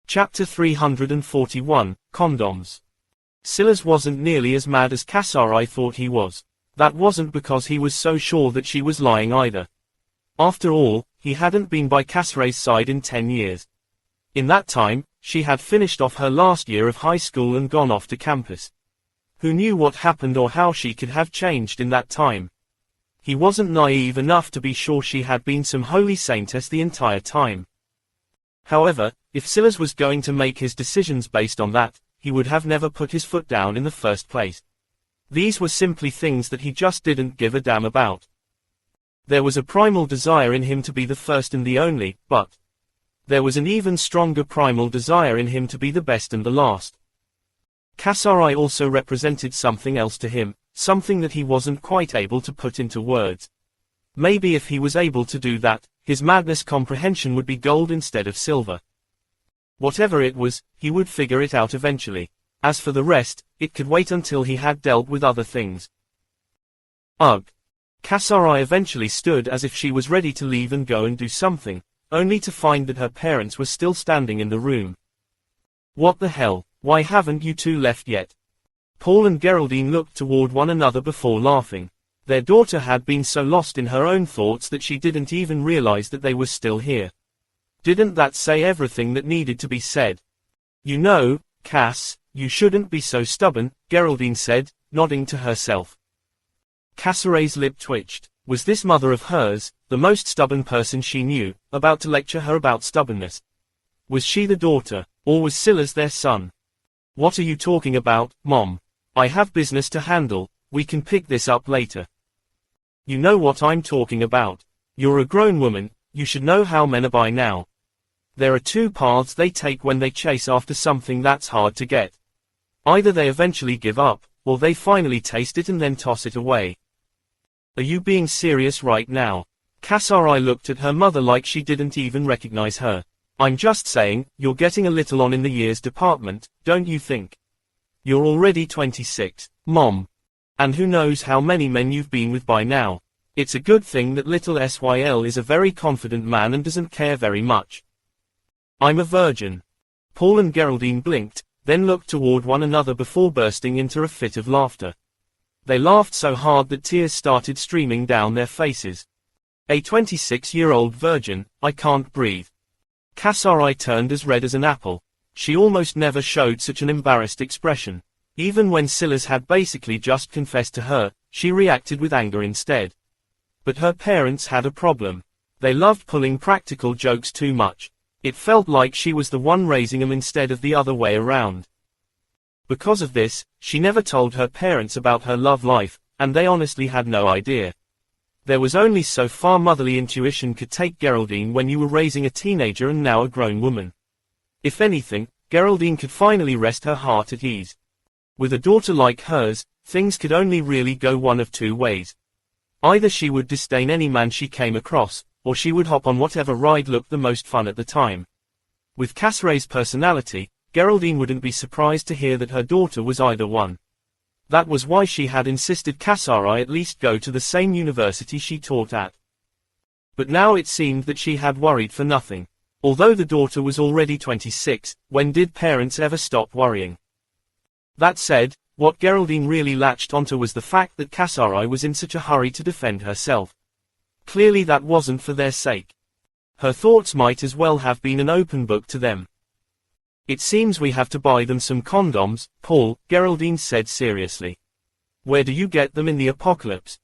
Chapter 341, Condoms. Silas wasn't nearly as mad as Kasari thought he was. That wasn't because he was so sure that she was lying either. After all, he hadn't been by Kasari's side in 10 years. In that time, she had finished off her last year of high school and gone off to campus. Who knew what happened or how she could have changed in that time? He wasn't naive enough to be sure she had been some holy saintess the entire time. However, if Silas was going to make his decisions based on that, he would have never put his foot down in the first place. These were simply things that he just didn't give a damn about. There was a primal desire in him to be the first and the only, but there was an even stronger primal desire in him to be the best and the last. Kasari also represented something else to him, something that he wasn't quite able to put into words. Maybe if he was able to do that, his madness comprehension would be gold instead of silver. Whatever it was, he would figure it out eventually. As for the rest, it could wait until he had dealt with other things. Ugh. Kasari eventually stood as if she was ready to leave and go and do something, only to find that her parents were still standing in the room. What the hell, why haven't you two left yet? Paul and Geraldine looked toward one another before laughing. Their daughter had been so lost in her own thoughts that she didn't even realize that they were still here. Didn't that say everything that needed to be said? You know, Cass, you shouldn't be so stubborn, Geraldine said, nodding to herself. Kasari's lip twitched. Was this mother of hers, the most stubborn person she knew, about to lecture her about stubbornness? Was she the daughter, or was Silas their son? What are you talking about, Mom? I have business to handle, we can pick this up later. You know what I'm talking about. You're a grown woman, you should know how men are by now. There are two paths they take when they chase after something that's hard to get. Either they eventually give up, or they finally taste it and then toss it away. Are you being serious right now? Kasari looked at her mother like she didn't even recognize her. I'm just saying, you're getting a little on in the years department, don't you think? You're already 26, Mom. And who knows how many men you've been with by now. It's a good thing that little Syl is a very confident man and doesn't care very much. I'm a virgin. Paul and Geraldine blinked, then looked toward one another before bursting into a fit of laughter. They laughed so hard that tears started streaming down their faces. A 26-year-old virgin, I can't breathe. Kasari turned as red as an apple. She almost never showed such an embarrassed expression. Even when Silas had basically just confessed to her, she reacted with anger instead. But her parents had a problem. They loved pulling practical jokes too much. It felt like she was the one raising them instead of the other way around. Because of this, she never told her parents about her love life, and they honestly had no idea. There was only so far motherly intuition could take Geraldine when you were raising a teenager and now a grown woman. If anything, Geraldine could finally rest her heart at ease. With a daughter like hers, things could only really go one of two ways. Either she would disdain any man she came across, or she would hop on whatever ride looked the most fun at the time. With Kasari's personality, Geraldine wouldn't be surprised to hear that her daughter was either one. That was why she had insisted Kasari at least go to the same university she taught at. But now it seemed that she had worried for nothing. Although the daughter was already 26, when did parents ever stop worrying? That said, what Geraldine really latched onto was the fact that Kasari was in such a hurry to defend herself. Clearly that wasn't for their sake. Her thoughts might as well have been an open book to them. It seems we have to buy them some condoms, Paul, Geraldine said seriously. Where do you get them in the apocalypse?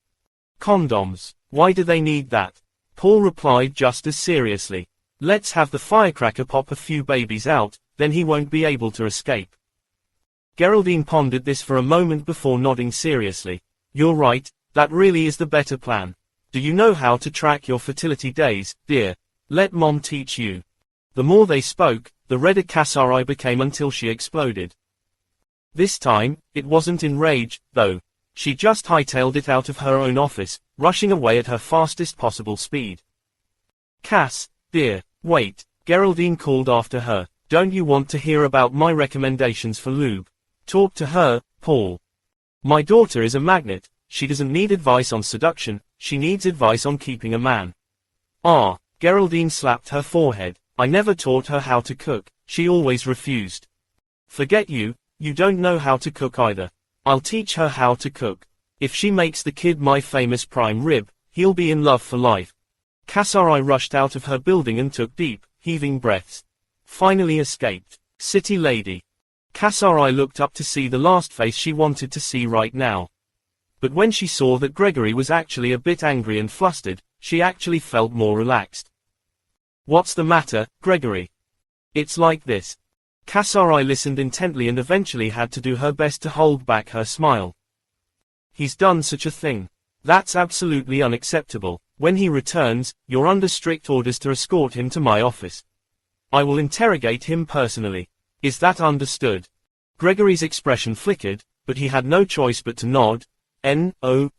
Condoms. Why do they need that? Paul replied just as seriously. Let's have the firecracker pop a few babies out, then he won't be able to escape. Geraldine pondered this for a moment before nodding seriously. You're right, that really is the better plan. Do you know how to track your fertility days, dear? Let Mom teach you. The more they spoke, the redder Kasari became until she exploded. This time, it wasn't in rage, though. She just hightailed it out of her own office, rushing away at her fastest possible speed. Cass, dear, wait, Geraldine called after her. Don't you want to hear about my recommendations for lube? Talk to her, Paul. My daughter is a magnet. She doesn't need advice on seduction, she needs advice on keeping a man. Ah, Geraldine slapped her forehead. I never taught her how to cook, she always refused. Forget you, you don't know how to cook either. I'll teach her how to cook. If she makes the kid my famous prime rib, he'll be in love for life. Kasari rushed out of her building and took deep, heaving breaths. Finally escaped. City lady. Kasari looked up to see the last face she wanted to see right now. But when she saw that Gregory was actually a bit angry and flustered, she actually felt more relaxed. What's the matter, Gregory? It's like this. Kasari listened intently and eventually had to do her best to hold back her smile. He's done such a thing. That's absolutely unacceptable. When he returns, you're under strict orders to escort him to my office. I will interrogate him personally. Is that understood? Gregory's expression flickered, but he had no choice but to nod. N-O-V-L-B-J-N.C.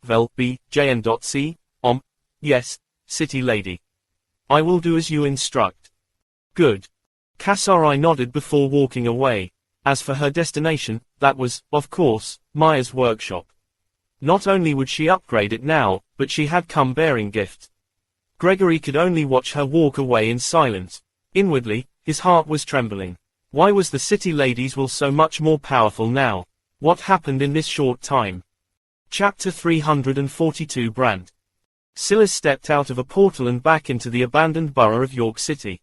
Yes, city lady. I will do as you instruct. Good. Kasari nodded before walking away. As for her destination, that was, of course, Maya's workshop. Not only would she upgrade it now, but she had come bearing gifts. Gregory could only watch her walk away in silence. Inwardly, his heart was trembling. Why was the city lady's will so much more powerful now? What happened in this short time? Chapter 342 Brand. Silas stepped out of a portal and back into the abandoned borough of York City.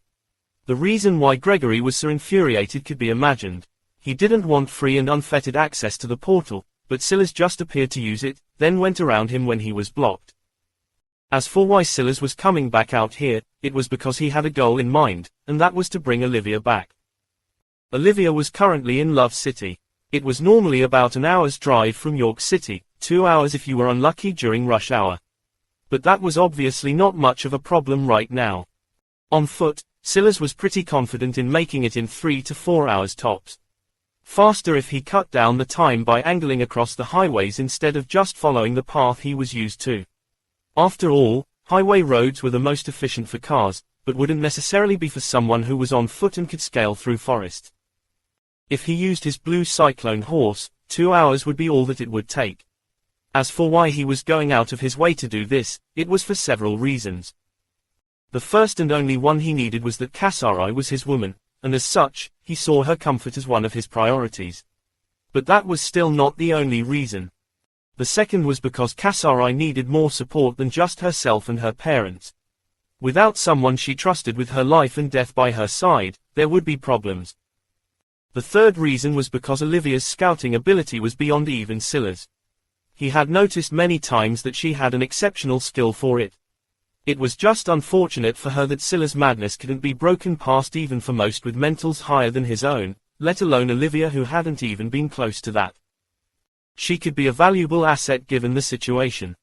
The reason why Gregory was so infuriated could be imagined. He didn't want free and unfettered access to the portal, but Silas just appeared to use it, then went around him when he was blocked. As for why Silas was coming back out here, it was because he had a goal in mind, and that was to bring Olivia back. Olivia was currently in Love City. It was normally about an hour's drive from York City, 2 hours if you were unlucky during rush hour. But that was obviously not much of a problem right now. On foot, Silas was pretty confident in making it in 3 to 4 hours tops. Faster if he cut down the time by angling across the highways instead of just following the path he was used to. After all, highway roads were the most efficient for cars, but wouldn't necessarily be for someone who was on foot and could scale through forests. If he used his blue cyclone horse, 2 hours would be all that it would take. As for why he was going out of his way to do this, it was for several reasons. The first and only one he needed was that Kasari was his woman, and as such, he saw her comfort as one of his priorities. But that was still not the only reason. The second was because Kasari needed more support than just herself and her parents. Without someone she trusted with her life and death by her side, there would be problems. The third reason was because Olivia's scouting ability was beyond even Silas. He had noticed many times that she had an exceptional skill for it. It was just unfortunate for her that Silas' madness couldn't be broken past even for most with mentals higher than his own, let alone Olivia who hadn't even been close to that. She could be a valuable asset given the situation.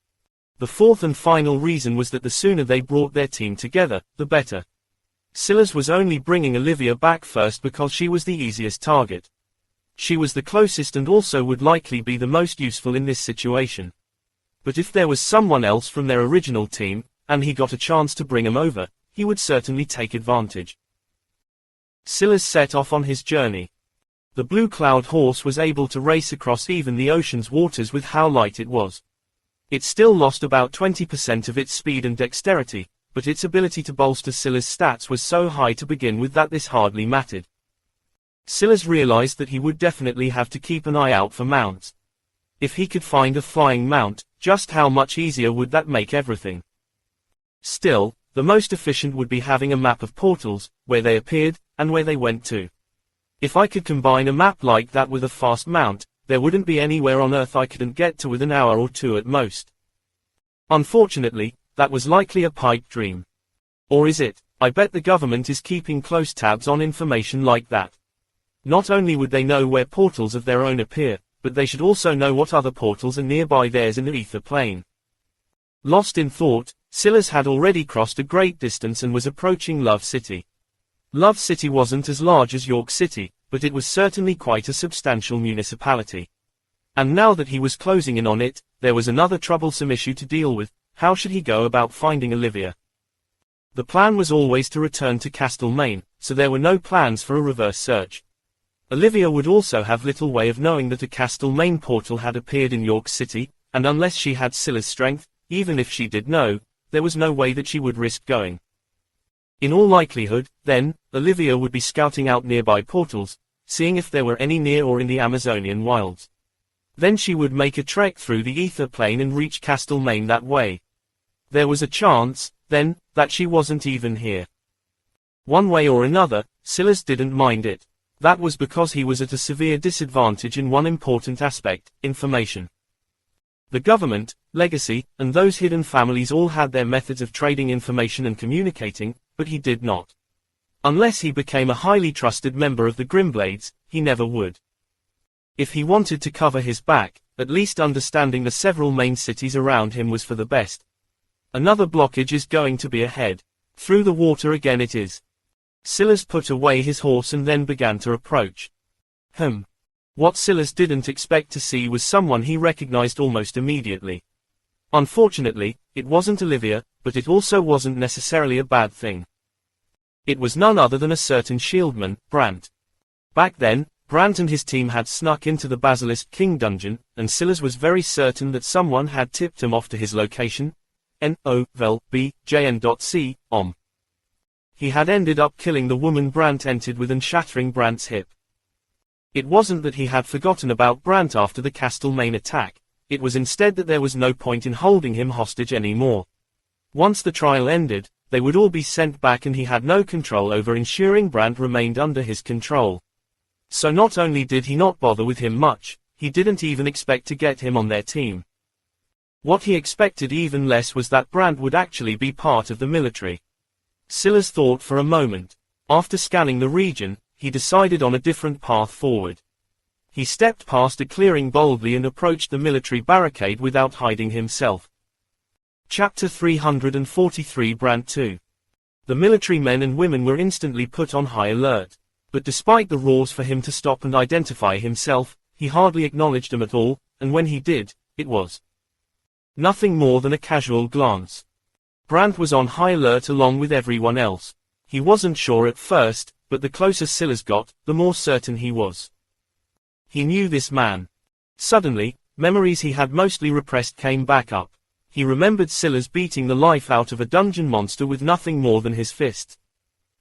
The fourth and final reason was that the sooner they brought their team together, the better. Silas was only bringing Olivia back first because she was the easiest target. She was the closest and also would likely be the most useful in this situation. But if there was someone else from their original team, and he got a chance to bring him over, he would certainly take advantage. Silas set off on his journey. The Blue Cloud horse was able to race across even the ocean's waters with how light it was. It still lost about 20% of its speed and dexterity, but its ability to bolster Silas' stats was so high to begin with that this hardly mattered. Silas realized that he would definitely have to keep an eye out for mounts. If he could find a flying mount, just how much easier would that make everything? Still, the most efficient would be having a map of portals, where they appeared, and where they went to. If I could combine a map like that with a fast mount, there wouldn't be anywhere on Earth I couldn't get to with an hour or two at most. Unfortunately, that was likely a pipe dream. Or is it? I bet the government is keeping close tabs on information like that. Not only would they know where portals of their own appear, but they should also know what other portals are nearby theirs in the ether plane. Lost in thought, Silas had already crossed a great distance and was approaching Love City. Love City wasn't as large as York City, but it was certainly quite a substantial municipality. And now that he was closing in on it, there was another troublesome issue to deal with: how should he go about finding Olivia? The plan was always to return to Castlemaine, so there were no plans for a reverse search. Olivia would also have little way of knowing that a Castlemaine portal had appeared in York City, and unless she had Silas' strength, even if she did know, there was no way that she would risk going. In all likelihood, then, Olivia would be scouting out nearby portals, seeing if there were any near or in the Amazonian wilds. Then she would make a trek through the ether plane and reach Castlemaine that way. There was a chance, then, that she wasn't even here. One way or another, Silas didn't mind it. That was because he was at a severe disadvantage in one important aspect: information. The government, legacy, and those hidden families all had their methods of trading information and communicating, but he did not. Unless he became a highly trusted member of the Grimblades, he never would. If he wanted to cover his back, at least understanding the several main cities around him was for the best. Another blockage is going to be ahead. Through the water again it is. Silas put away his horse and then began to approach. What Silas didn't expect to see was someone he recognized almost immediately. Unfortunately, it wasn't Olivia, but it also wasn't necessarily a bad thing. It was none other than a certain shieldman, Brant. Back then, Brant and his team had snuck into the Basilisk King dungeon, and Silas was very certain that someone had tipped him off to his location. N-O-V-E-L-B-J-N.C. He had ended up killing the woman Brant entered with and shattering Brant's hip. It wasn't that he had forgotten about Brant after the Castlemaine attack, it was instead that there was no point in holding him hostage anymore. Once the trial ended, they would all be sent back and he had no control over ensuring Brant remained under his control. So not only did he not bother with him much, he didn't even expect to get him on their team. What he expected even less was that Brant would actually be part of the military. Silas thought for a moment. After scanning the region, he decided on a different path forward. He stepped past a clearing boldly and approached the military barricade without hiding himself. Chapter 343 Brant 2. The military men and women were instantly put on high alert. But despite the roars for him to stop and identify himself, he hardly acknowledged them at all, and when he did, it was nothing more than a casual glance. Brant was on high alert along with everyone else. He wasn't sure at first, but the closer Silas got, the more certain he was. He knew this man. Suddenly, memories he had mostly repressed came back up. He remembered Silas beating the life out of a dungeon monster with nothing more than his fists.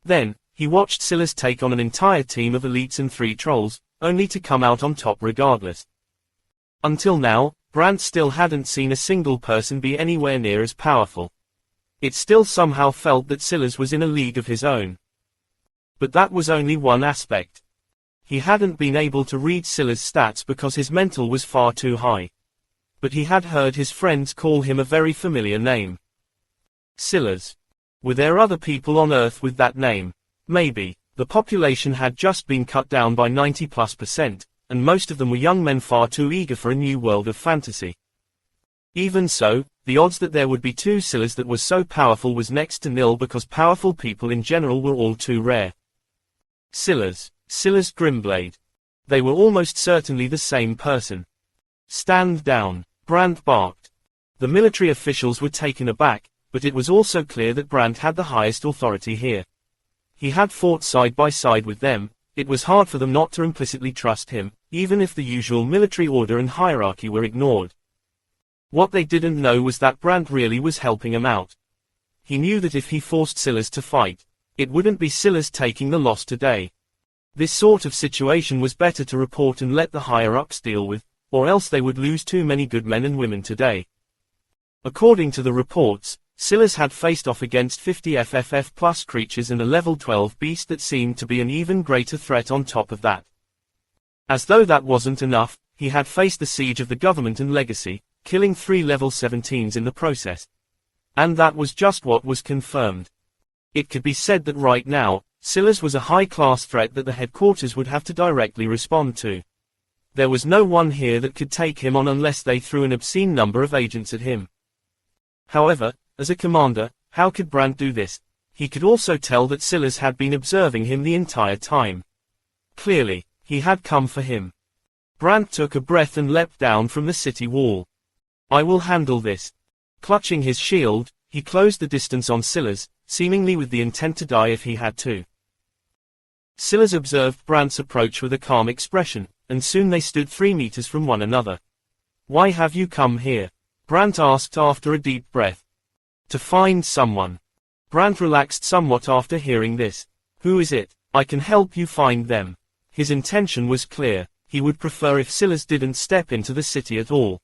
Then, he watched Silas take on an entire team of elites and 3 trolls, only to come out on top regardless. Until now, Brant still hadn't seen a single person be anywhere near as powerful. It still somehow felt that Silas was in a league of his own. But that was only one aspect. He hadn't been able to read Silas' stats because his mental was far too high. But he had heard his friends call him a very familiar name. Silas. Were there other people on Earth with that name? Maybe. The population had just been cut down by 90+%, and most of them were young men far too eager for a new world of fantasy. Even so, the odds that there would be 2 Silas that was so powerful was next to nil because powerful people in general were all too rare. Silas Grimblade. They were almost certainly the same person. Stand down, Brant barked. The military officials were taken aback, but it was also clear that Brant had the highest authority here. He had fought side by side with them, it was hard for them not to implicitly trust him, even if the usual military order and hierarchy were ignored. What they didn't know was that Brant really was helping him out. He knew that if he forced Silas to fight, it wouldn't be Silas taking the loss today. This sort of situation was better to report and let the higher-ups deal with, or else they would lose too many good men and women today. According to the reports, Silas had faced off against 50 FFF+ creatures and a level 12 beast that seemed to be an even greater threat on top of that. As though that wasn't enough, he had faced the siege of the government and legacy, killing 3 level 17s in the process. And that was just what was confirmed. It could be said that right now, Silas was a high-class threat that the headquarters would have to directly respond to. There was no one here that could take him on unless they threw an obscene number of agents at him. However, as a commander, how could Brant do this? He could also tell that Silas had been observing him the entire time. Clearly, he had come for him. Brant took a breath and leapt down from the city wall. I will handle this. Clutching his shield, he closed the distance on Silas, seemingly with the intent to die if he had to. Silas observed Brant's approach with a calm expression, and soon they stood 3 meters from one another. Why have you come here? Brant asked after a deep breath. To find someone. Brand relaxed somewhat after hearing this. Who is it? I can help you find them. His intention was clear. He would prefer if Silas didn't step into the city at all.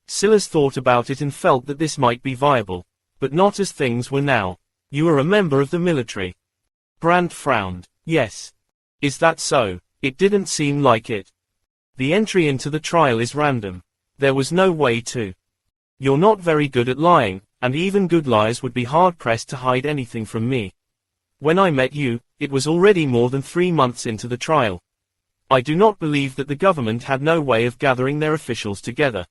Silas thought about it and felt that this might be viable. But not as things were now. You are a member of the military. Brand frowned. Yes. Is that so? It didn't seem like it. The entry into the trial is random. There was no way to. You're not very good at lying, and even good liars would be hard-pressed to hide anything from me. When I met you, it was already more than 3 months into the trial. I do not believe that the government had no way of gathering their officials together.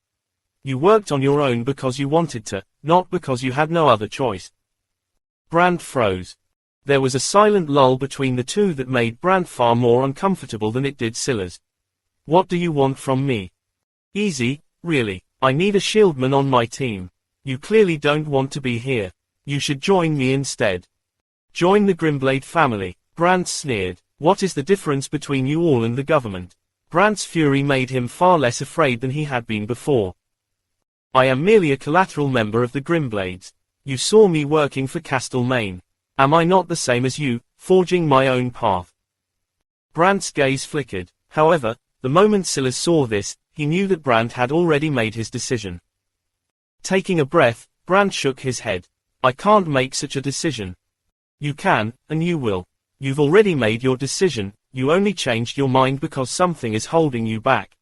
You worked on your own because you wanted to, not because you had no other choice. Brand froze. There was a silent lull between the two that made Brand far more uncomfortable than it did Silas. What do you want from me? Easy, really. I need a shieldman on my team. You clearly don't want to be here. You should join me instead. Join the Grimblade family. Brand sneered. What is the difference between you all and the government? Brand's fury made him far less afraid than he had been before. I am merely a collateral member of the Grimblades. You saw me working for Castlemaine. Am I not the same as you, forging my own path? Brand's gaze flickered. However, the moment Silas saw this, he knew that Brand had already made his decision. Taking a breath, Brand shook his head. I can't make such a decision. You can, and you will. You've already made your decision, you only changed your mind because something is holding you back.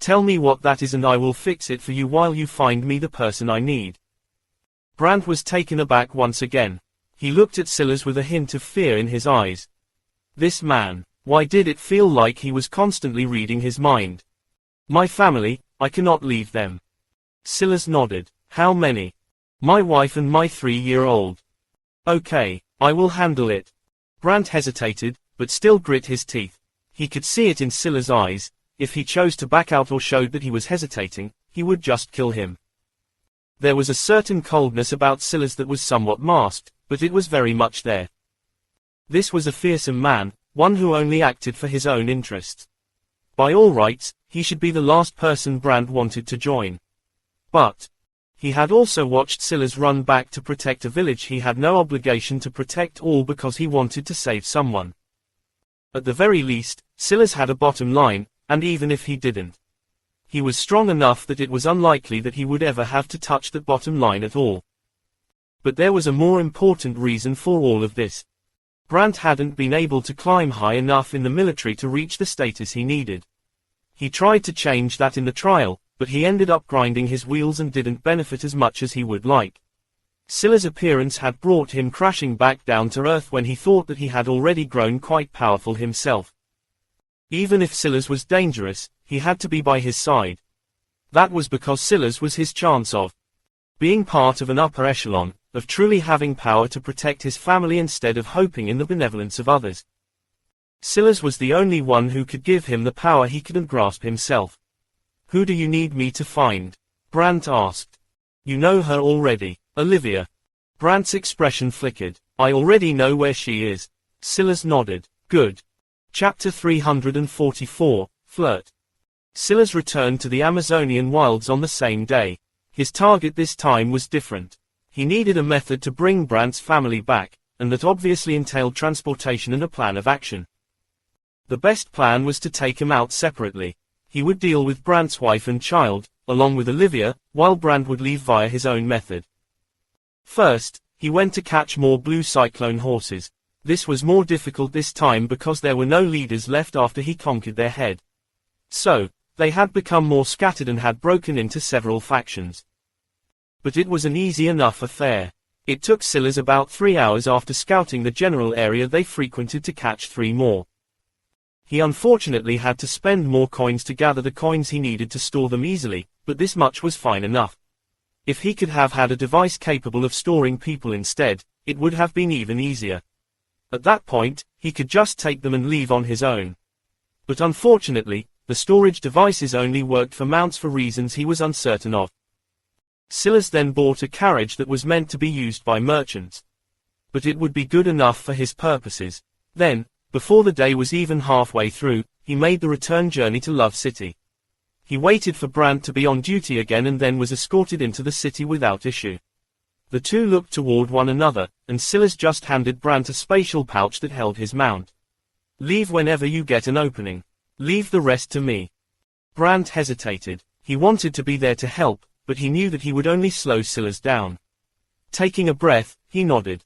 Tell me what that is and I will fix it for you while you find me the person I need. Brand was taken aback once again. He looked at Silas with a hint of fear in his eyes. This man, why did it feel like he was constantly reading his mind? My family, I cannot leave them. Silas nodded. How many? My wife and my 3-year-old. Okay, I will handle it. Brand hesitated, but still grit his teeth. He could see it in Silas' eyes. If he chose to back out or showed that he was hesitating, he would just kill him. There was a certain coldness about Silas that was somewhat masked, but it was very much there. This was a fearsome man, one who only acted for his own interests. By all rights, he should be the last person Brand wanted to join. But he had also watched Silas run back to protect a village he had no obligation to protect, all because he wanted to save someone. At the very least, Silas had a bottom line, and even if he didn't, he was strong enough that it was unlikely that he would ever have to touch that bottom line at all. But there was a more important reason for all of this. Brand hadn't been able to climb high enough in the military to reach the status he needed. He tried to change that in the trial, but he ended up grinding his wheels and didn't benefit as much as he would like. Silas' appearance had brought him crashing back down to earth when he thought that he had already grown quite powerful himself. Even if Silas was dangerous, he had to be by his side. That was because Silas was his chance of being part of an upper echelon, of truly having power to protect his family instead of hoping in the benevolence of others. Silas was the only one who could give him the power he couldn't grasp himself. Who do you need me to find? Brand asked. You know her already, Olivia. Brand's expression flickered. I already know where she is. Silas nodded. Good. Chapter 344, Flirt. Silas returned to the Amazonian wilds on the same day. His target this time was different. He needed a method to bring Brand's family back, and that obviously entailed transportation and a plan of action. The best plan was to take him out separately. He would deal with Brand's wife and child, along with Olivia, while Brand would leave via his own method. First, he went to catch more blue cyclone horses. This was more difficult this time because there were no leaders left after he conquered their head. So, they had become more scattered and had broken into several factions. But it was an easy enough affair. It took Silas about 3 hours after scouting the general area they frequented to catch 3 more. He unfortunately had to spend more coins to gather the coins he needed to store them easily, but this much was fine enough. If he could have had a device capable of storing people instead, it would have been even easier. At that point, he could just take them and leave on his own. But unfortunately, the storage devices only worked for mounts for reasons he was uncertain of. Silas then bought a carriage that was meant to be used by merchants. But it would be good enough for his purposes. Then, before the day was even halfway through, he made the return journey to Love City. He waited for Brand to be on duty again and then was escorted into the city without issue. The two looked toward one another, and Silas just handed Brant a spatial pouch that held his mount. "Leave whenever you get an opening. Leave the rest to me." Brant hesitated. He wanted to be there to help, but he knew that he would only slow Silas down. Taking a breath, he nodded.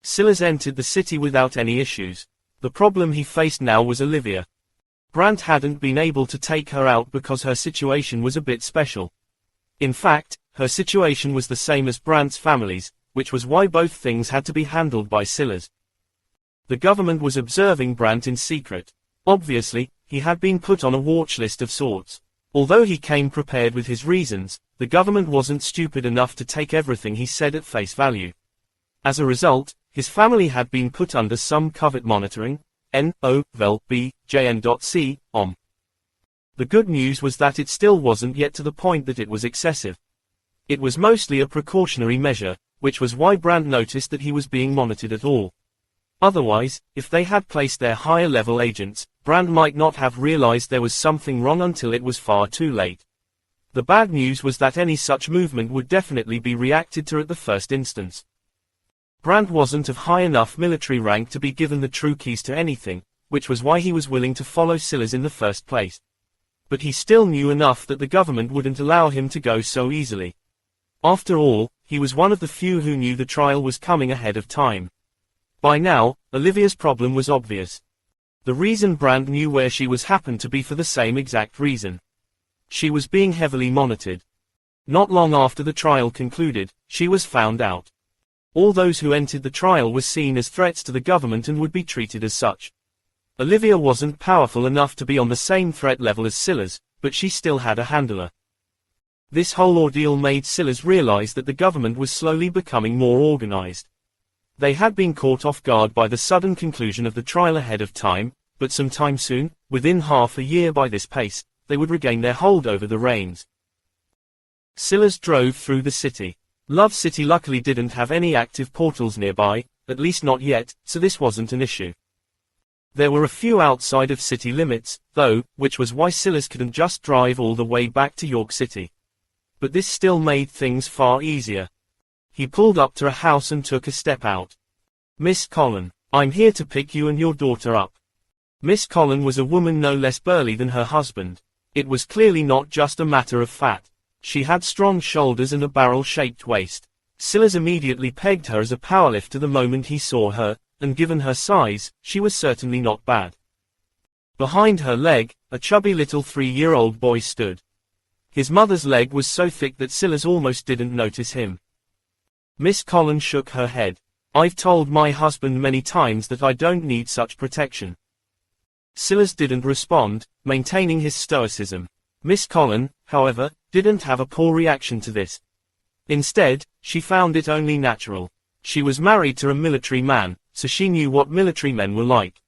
Silas entered the city without any issues. The problem he faced now was Olivia. Brant hadn't been able to take her out because her situation was a bit special. In fact, her situation was the same as Brant's family's, which was why both things had to be handled by Silas. The government was observing Brant in secret. Obviously, he had been put on a watch list of sorts. Although he came prepared with his reasons, the government wasn't stupid enough to take everything he said at face value. As a result, his family had been put under some covert monitoring, NOVELBJN.C, The good news was that it still wasn't yet to the point that it was excessive. It was mostly a precautionary measure, which was why Brant noticed that he was being monitored at all. Otherwise, if they had placed their higher-level agents, Brant might not have realized there was something wrong until it was far too late. The bad news was that any such movement would definitely be reacted to at the first instance. Brant wasn't of high enough military rank to be given the true keys to anything, which was why he was willing to follow Silas in the first place. But he still knew enough that the government wouldn't allow him to go so easily. After all, he was one of the few who knew the trial was coming ahead of time. By now, Olivia's problem was obvious. The reason Brant knew where she was happened to be for the same exact reason. She was being heavily monitored. Not long after the trial concluded, she was found out. All those who entered the trial were seen as threats to the government and would be treated as such. Olivia wasn't powerful enough to be on the same threat level as Silas, but she still had a handler. This whole ordeal made Silas realize that the government was slowly becoming more organized. They had been caught off guard by the sudden conclusion of the trial ahead of time, but sometime soon, within half a year by this pace, they would regain their hold over the reins. Silas drove through the city. Love City luckily didn't have any active portals nearby, at least not yet, so this wasn't an issue. There were a few outside of city limits, though, which was why Silas couldn't just drive all the way back to York City. But this still made things far easier. He pulled up to a house and took a step out. "Miss Collin, I'm here to pick you and your daughter up." Miss Collin was a woman no less burly than her husband. It was clearly not just a matter of fat. She had strong shoulders and a barrel-shaped waist. Silas immediately pegged her as a powerlifter the moment he saw her, and given her size, she was certainly not bad. Behind her leg, a chubby little 3-year-old boy stood. His mother's leg was so thick that Silas almost didn't notice him. Miss Collin shook her head. "I've told my husband many times that I don't need such protection." Silas didn't respond, maintaining his stoicism. Miss Collin, however, didn't have a poor reaction to this. Instead, she found it only natural. She was married to a military man, so she knew what military men were like.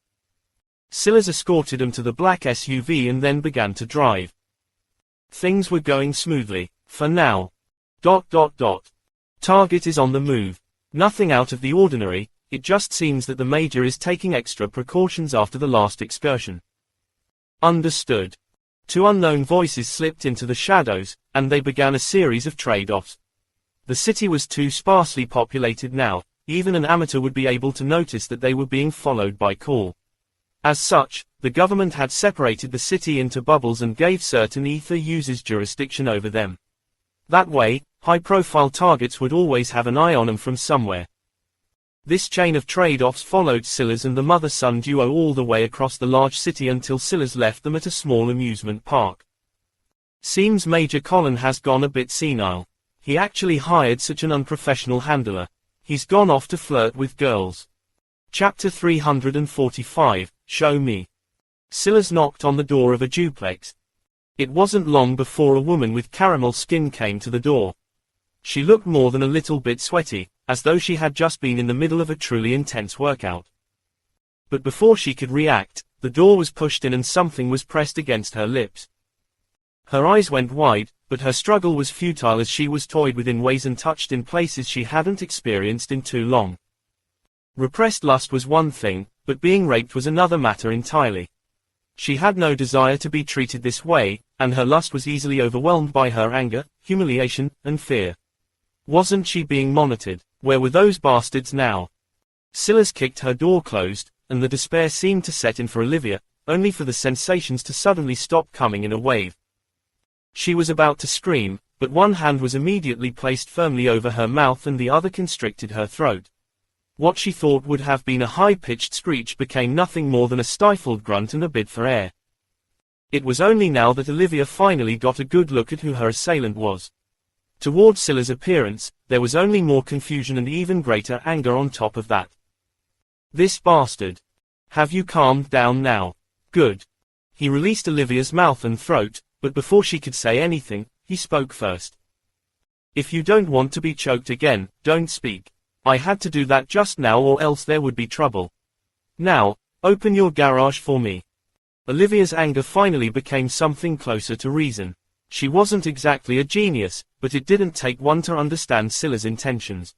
Silas escorted him to the black SUV and then began to drive. Things were going smoothly, for now. Target is on the move. Nothing out of the ordinary, it just seems that the Major is taking extra precautions after the last excursion. Understood. Two unknown voices slipped into the shadows, and they began a series of trade-offs. The city was too sparsely populated now, even an amateur would be able to notice that they were being followed by call. As such, the government had separated the city into bubbles and gave certain ether users jurisdiction over them. That way, high-profile targets would always have an eye on them from somewhere. This chain of trade-offs followed Silas and the mother-son duo all the way across the large city until Silas left them at a small amusement park. Seems Major Collin has gone a bit senile. He actually hired such an unprofessional handler. He's gone off to flirt with girls. Chapter 345, Show Me. Silas knocked on the door of a duplex. It wasn't long before a woman with caramel skin came to the door. She looked more than a little bit sweaty, as though she had just been in the middle of a truly intense workout. But before she could react, the door was pushed in and something was pressed against her lips. Her eyes went wide, but her struggle was futile as she was toyed with in ways and touched in places she hadn't experienced in too long. Repressed lust was one thing, but being raped was another matter entirely. She had no desire to be treated this way, and her lust was easily overwhelmed by her anger, humiliation, and fear. Wasn't she being monitored? Where were those bastards now? Silas kicked her door closed, and the despair seemed to set in for Olivia, only for the sensations to suddenly stop coming in a wave. She was about to scream, but one hand was immediately placed firmly over her mouth and the other constricted her throat. What she thought would have been a high-pitched screech became nothing more than a stifled grunt and a bid for air. It was only now that Olivia finally got a good look at who her assailant was. Toward Silas' appearance, there was only more confusion and even greater anger on top of that. This bastard. Have you calmed down now? Good. He released Olivia's mouth and throat, but before she could say anything, he spoke first. If you don't want to be choked again, don't speak. I had to do that just now or else there would be trouble. Now, open your garage for me. Olivia's anger finally became something closer to reason. She wasn't exactly a genius, but it didn't take one to understand Silas' intentions.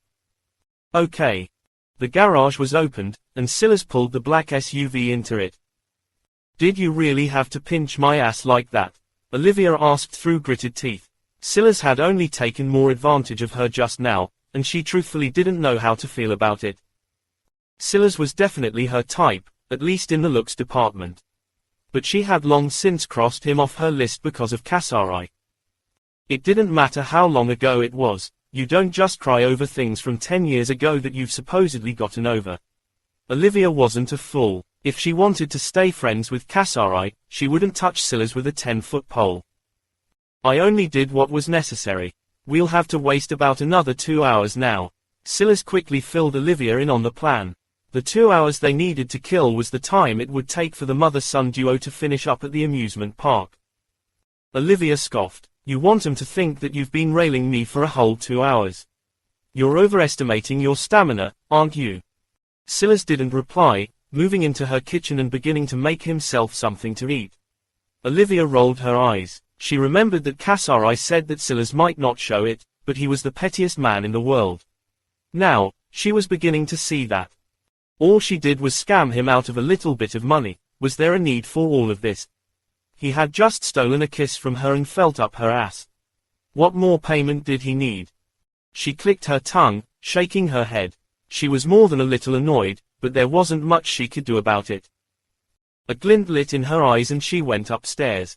Okay. The garage was opened, and Silas pulled the black SUV into it. Did you really have to pinch my ass like that? Olivia asked through gritted teeth. Silas had only taken more advantage of her just now, and she truthfully didn't know how to feel about it. Silas was definitely her type, at least in the looks department. But she had long since crossed him off her list because of Kasari. It didn't matter how long ago it was, you don't just cry over things from 10 years ago that you've supposedly gotten over. Olivia wasn't a fool. If she wanted to stay friends with Kasari, she wouldn't touch Silas with a 10-foot pole. I only did what was necessary. We'll have to waste about another 2 hours now. Silas quickly filled Olivia in on the plan. The 2 hours they needed to kill was the time it would take for the mother-son duo to finish up at the amusement park. Olivia scoffed. You want him to think that you've been railing me for a whole 2 hours. You're overestimating your stamina, aren't you? Silas didn't reply, moving into her kitchen and beginning to make himself something to eat. Olivia rolled her eyes. She remembered that Kasari said that Silas might not show it, but he was the pettiest man in the world. Now, she was beginning to see that. All she did was scam him out of a little bit of money. Was there a need for all of this? He had just stolen a kiss from her and felt up her ass. What more payment did he need? She clicked her tongue, shaking her head. She was more than a little annoyed, but there wasn't much she could do about it. A glint lit in her eyes and she went upstairs.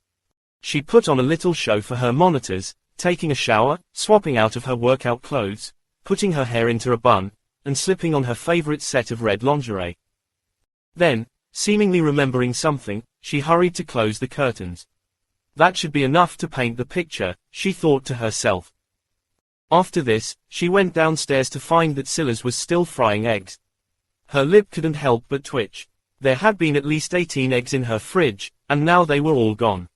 She put on a little show for her monitors, taking a shower, swapping out of her workout clothes, putting her hair into a bun, and slipping on her favorite set of red lingerie. Then, seemingly remembering something, she hurried to close the curtains. That should be enough to paint the picture, she thought to herself. After this, she went downstairs to find that Silas was still frying eggs. Her lip couldn't help but twitch. There had been at least 18 eggs in her fridge, and now they were all gone.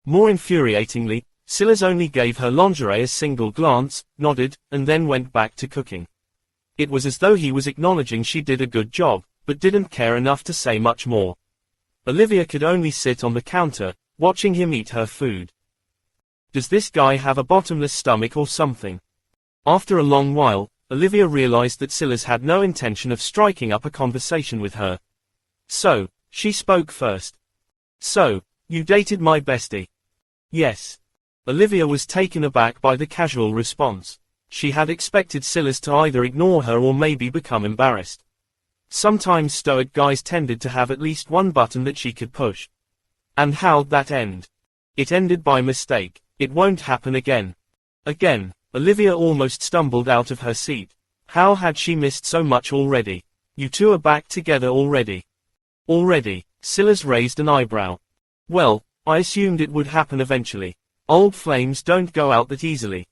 More infuriatingly, Silas only gave her lingerie a single glance, nodded, and then went back to cooking. It was as though he was acknowledging she did a good job, but didn't care enough to say much more. Olivia could only sit on the counter, watching him eat her food. Does this guy have a bottomless stomach or something? After a long while, Olivia realized that Silas had no intention of striking up a conversation with her. So, she spoke first. So, you dated my bestie? Yes. Olivia was taken aback by the casual response. She had expected Silas to either ignore her or maybe become embarrassed. Sometimes stoic guys tended to have at least one button that she could push. And how'd that end? It ended by mistake. It won't happen again. Again. Olivia almost stumbled out of her seat. How had she missed so much already? You two are back together already. Already? Silas raised an eyebrow. Well, I assumed it would happen eventually. Old flames don't go out that easily.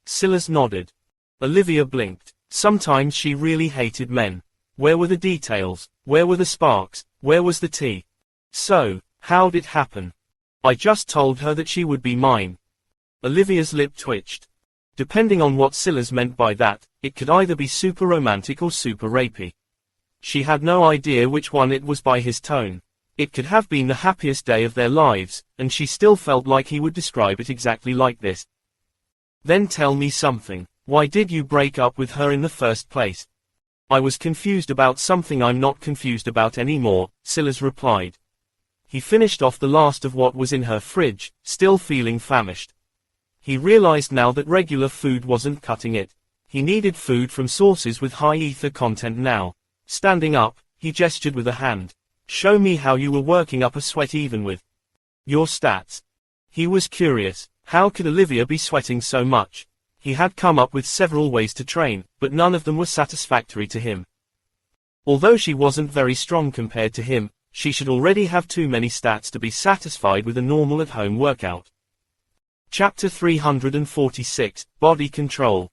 Silas nodded. Olivia blinked. Sometimes she really hated men. Where were the details? Where were the sparks? Where was the tea? So, how'd it happen? I just told her that she would be mine. Olivia's lip twitched. Depending on what Silas meant by that, it could either be super romantic or super rapey. She had no idea which one it was by his tone. It could have been the happiest day of their lives, and she still felt like he would describe it exactly like this. Then tell me something. Why did you break up with her in the first place? I was confused about something I'm not confused about anymore, Silas replied. He finished off the last of what was in her fridge, still feeling famished. He realized now that regular food wasn't cutting it. He needed food from sources with high ether content now. Standing up, he gestured with a hand. Show me how you were working up a sweat even with your stats. He was curious. How could Olivia be sweating so much? He had come up with several ways to train, but none of them were satisfactory to him. Although she wasn't very strong compared to him, she should already have too many stats to be satisfied with a normal at-home workout. Chapter 346, Body Control.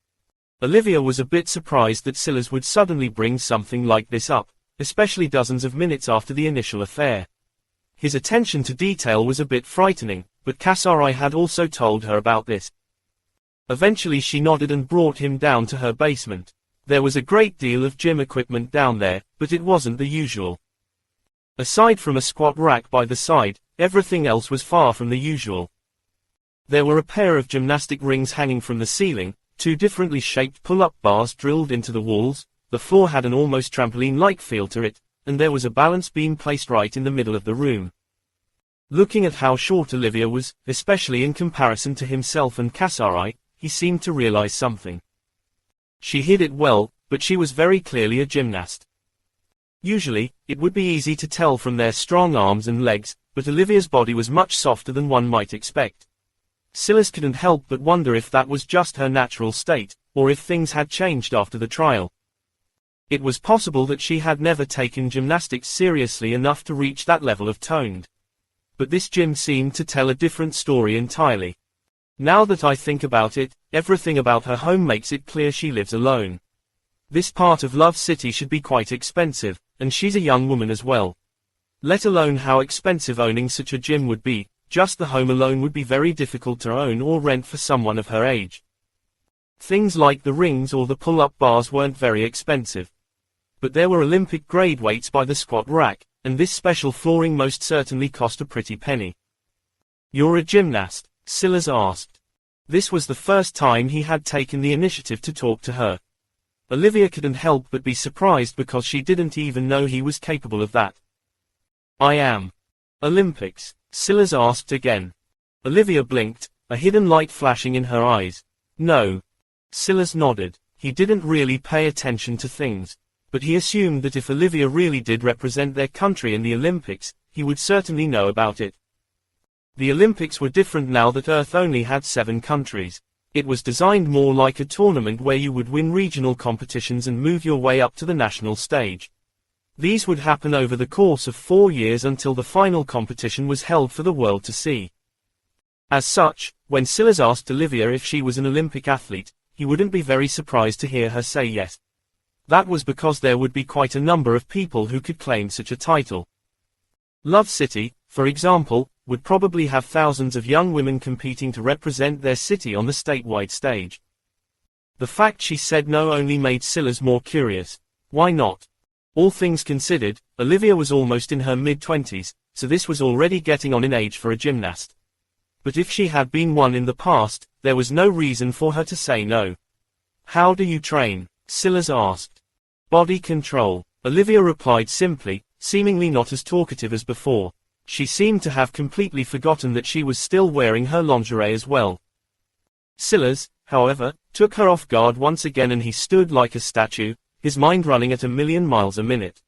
Olivia was a bit surprised that Silas would suddenly bring something like this up, especially dozens of minutes after the initial affair. His attention to detail was a bit frightening, but Kasari had also told her about this. Eventually she nodded and brought him down to her basement. There was a great deal of gym equipment down there, but it wasn't the usual. Aside from a squat rack by the side, everything else was far from the usual. There were a pair of gymnastic rings hanging from the ceiling, 2 differently shaped pull-up bars drilled into the walls, the floor had an almost trampoline-like feel to it, and there was a balance beam placed right in the middle of the room. Looking at how short Olivia was, especially in comparison to himself and Kasari, he seemed to realize something. She hid it well, but she was very clearly a gymnast. Usually, it would be easy to tell from their strong arms and legs, but Olivia's body was much softer than one might expect. Silas couldn't help but wonder if that was just her natural state, or if things had changed after the trial. It was possible that she had never taken gymnastics seriously enough to reach that level of toned. But this gym seemed to tell a different story entirely. Now that I think about it, everything about her home makes it clear she lives alone. This part of Love City should be quite expensive, and she's a young woman as well. Let alone how expensive owning such a gym would be. Just the home alone would be very difficult to own or rent for someone of her age. Things like the rings or the pull-up bars weren't very expensive. But there were Olympic-grade weights by the squat rack, and this special flooring most certainly cost a pretty penny. You're a gymnast? Silas asked. This was the first time he had taken the initiative to talk to her. Olivia couldn't help but be surprised because she didn't even know he was capable of that. I am. Olympics? Silas asked again. Olivia blinked, a hidden light flashing in her eyes. No. Silas nodded. He didn't really pay attention to things, but he assumed that if Olivia really did represent their country in the Olympics, he would certainly know about it. The Olympics were different now that Earth only had 7 countries. It was designed more like a tournament where you would win regional competitions and move your way up to the national stage. These would happen over the course of 4 years until the final competition was held for the world to see. As such, when Silas asked Olivia if she was an Olympic athlete, he wouldn't be very surprised to hear her say yes. That was because there would be quite a number of people who could claim such a title. Love City, for example, would probably have thousands of young women competing to represent their city on the statewide stage. The fact she said no only made Silas more curious. Why not? All things considered, Olivia was almost in her mid-20s, so this was already getting on in age for a gymnast. But if she had been one in the past, there was no reason for her to say no. How do you train? Silas asked. Body control. Olivia replied simply, seemingly not as talkative as before. She seemed to have completely forgotten that she was still wearing her lingerie as well. Silas, however, took her off guard once again and he stood like a statue, his mind running at 1,000,000 miles a minute.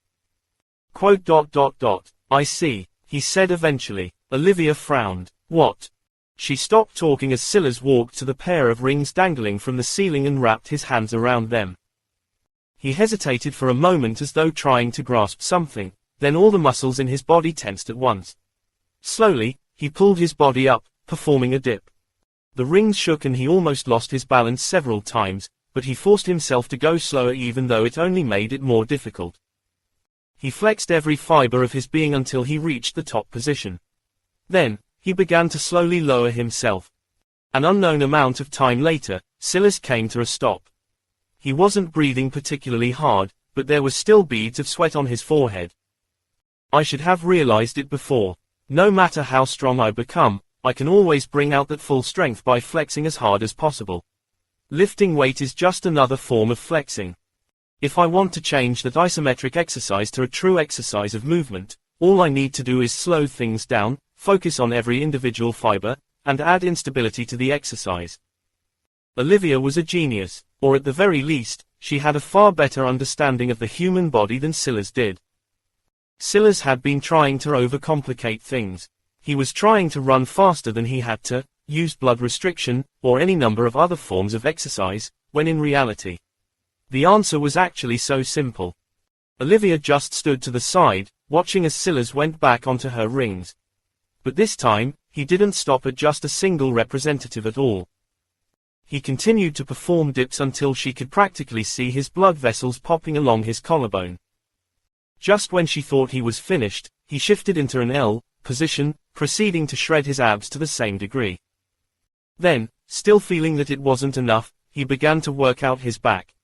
I see, he said eventually. Olivia frowned. What? She stopped talking as Silas walked to the pair of rings dangling from the ceiling and wrapped his hands around them. He hesitated for a moment as though trying to grasp something, then all the muscles in his body tensed at once. Slowly, he pulled his body up, performing a dip. The rings shook and he almost lost his balance several times, but he forced himself to go slower even though it only made it more difficult. He flexed every fiber of his being until he reached the top position. Then, he began to slowly lower himself. An unknown amount of time later, Silas came to a stop. He wasn't breathing particularly hard, but there was still beads of sweat on his forehead. I should have realized it before. No matter how strong I become, I can always bring out that full strength by flexing as hard as possible. Lifting weight is just another form of flexing. If I want to change that isometric exercise to a true exercise of movement, all I need to do is slow things down, focus on every individual fiber, and add instability to the exercise. Olivia was a genius, or at the very least, she had a far better understanding of the human body than Silas did. Silas had been trying to overcomplicate things. He was trying to run faster than he had to, use blood restriction, or any number of other forms of exercise, when in reality, the answer was actually so simple. Olivia just stood to the side, watching as Silas went back onto her rings. But this time, he didn't stop at just a single representative at all. He continued to perform dips until she could practically see his blood vessels popping along his collarbone. Just when she thought he was finished, he shifted into an L position, proceeding to shred his abs to the same degree. Then, still feeling that it wasn't enough, he began to work out his back.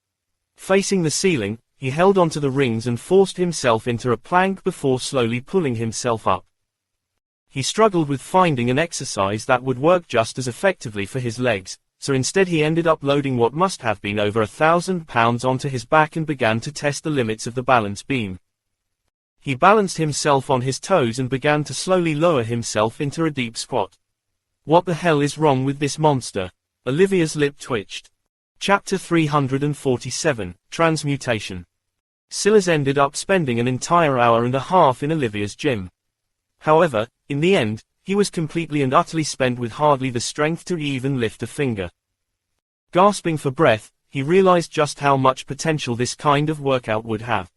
Facing the ceiling, he held onto the rings and forced himself into a plank before slowly pulling himself up. He struggled with finding an exercise that would work just as effectively for his legs, so instead he ended up loading what must have been over 1,000 pounds onto his back and began to test the limits of the balance beam. He balanced himself on his toes and began to slowly lower himself into a deep squat. What the hell is wrong with this monster? Olivia's lip twitched. Chapter 347, Transmutation. Silas ended up spending an entire hour and a half in Olivia's gym. However, in the end, he was completely and utterly spent with hardly the strength to even lift a finger. Gasping for breath, he realized just how much potential this kind of workout would have.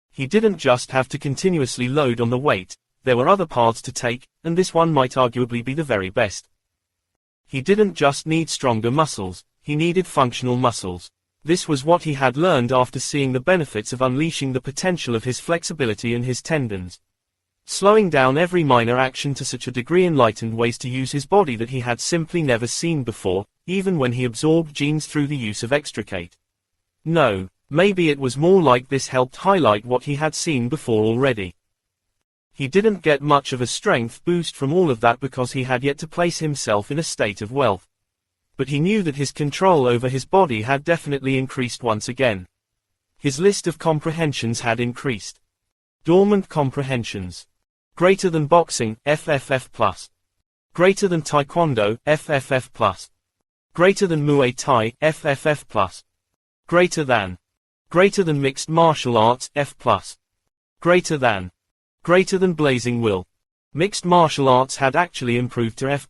He didn't just have to continuously load on the weight, there were other paths to take, and this one might arguably be the very best. He didn't just need stronger muscles, he needed functional muscles. This was what he had learned after seeing the benefits of unleashing the potential of his flexibility and his tendons. Slowing down every minor action to such a degree enlightened ways to use his body that he had simply never seen before, even when he absorbed genes through the use of extricate. No. Maybe it was more like this helped highlight what he had seen before already. He didn't get much of a strength boost from all of that because he had yet to place himself in a state of wealth. But he knew that his control over his body had definitely increased once again. His list of comprehensions had increased. Dormant comprehensions. Greater than boxing, FFF+. Greater than taekwondo, FFF+. Greater than Muay Thai, FFF+. Greater than mixed martial arts, F+. Greater than blazing will. Mixed martial arts had actually improved to F+,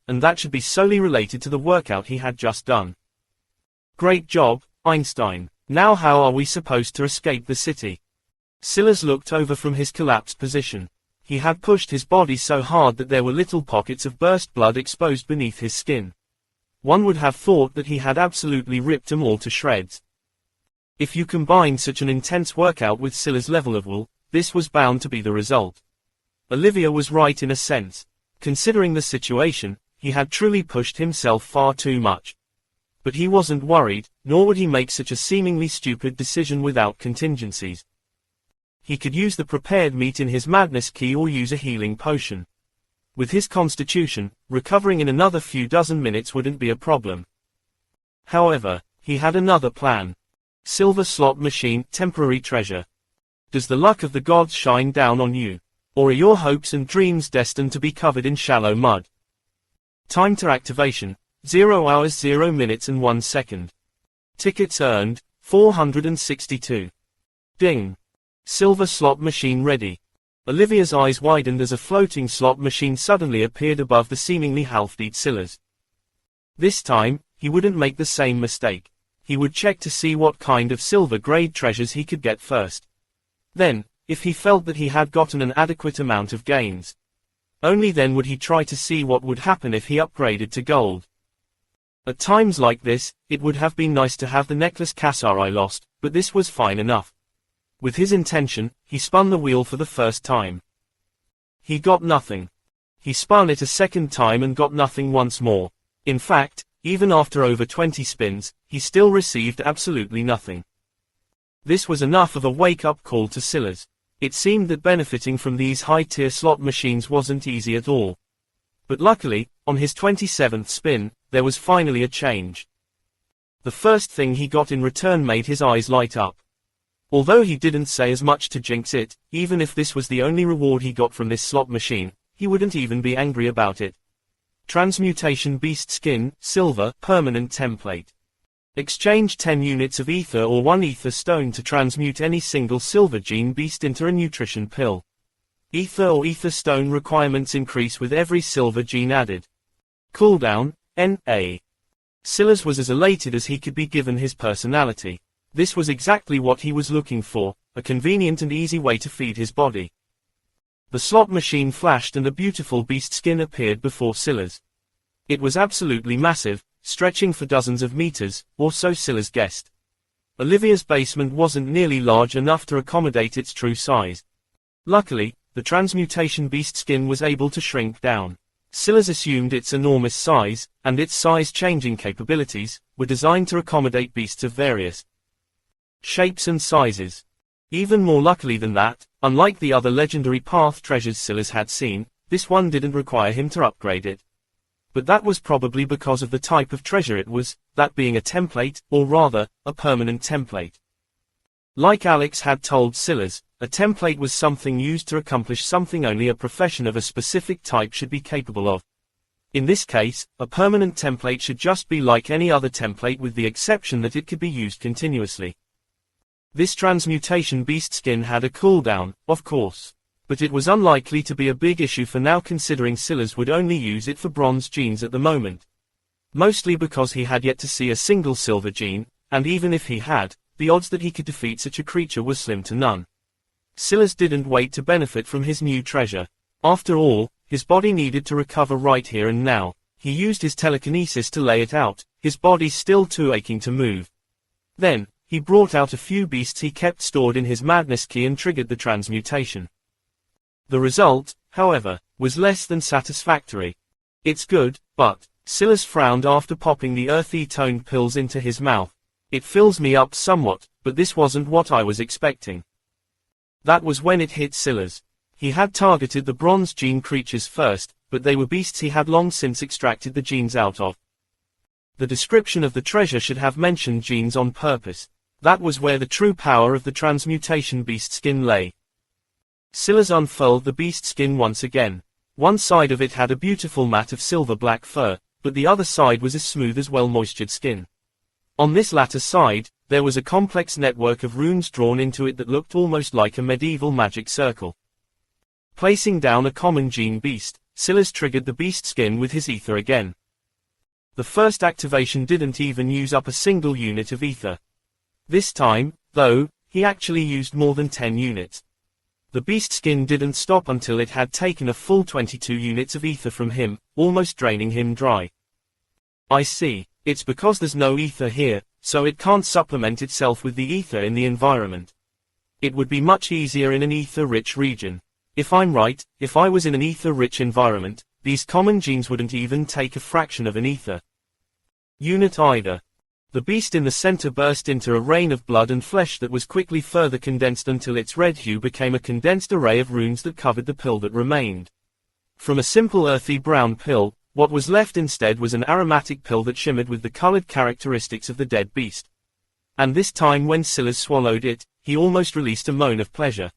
and that should be solely related to the workout he had just done. Great job, Einstein. Now how are we supposed to escape the city? Silas looked over from his collapsed position. He had pushed his body so hard that there were little pockets of burst blood exposed beneath his skin. One would have thought that he had absolutely ripped them all to shreds. If you combine such an intense workout with Silas' level of will, this was bound to be the result. Olivia was right in a sense. Considering the situation, he had truly pushed himself far too much. But he wasn't worried, nor would he make such a seemingly stupid decision without contingencies. He could use the prepared meat in his madness key or use a healing potion. With his constitution, recovering in another few dozen minutes wouldn't be a problem. However, he had another plan. Silver slot machine, temporary treasure. Does the luck of the gods shine down on you? Or are your hopes and dreams destined to be covered in shallow mud? Time to activation, 0 hours 0 minutes and 1 second. Tickets earned, 462. Ding. Silver slot machine ready. Olivia's eyes widened as a floating slot machine suddenly appeared above the seemingly half-dead Silas. This time, he wouldn't make the same mistake. He would check to see what kind of silver-grade treasures he could get first. Then, if he felt that he had gotten an adequate amount of gains, only then would he try to see what would happen if he upgraded to gold. At times like this, it would have been nice to have the necklace Kasari lost, but this was fine enough. With his intention, he spun the wheel for the first time. He got nothing. He spun it a second time and got nothing once more. In fact, even after over 20 spins, he still received absolutely nothing. This was enough of a wake-up call to Silas. It seemed that benefiting from these high-tier slot machines wasn't easy at all. But luckily, on his 27th spin, there was finally a change. The first thing he got in return made his eyes light up. Although he didn't say as much to jinx it, even if this was the only reward he got from this slot machine, he wouldn't even be angry about it. Transmutation beast skin, silver, permanent template. Exchange 10 units of ether or 1 ether stone to transmute any single silver gene beast into a nutrition pill. Ether or ether stone requirements increase with every silver gene added. Cooldown, N.A. Silas was as elated as he could be given his personality. This was exactly what he was looking for, a convenient and easy way to feed his body. The slot machine flashed and a beautiful beast skin appeared before Silas. It was absolutely massive, stretching for dozens of meters, or so Silas guessed. Olivia's basement wasn't nearly large enough to accommodate its true size. Luckily, the transmutation beast skin was able to shrink down. Silas assumed its enormous size, and its size-changing capabilities, were designed to accommodate beasts of various shapes and sizes. Even more luckily than that, unlike the other legendary path treasures Silas had seen, this one didn't require him to upgrade it. But that was probably because of the type of treasure it was, that being a template, or rather, a permanent template. Like Alex had told Silas, a template was something used to accomplish something only a profession of a specific type should be capable of. In this case, a permanent template should just be like any other template with the exception that it could be used continuously. This transmutation beast skin had a cooldown, of course. But it was unlikely to be a big issue for now considering Silas would only use it for bronze genes at the moment. Mostly because he had yet to see a single silver gene, and even if he had, the odds that he could defeat such a creature were slim to none. Silas didn't wait to benefit from his new treasure. After all, his body needed to recover right here and now. He used his telekinesis to lay it out, his body still too aching to move. Then, he brought out a few beasts he kept stored in his madness key and triggered the transmutation. The result, however, was less than satisfactory. It's good, but, Silas frowned after popping the earthy toned pills into his mouth. It fills me up somewhat, but this wasn't what I was expecting. That was when it hit Silas. He had targeted the bronze gene creatures first, but they were beasts he had long since extracted the genes out of. The description of the treasure should have mentioned genes on purpose. That was where the true power of the transmutation beast skin lay. Silas unfurled the beast skin once again. One side of it had a beautiful mat of silver-black fur, but the other side was as smooth as well-moistured skin. On this latter side, there was a complex network of runes drawn into it that looked almost like a medieval magic circle. Placing down a common gene beast, Silas triggered the beast skin with his ether again. The first activation didn't even use up a single unit of ether. This time, though, he actually used more than 10 units. The beast skin didn't stop until it had taken a full 22 units of ether from him, almost draining him dry. I see, it's because there's no ether here, so it can't supplement itself with the ether in the environment. It would be much easier in an ether-rich region. If I'm right, if I was in an ether-rich environment, these common genes wouldn't even take a fraction of an ether unit either. The beast in the center burst into a rain of blood and flesh that was quickly further condensed until its red hue became a condensed array of runes that covered the pill that remained. From a simple earthy brown pill, what was left instead was an aromatic pill that shimmered with the colored characteristics of the dead beast. And this time when Silas swallowed it, he almost released a moan of pleasure.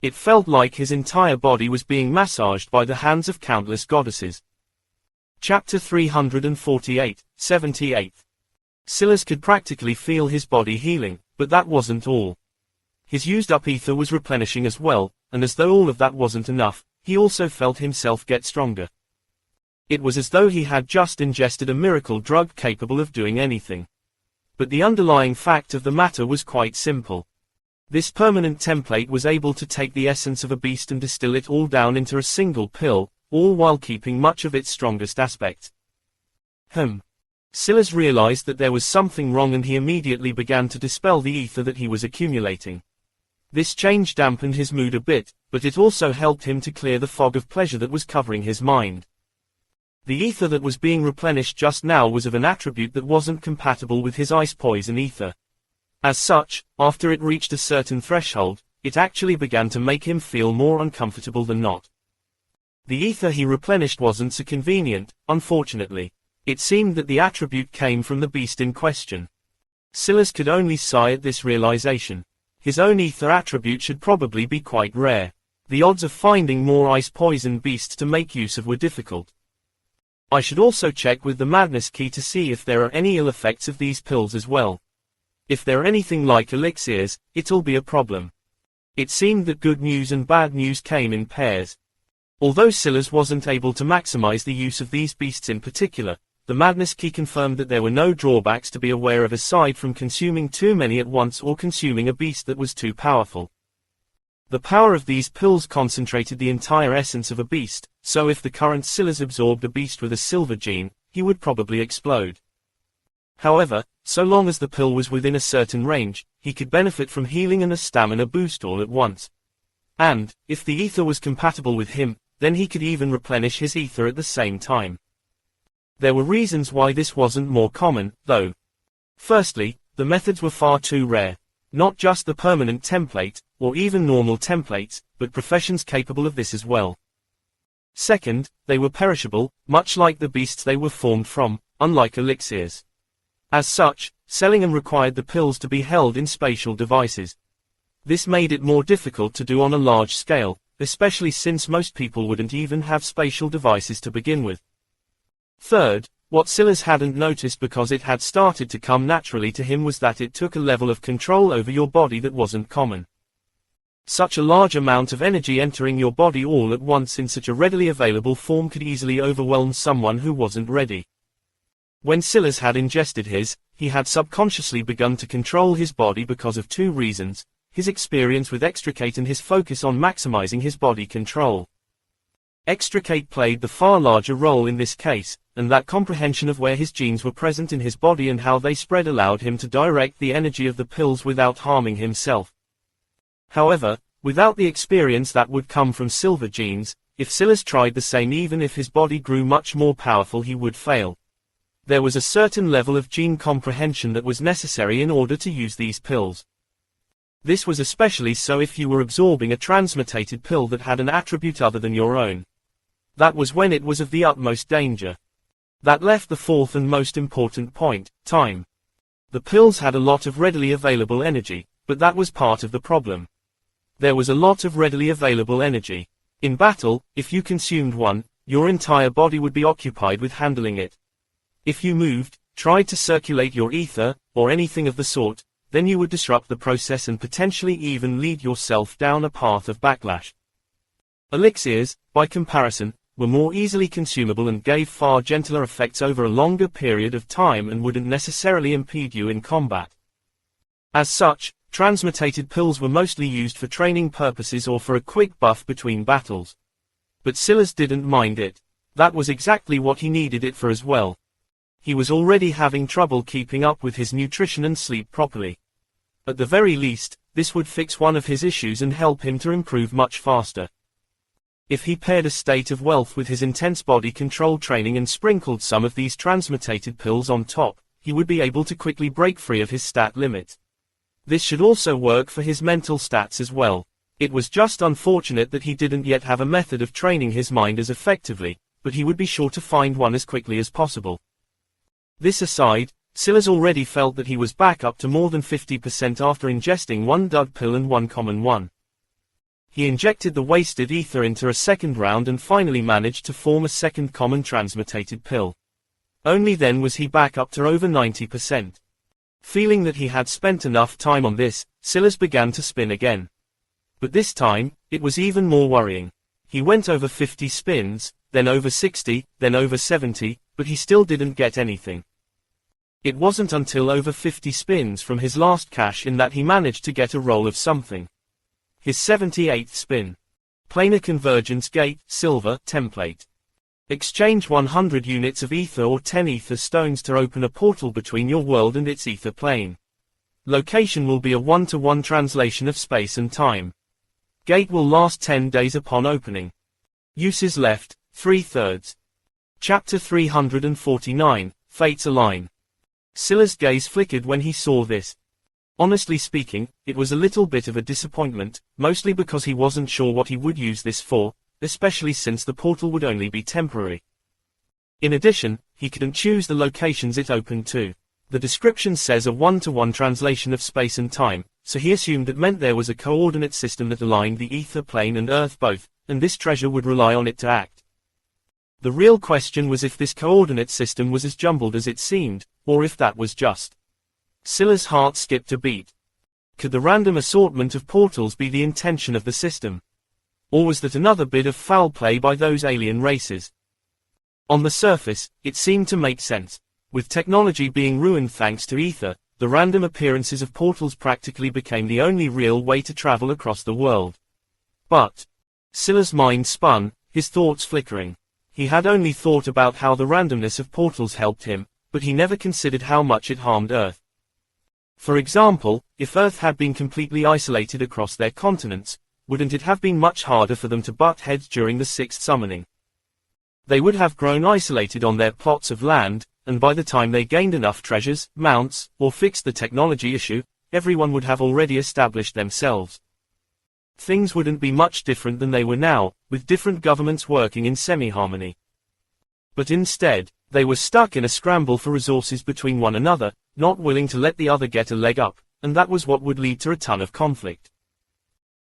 It felt like his entire body was being massaged by the hands of countless goddesses. Chapter 348, 78. Silas could practically feel his body healing, but that wasn't all. His used-up ether was replenishing as well, and as though all of that wasn't enough, he also felt himself get stronger. It was as though he had just ingested a miracle drug capable of doing anything. But the underlying fact of the matter was quite simple. This permanent template was able to take the essence of a beast and distill it all down into a single pill, all while keeping much of its strongest aspects. Silas realized that there was something wrong and he immediately began to dispel the ether that he was accumulating. This change dampened his mood a bit, but it also helped him to clear the fog of pleasure that was covering his mind. The ether that was being replenished just now was of an attribute that wasn't compatible with his ice poison ether. As such, after it reached a certain threshold, it actually began to make him feel more uncomfortable than not. The ether he replenished wasn't so convenient, unfortunately. It seemed that the attribute came from the beast in question. Silas could only sigh at this realization. His own ether attribute should probably be quite rare. The odds of finding more ice poison beasts to make use of were difficult. I should also check with the madness key to see if there are any ill effects of these pills as well. If they're anything like elixirs, it'll be a problem. It seemed that good news and bad news came in pairs. Although Silas wasn't able to maximize the use of these beasts in particular, the madness key confirmed that there were no drawbacks to be aware of aside from consuming too many at once or consuming a beast that was too powerful. The power of these pills concentrated the entire essence of a beast, so if the current Silas absorbed a beast with a silver gene, he would probably explode. However, so long as the pill was within a certain range, he could benefit from healing and a stamina boost all at once. And, if the ether was compatible with him, then he could even replenish his ether at the same time. There were reasons why this wasn't more common, though. Firstly, the methods were far too rare. Not just the permanent template, or even normal templates, but professions capable of this as well. Second, they were perishable, much like the beasts they were formed from, unlike elixirs. As such, selling them required the pills to be held in spatial devices. This made it more difficult to do on a large scale, especially since most people wouldn't even have spatial devices to begin with. Third, what Silas hadn't noticed because it had started to come naturally to him was that it took a level of control over your body that wasn't common. Such a large amount of energy entering your body all at once in such a readily available form could easily overwhelm someone who wasn't ready. When Silas had ingested his, he had subconsciously begun to control his body because of two reasons: his experience with extricate and his focus on maximizing his body control. Extricate played the far larger role in this case, and that comprehension of where his genes were present in his body and how they spread allowed him to direct the energy of the pills without harming himself. However, without the experience that would come from silver genes, if Silas tried the same even if his body grew much more powerful he would fail. There was a certain level of gene comprehension that was necessary in order to use these pills. This was especially so if you were absorbing a transmutated pill that had an attribute other than your own. That was when it was of the utmost danger. That left the fourth and most important point: time. The pills had a lot of readily available energy, but that was part of the problem. There was a lot of readily available energy. In battle, if you consumed one, your entire body would be occupied with handling it. If you moved, tried to circulate your ether, or anything of the sort, then you would disrupt the process and potentially even lead yourself down a path of backlash. Elixirs, by comparison, were more easily consumable and gave far gentler effects over a longer period of time and wouldn't necessarily impede you in combat. As such, transmutated pills were mostly used for training purposes or for a quick buff between battles. But Silas didn't mind it. That was exactly what he needed it for as well. He was already having trouble keeping up with his nutrition and sleep properly. At the very least, this would fix one of his issues and help him to improve much faster. If he paired a state of wealth with his intense body control training and sprinkled some of these transmutated pills on top, he would be able to quickly break free of his stat limit. This should also work for his mental stats as well. It was just unfortunate that he didn't yet have a method of training his mind as effectively, but he would be sure to find one as quickly as possible. This aside, Silas already felt that he was back up to more than 50% after ingesting one dud pill and one common one. He injected the wasted ether into a second round and finally managed to form a second common transmutated pill. Only then was he back up to over 90%. Feeling that he had spent enough time on this, Silas began to spin again. But this time, it was even more worrying. He went over 50 spins, then over 60, then over 70, but he still didn't get anything. It wasn't until over 50 spins from his last cash in that he managed to get a roll of something. His 78th spin. Planar convergence gate, silver, template. Exchange 100 units of ether or 10 ether stones to open a portal between your world and its ether plane. Location will be a one-to-one translation of space and time. Gate will last 10 days upon opening. Uses left, 3/3. Chapter 349, Fates Align. Silas' gaze flickered when he saw this. Honestly speaking, it was a little bit of a disappointment, mostly because he wasn't sure what he would use this for, especially since the portal would only be temporary. In addition, he couldn't choose the locations it opened to. The description says a one-to-one translation of space and time, so he assumed that meant there was a coordinate system that aligned the ether plane and Earth both, and this treasure would rely on it to act. The real question was if this coordinate system was as jumbled as it seemed, or if that was just. Scylla's heart skipped a beat. Could the random assortment of portals be the intention of the system? Or was that another bit of foul play by those alien races? On the surface, it seemed to make sense. With technology being ruined thanks to ether, the random appearances of portals practically became the only real way to travel across the world. But Scylla's mind spun, his thoughts flickering. He had only thought about how the randomness of portals helped him, but he never considered how much it harmed Earth. For example, if Earth had been completely isolated across their continents, wouldn't it have been much harder for them to butt heads during the sixth summoning? They would have grown isolated on their plots of land, and by the time they gained enough treasures, mounts, or fixed the technology issue, everyone would have already established themselves. Things wouldn't be much different than they were now, with different governments working in semi-harmony. But instead, they were stuck in a scramble for resources between one another, not willing to let the other get a leg up, and that was what would lead to a ton of conflict.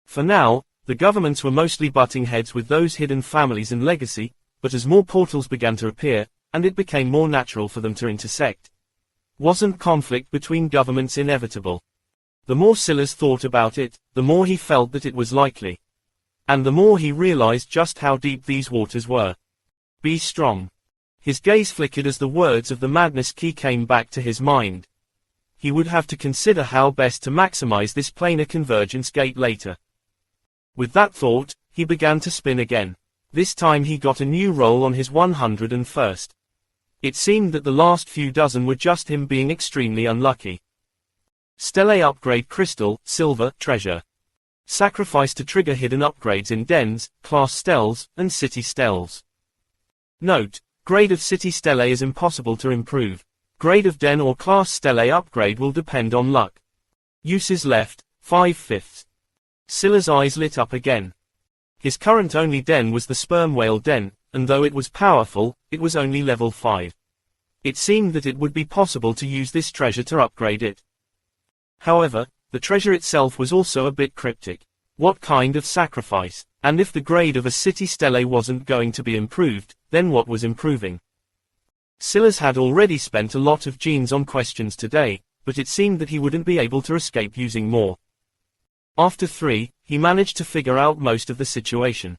For now, the governments were mostly butting heads with those hidden families and legacy, but as more portals began to appear, and it became more natural for them to intersect. Wasn't conflict between governments inevitable? The more Scylla thought about it, the more he felt that it was likely. And the more he realized just how deep these waters were. Be strong. His gaze flickered as the words of the madness key came back to his mind. He would have to consider how best to maximize this planar convergence gate later. With that thought, he began to spin again. This time he got a new roll on his 101st. It seemed that the last few dozen were just him being extremely unlucky. Stellae upgrade crystal, silver, treasure. Sacrifice to trigger hidden upgrades in dens, class stells, and city stells. Note, grade of city stellae is impossible to improve. Grade of den or class stellae upgrade will depend on luck. Uses left, 5/5. Scylla's eyes lit up again. His current only den was the sperm whale den, and though it was powerful, it was only level 5. It seemed that it would be possible to use this treasure to upgrade it. However, the treasure itself was also a bit cryptic. What kind of sacrifice? And if the grade of a city stellae wasn't going to be improved, then what was improving? Scylla's had already spent a lot of genes on questions today, but it seemed that he wouldn't be able to escape using more. After 3, he managed to figure out most of the situation.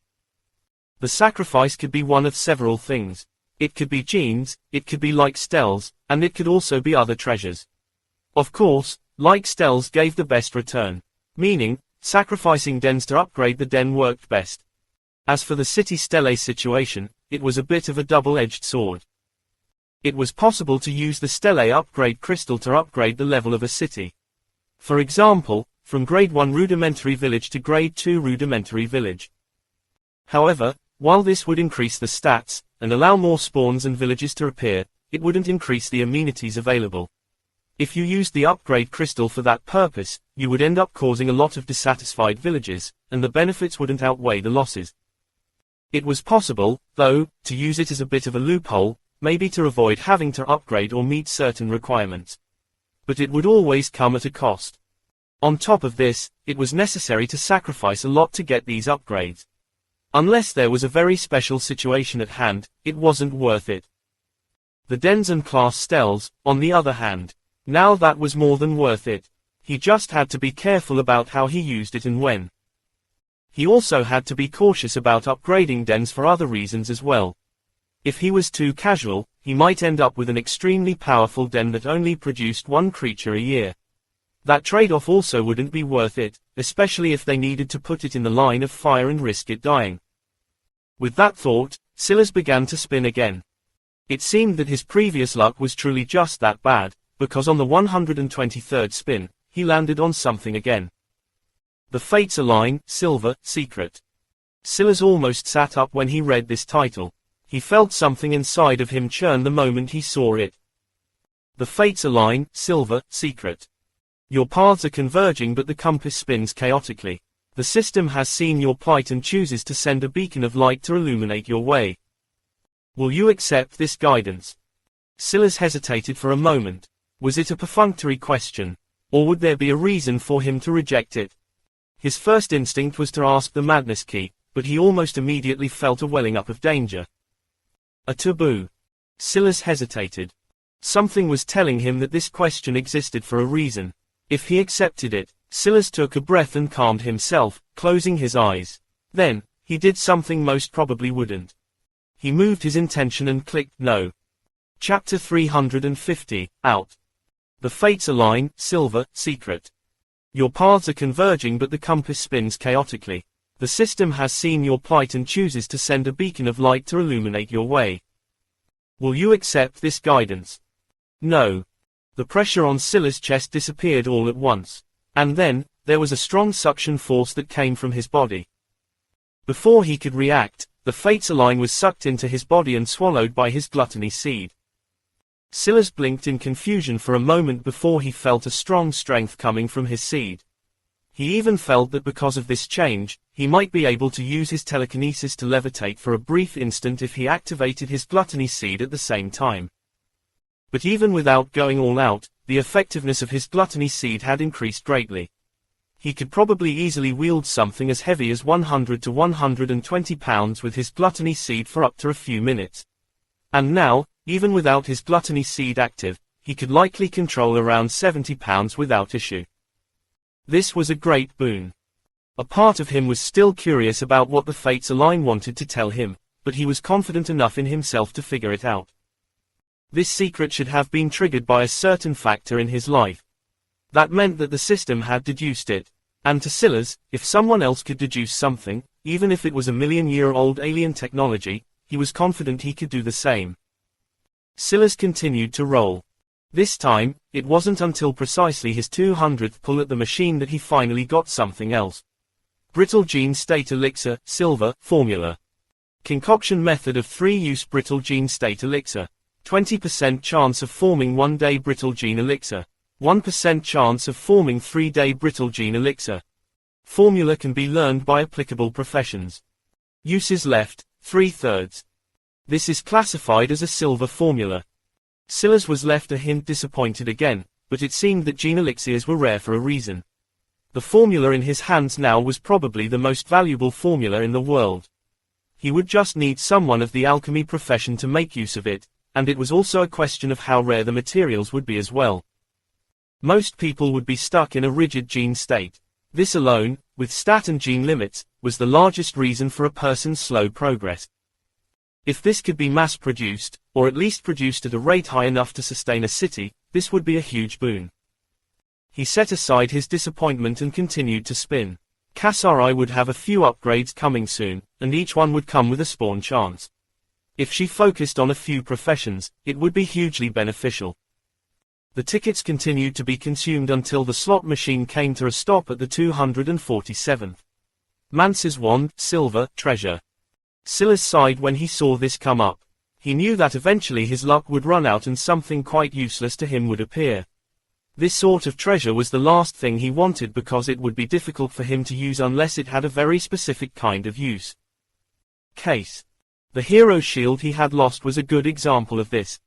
The sacrifice could be one of several things. It could be genes, it could be like stells, and it could also be other treasures. Of course, like stells gave the best return. Meaning, sacrificing dens to upgrade the den worked best. As for the city stellae situation, it was a bit of a double-edged sword. It was possible to use the stellae upgrade crystal to upgrade the level of a city. For example, from grade 1 rudimentary village to grade 2 rudimentary village. However, while this would increase the stats, and allow more spawns and villages to appear, it wouldn't increase the amenities available. If you used the upgrade crystal for that purpose, you would end up causing a lot of dissatisfied villages, and the benefits wouldn't outweigh the losses. It was possible, though, to use it as a bit of a loophole, maybe to avoid having to upgrade or meet certain requirements. But it would always come at a cost. On top of this, it was necessary to sacrifice a lot to get these upgrades. Unless there was a very special situation at hand, it wasn't worth it. The dens and class stells, on the other hand, now that was more than worth it. He just had to be careful about how he used it and when. He also had to be cautious about upgrading dens for other reasons as well. If he was too casual, he might end up with an extremely powerful den that only produced one creature a year. That trade-off also wouldn't be worth it, especially if they needed to put it in the line of fire and risk it dying. With that thought, Scylla began to spin again. It seemed that his previous luck was truly just that bad, because on the 123rd spin, he landed on something again. The Fates Align, Silver, Secret. Scylla almost sat up when he read this title. He felt something inside of him churn the moment he saw it. The Fates Align, Silver, Secret. Your paths are converging but the compass spins chaotically. The system has seen your plight and chooses to send a beacon of light to illuminate your way. Will you accept this guidance? Scylla hesitated for a moment. Was it a perfunctory question? Or would there be a reason for him to reject it? His first instinct was to ask the madness key, but he almost immediately felt a welling up of danger. A taboo. Silas hesitated. Something was telling him that this question existed for a reason. If he accepted it, Silas took a breath and calmed himself, closing his eyes. Then, he did something most probably wouldn't. He moved his intention and clicked no. Chapter 350, Out. The fates align, Silver, Secret. Your paths are converging but the compass spins chaotically. The system has seen your plight and chooses to send a beacon of light to illuminate your way. Will you accept this guidance? No. The pressure on Silas' chest disappeared all at once. And then, there was a strong suction force that came from his body. Before he could react, the fates align was sucked into his body and swallowed by his gluttony seed. Silas blinked in confusion for a moment before he felt a strong strength coming from his seed. He even felt that because of this change, he might be able to use his telekinesis to levitate for a brief instant if he activated his gluttony seed at the same time. But even without going all out, the effectiveness of his gluttony seed had increased greatly. He could probably easily wield something as heavy as 100 to 120 pounds with his gluttony seed for up to a few minutes. And now, even without his gluttony seed active, he could likely control around 70 pounds without issue. This was a great boon. A part of him was still curious about what the fates align wanted to tell him, but he was confident enough in himself to figure it out. This secret should have been triggered by a certain factor in his life. That meant that the system had deduced it. And to Silas, if someone else could deduce something, even if it was a million-year-old alien technology, he was confident he could do the same. Silas continued to roll. This time, it wasn't until precisely his 200th pull at the machine that he finally got something else. Brittle gene state elixir, silver, formula. Concoction method of 3-use brittle gene state elixir. 20% chance of forming 1-day brittle gene elixir. 1% chance of forming 3-day brittle gene elixir. Formula can be learned by applicable professions. Uses left, 3/3. This is classified as a silver formula. Silas was left a hint disappointed again, but it seemed that gene elixirs were rare for a reason. The formula in his hands now was probably the most valuable formula in the world. He would just need someone of the alchemy profession to make use of it, and it was also a question of how rare the materials would be as well. Most people would be stuck in a rigid gene state. This alone, with stat and gene limits, was the largest reason for a person's slow progress. If this could be mass-produced, or at least produced at a rate high enough to sustain a city, this would be a huge boon. He set aside his disappointment and continued to spin. Kasari would have a few upgrades coming soon, and each one would come with a spawn chance. If she focused on a few professions, it would be hugely beneficial. The tickets continued to be consumed until the slot machine came to a stop at the 247th. Mance's wand, silver, treasure. Silas sighed when he saw this come up. He knew that eventually his luck would run out and something quite useless to him would appear. This sort of treasure was the last thing he wanted because it would be difficult for him to use unless it had a very specific kind of use. Case. The hero shield he had lost was a good example of this.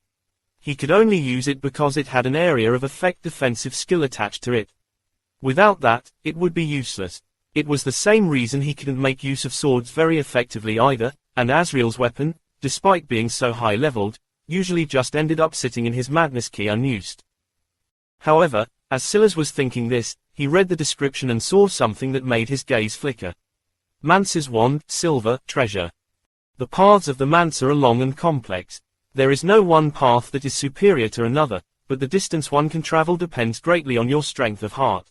He could only use it because it had an area of effect defensive skill attached to it. Without that, it would be useless. It was the same reason he couldn't make use of swords very effectively either, and Azrael's weapon, despite being so high-leveled, usually just ended up sitting in his madness key unused. However, as Silas was thinking this, he read the description and saw something that made his gaze flicker. Mance's wand, silver, treasure. The paths of the Mance are long and complex. There is no one path that is superior to another, but the distance one can travel depends greatly on your strength of heart.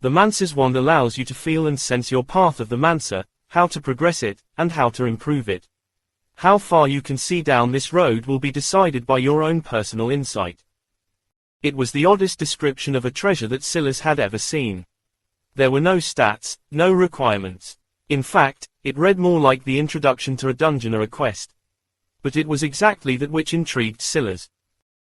The Mance's wand allows you to feel and sense your path of the Mancer, how to progress it, and how to improve it. How far you can see down this road will be decided by your own personal insight. It was the oddest description of a treasure that Silas had ever seen. There were no stats, no requirements. In fact, it read more like the introduction to a dungeon or a quest. But it was exactly that which intrigued Silas.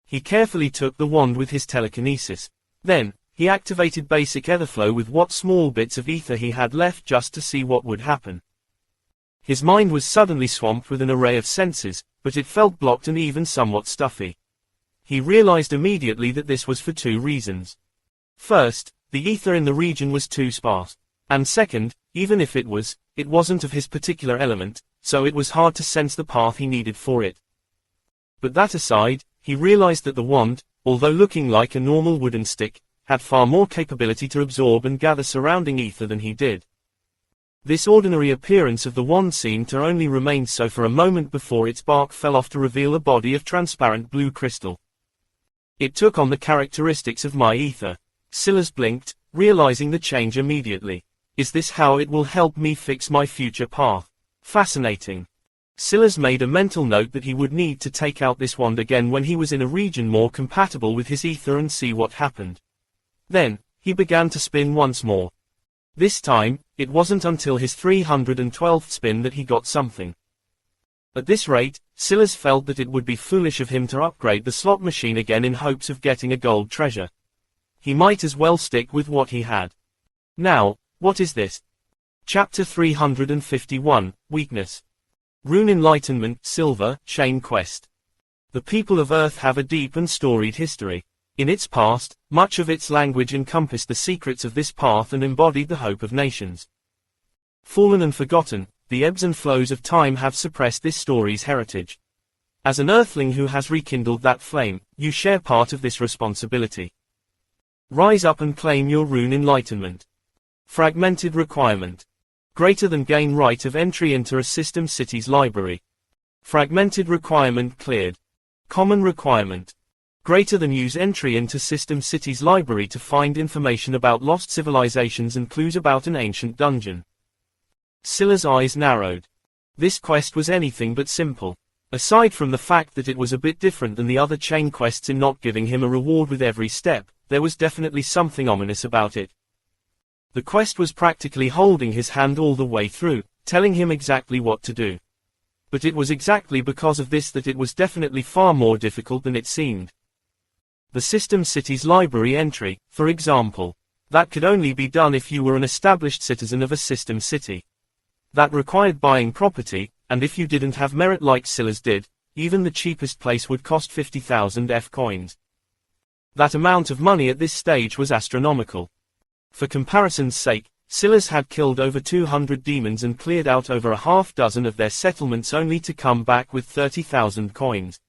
He carefully took the wand with his telekinesis. Then, he activated basic etherflow with what small bits of ether he had left just to see what would happen. His mind was suddenly swamped with an array of senses, but it felt blocked and even somewhat stuffy. He realized immediately that this was for two reasons. First, the ether in the region was too sparse. And second, even if it wasn't of his particular element, so it was hard to sense the path he needed for it. But that aside, he realized that the wand, although looking like a normal wooden stick, had far more capability to absorb and gather surrounding ether than he did. This ordinary appearance of the wand seemed to only remain so for a moment before its bark fell off to reveal a body of transparent blue crystal. It took on the characteristics of my ether. Silas blinked, realizing the change immediately. Is this how it will help me fix my future path? Fascinating. Silas made a mental note that he would need to take out this wand again when he was in a region more compatible with his ether and see what happened. Then, he began to spin once more. This time, it wasn't until his 312th spin that he got something. At this rate, Silas felt that it would be foolish of him to upgrade the slot machine again in hopes of getting a gold treasure. He might as well stick with what he had. Now, what is this? Chapter 351, Weakness. Rune Enlightenment, Silver, Chain Quest. The people of Earth have a deep and storied history. In its past, much of its language encompassed the secrets of this path and embodied the hope of nations. Fallen and forgotten, the ebbs and flows of time have suppressed this story's heritage. As an Earthling who has rekindled that flame, you share part of this responsibility. Rise up and claim your Rune Enlightenment. Fragmented requirement. Greater than gain right of entry into a system city's library. Fragmented requirement cleared. Common requirement. Greater than use entry into system city's library to find information about lost civilizations and clues about an ancient dungeon. Silas' eyes narrowed. This quest was anything but simple. Aside from the fact that it was a bit different than the other chain quests in not giving him a reward with every step, there was definitely something ominous about it. The quest was practically holding his hand all the way through, telling him exactly what to do. But it was exactly because of this that it was definitely far more difficult than it seemed. The system city's library entry, for example. That could only be done if you were an established citizen of a system city. That required buying property, and if you didn't have merit like Silas did, even the cheapest place would cost 50,000 F coins. That amount of money at this stage was astronomical. For comparison's sake, Silas had killed over 200 demons and cleared out over a half dozen of their settlements only to come back with 30,000 coins.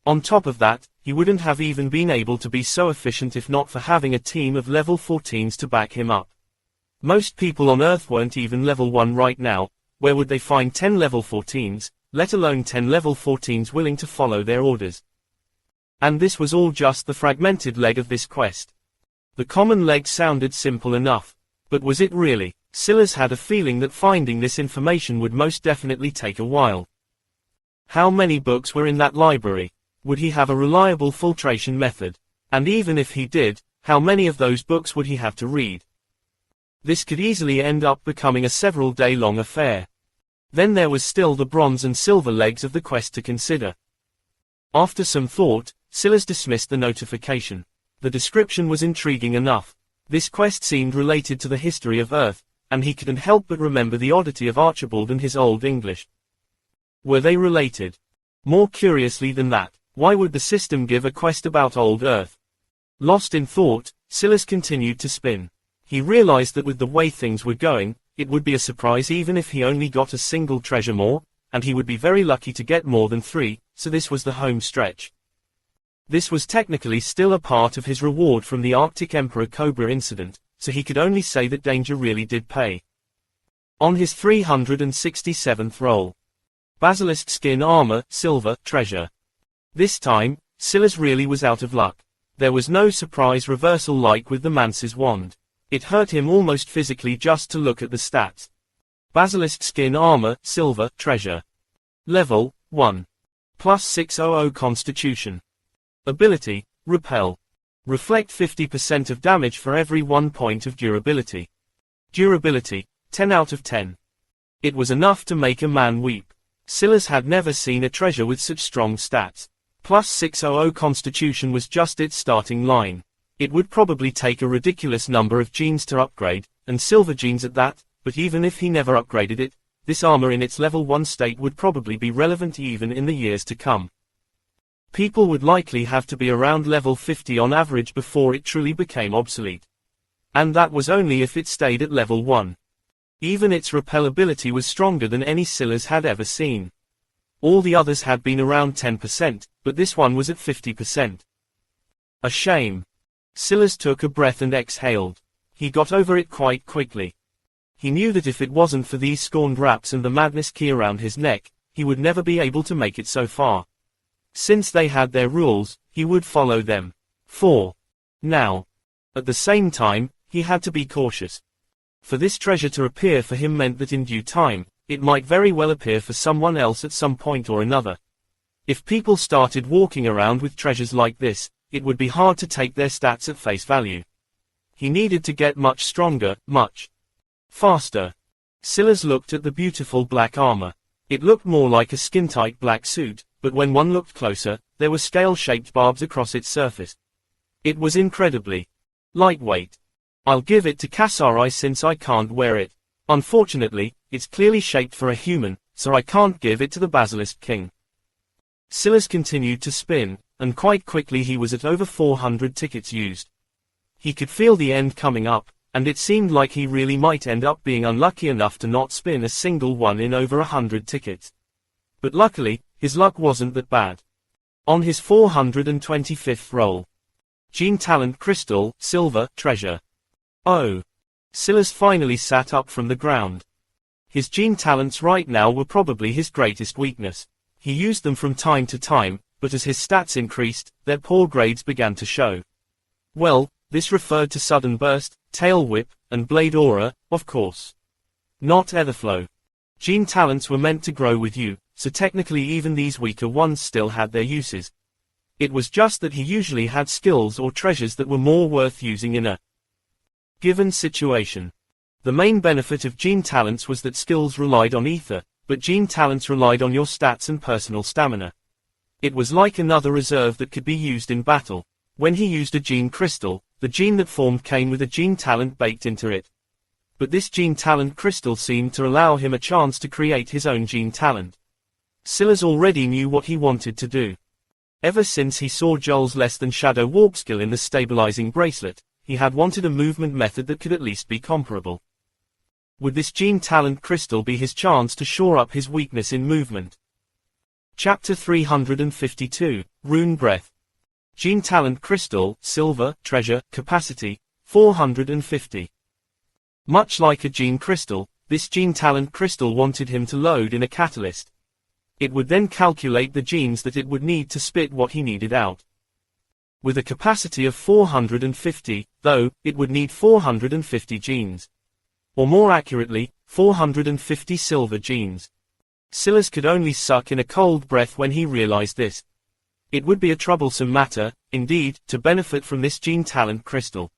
On top of that, he wouldn't have even been able to be so efficient if not for having a team of level 14s to back him up. Most people on Earth weren't even level 1 right now. Where would they find 10 level 14s, let alone 10 level 14s willing to follow their orders? And this was all just the fragmented leg of this quest. The common leg sounded simple enough. But was it really? Silas had a feeling that finding this information would most definitely take a while. How many books were in that library? Would he have a reliable filtration method? And even if he did, how many of those books would he have to read? This could easily end up becoming a several-day-long affair. Then there was still the bronze and silver legs of the quest to consider. After some thought, Silas dismissed the notification. The description was intriguing enough. This quest seemed related to the history of Earth, and he couldn't help but remember the oddity of Archibald and his Old English. Were they related? More curiously than that, why would the system give a quest about Old Earth? Lost in thought, Silas continued to spin. He realized that with the way things were going, it would be a surprise even if he only got a single treasure more, and he would be very lucky to get more than 3, so this was the home stretch. This was technically still a part of his reward from the Arctic Emperor Cobra incident, so he could only say that danger really did pay. On his 367th roll. Basilisk Skin Armor, Silver, Treasure. This time, Silas really was out of luck. There was no surprise reversal like with the Mance's wand. It hurt him almost physically just to look at the stats. Basilisk Skin Armor, Silver, Treasure. Level, 1. Plus 600 Constitution. Ability, Repel. Reflect 50% of damage for every 1 point of durability. Durability, 10 out of 10. It was enough to make a man weep. Silas had never seen a treasure with such strong stats. Plus 600 Constitution was just its starting line. It would probably take a ridiculous number of genes to upgrade, and silver genes at that, but even if he never upgraded it, this armor in its level 1 state would probably be relevant even in the years to come. People would likely have to be around level 50 on average before it truly became obsolete. And that was only if it stayed at level 1. Even its repel ability was stronger than any Silas had ever seen. All the others had been around 10%, but this one was at 50%. A shame. Silas took a breath and exhaled. He got over it quite quickly. He knew that if it wasn't for these scorned wraps and the madness key around his neck, he would never be able to make it so far. Since they had their rules, he would follow them. Now. At the same time, he had to be cautious. For this treasure to appear for him meant that in due time, it might very well appear for someone else at some point or another. If people started walking around with treasures like this, it would be hard to take their stats at face value. He needed to get much stronger, much faster. Silas looked at the beautiful black armor. It looked more like a skin-tight black suit, but when one looked closer, there were scale-shaped barbs across its surface. It was incredibly lightweight. I'll give it to Kasari since I can't wear it. Unfortunately, it's clearly shaped for a human, so I can't give it to the Basilisk King. Silas continued to spin, and quite quickly he was at over 400 tickets used. He could feel the end coming up, and it seemed like he really might end up being unlucky enough to not spin a single one in over 100 tickets. But luckily, his luck wasn't that bad. On his 425th roll. Gene Talent Crystal, Silver, Treasure. Oh. Silas finally sat up from the ground. His gene talents right now were probably his greatest weakness. He used them from time to time, but as his stats increased, their poor grades began to show. Well, this referred to Sudden Burst, Tail Whip, and Blade Aura, of course. Not Etherflow. Gene talents were meant to grow with you, so technically even these weaker ones still had their uses. It was just that he usually had skills or treasures that were more worth using in a given situation. The main benefit of gene talents was that skills relied on ether, but gene talents relied on your stats and personal stamina. It was like another reserve that could be used in battle. When he used a gene crystal, the gene that formed came with a gene talent baked into it. But this gene talent crystal seemed to allow him a chance to create his own gene talent. Silas already knew what he wanted to do. Ever since he saw Joel's less than shadow walk skill in the stabilizing bracelet, he had wanted a movement method that could at least be comparable. Would this gene talent crystal be his chance to shore up his weakness in movement? Chapter 352, Rune Breath. Gene Talent Crystal, Silver, Treasure, Capacity, 450. Much like a gene crystal, this gene talent crystal wanted him to load in a catalyst. It would then calculate the genes that it would need to spit what he needed out. With a capacity of 450, though, it would need 450 genes. Or more accurately, 450 silver genes. Silas could only suck in a cold breath when he realized this. It would be a troublesome matter, indeed, to benefit from this gene talent crystal.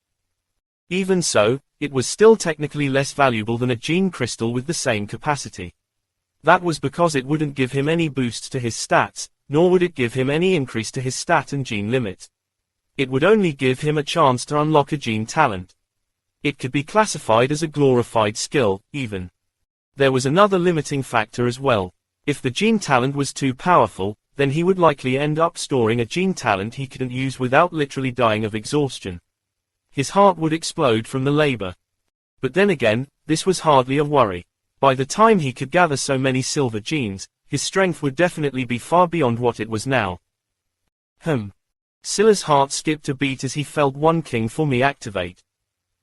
Even so, it was still technically less valuable than a gene crystal with the same capacity. That was because it wouldn't give him any boosts to his stats, nor would it give him any increase to his stat and gene limits. It would only give him a chance to unlock a gene talent. It could be classified as a glorified skill, even. There was another limiting factor as well. If the gene talent was too powerful, then he would likely end up storing a gene talent he couldn't use without literally dying of exhaustion. His heart would explode from the labor. But then again, this was hardly a worry. By the time he could gather so many silver genes, his strength would definitely be far beyond what it was now. Silas' heart skipped a beat as he felt One King for Me activate.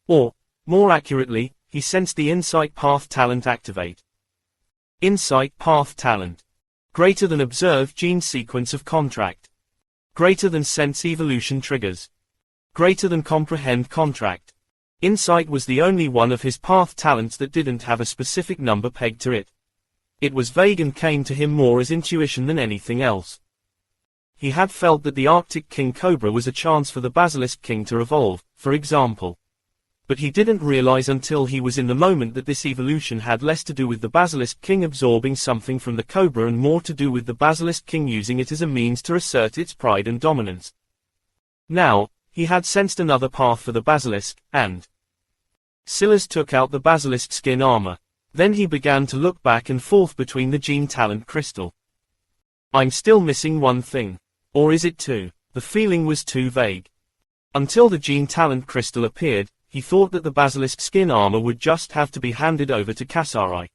Or, more accurately, he sensed the Insight Path talent activate. Insight Path talent. Greater than Observe Gene Sequence of Contract. Greater than Sense Evolution Triggers. Greater than Comprehend Contract. Insight was the only one of his path talents that didn't have a specific number pegged to it. It was vague and came to him more as intuition than anything else. He had felt that the Arctic King Cobra was a chance for the Basilisk King to evolve, for example. But he didn't realize until he was in the moment that this evolution had less to do with the Basilisk King absorbing something from the Cobra and more to do with the Basilisk King using it as a means to assert its pride and dominance. Now, he had sensed another path for the Basilisk, and Silas took out the Basilisk skin armor. Then he began to look back and forth between the Gene Talent Crystal. I'm still missing one thing. Or is it two? The feeling was too vague. Until the Gene Talent Crystal appeared, he thought that the Basilisk skin armor would just have to be handed over to Kasari.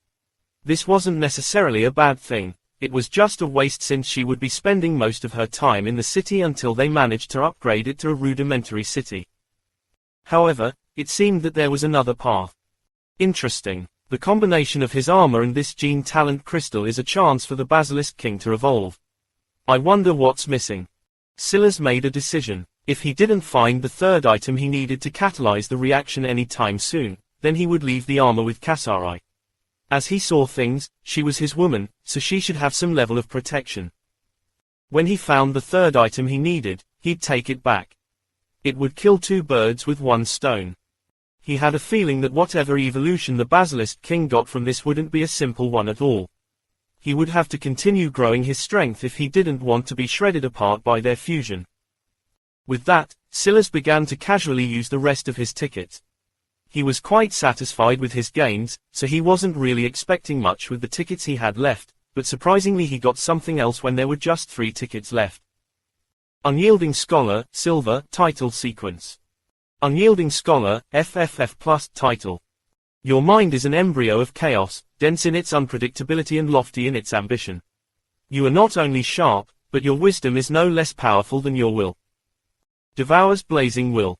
This wasn't necessarily a bad thing. it was just a waste since she would be spending most of her time in the city until they managed to upgrade it to a rudimentary city. However, it seemed that there was another path. Interesting. The combination of his armor and this gene talent crystal is a chance for the Basilisk King to evolve. I wonder what's missing. Silas made a decision. If he didn't find the third item he needed to catalyze the reaction anytime soon, then he would leave the armor with Kasari. As he saw things, she was his woman, so she should have some level of protection. When he found the third item he needed, he'd take it back. It would kill two birds with one stone. He had a feeling that whatever evolution the Basilisk King got from this wouldn't be a simple one at all. He would have to continue growing his strength if he didn't want to be shredded apart by their fusion. With that, Silas began to casually use the rest of his tickets. He was quite satisfied with his gains, so he wasn't really expecting much with the tickets he had left, but surprisingly he got something else when there were just 3 tickets left. Unyielding Scholar, Silver, Title Sequence. Unyielding Scholar, FFF+ Title. Your mind is an embryo of chaos, dense in its unpredictability and lofty in its ambition. You are not only sharp, but your wisdom is no less powerful than your will. Devours Blazing Will.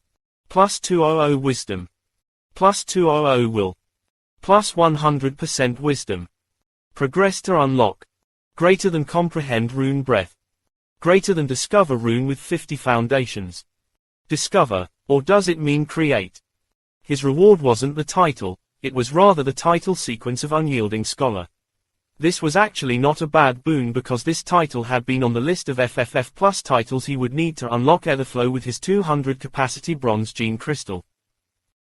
Plus 200 Wisdom. Plus 200 Will. Plus 100% Wisdom. Progress to unlock. Greater than Comprehend Rune Breath. Greater than Discover Rune with 50 foundations. Discover, or does it mean create? His reward wasn't the title, it was rather the title sequence of Unyielding Scholar. This was actually not a bad boon because this title had been on the list of FFF+ titles he would need to unlock Etherflow with his 200 capacity bronze gene crystal.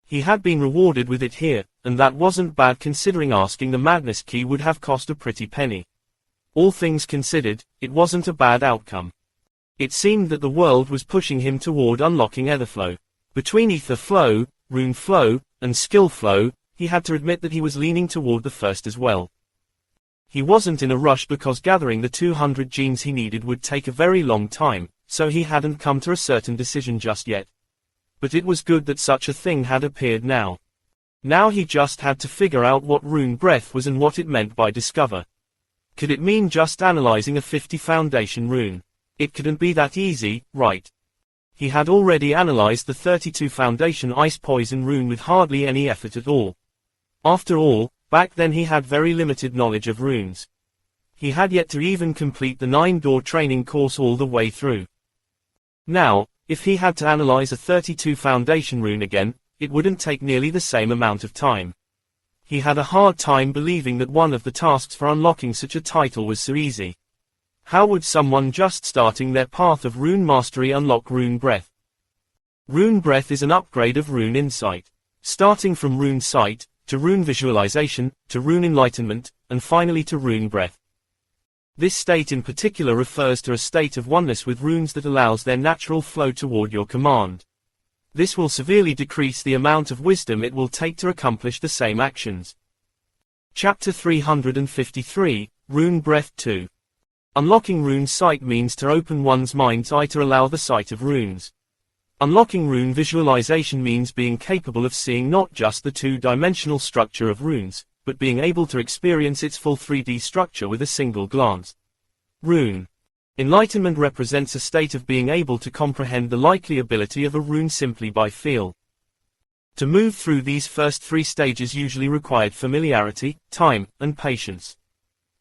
He had been rewarded with it here, and that wasn't bad considering asking the Madness Key would have cost a pretty penny. All things considered, it wasn't a bad outcome. It seemed that the world was pushing him toward unlocking Etherflow. Between Ether Flow, Rune Flow, and Skill Flow, he had to admit that he was leaning toward the first as well. He wasn't in a rush because gathering the 200 genes he needed would take a very long time, so he hadn't come to a certain decision just yet. But it was good that such a thing had appeared now. Now he just had to figure out what Rune Breath was and what it meant by discover. Could it mean just analyzing a 50 foundation rune? It couldn't be that easy, right? He had already analyzed the 32 foundation ice poison rune with hardly any effort at all. After all, back then he had very limited knowledge of runes. He had yet to even complete the 9-door training course all the way through. Now, if he had to analyze a 32 foundation rune again, it wouldn't take nearly the same amount of time. He had a hard time believing that one of the tasks for unlocking such a title was so easy. How would someone just starting their path of rune mastery unlock Rune Breath? Rune Breath is an upgrade of Rune Insight. Starting from Rune Sight, to Rune Visualization, to Rune Enlightenment, and finally to Rune Breath. This state in particular refers to a state of oneness with runes that allows their natural flow toward your command. This will severely decrease the amount of wisdom it will take to accomplish the same actions. Chapter 353, Rune Breath 2. Unlocking Rune Sight means to open one's mind's eye to allow the sight of runes. Unlocking Rune Visualization means being capable of seeing not just the two-dimensional structure of runes, but being able to experience its full 3D structure with a single glance. Rune Enlightenment represents a state of being able to comprehend the likely ability of a rune simply by feel. To move through these first 3 stages usually required familiarity, time, and patience.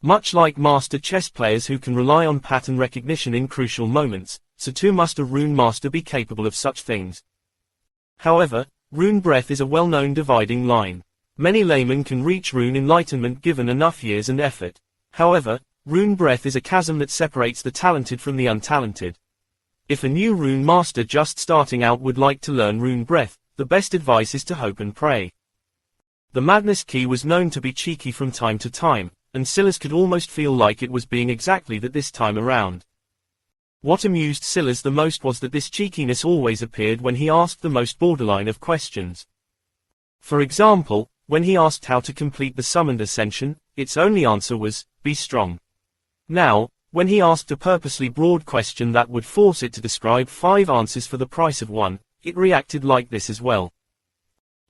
Much like master chess players who can rely on pattern recognition in crucial moments, so too must a rune master be capable of such things. However, Rune Breath is a well-known dividing line. Many laymen can reach Rune Enlightenment given enough years and effort. However, Rune Breath is a chasm that separates the talented from the untalented. If a new rune master just starting out would like to learn Rune Breath, the best advice is to hope and pray. The Madness Key was known to be cheeky from time to time, and Silas could almost feel like it was being exactly that this time around. What amused Silas the most was that this cheekiness always appeared when he asked the most borderline of questions. For example, when he asked how to complete the summoned Ascension, its only answer was, be strong. Now, when he asked a purposely broad question that would force it to describe 5 answers for the price of 1, it reacted like this as well.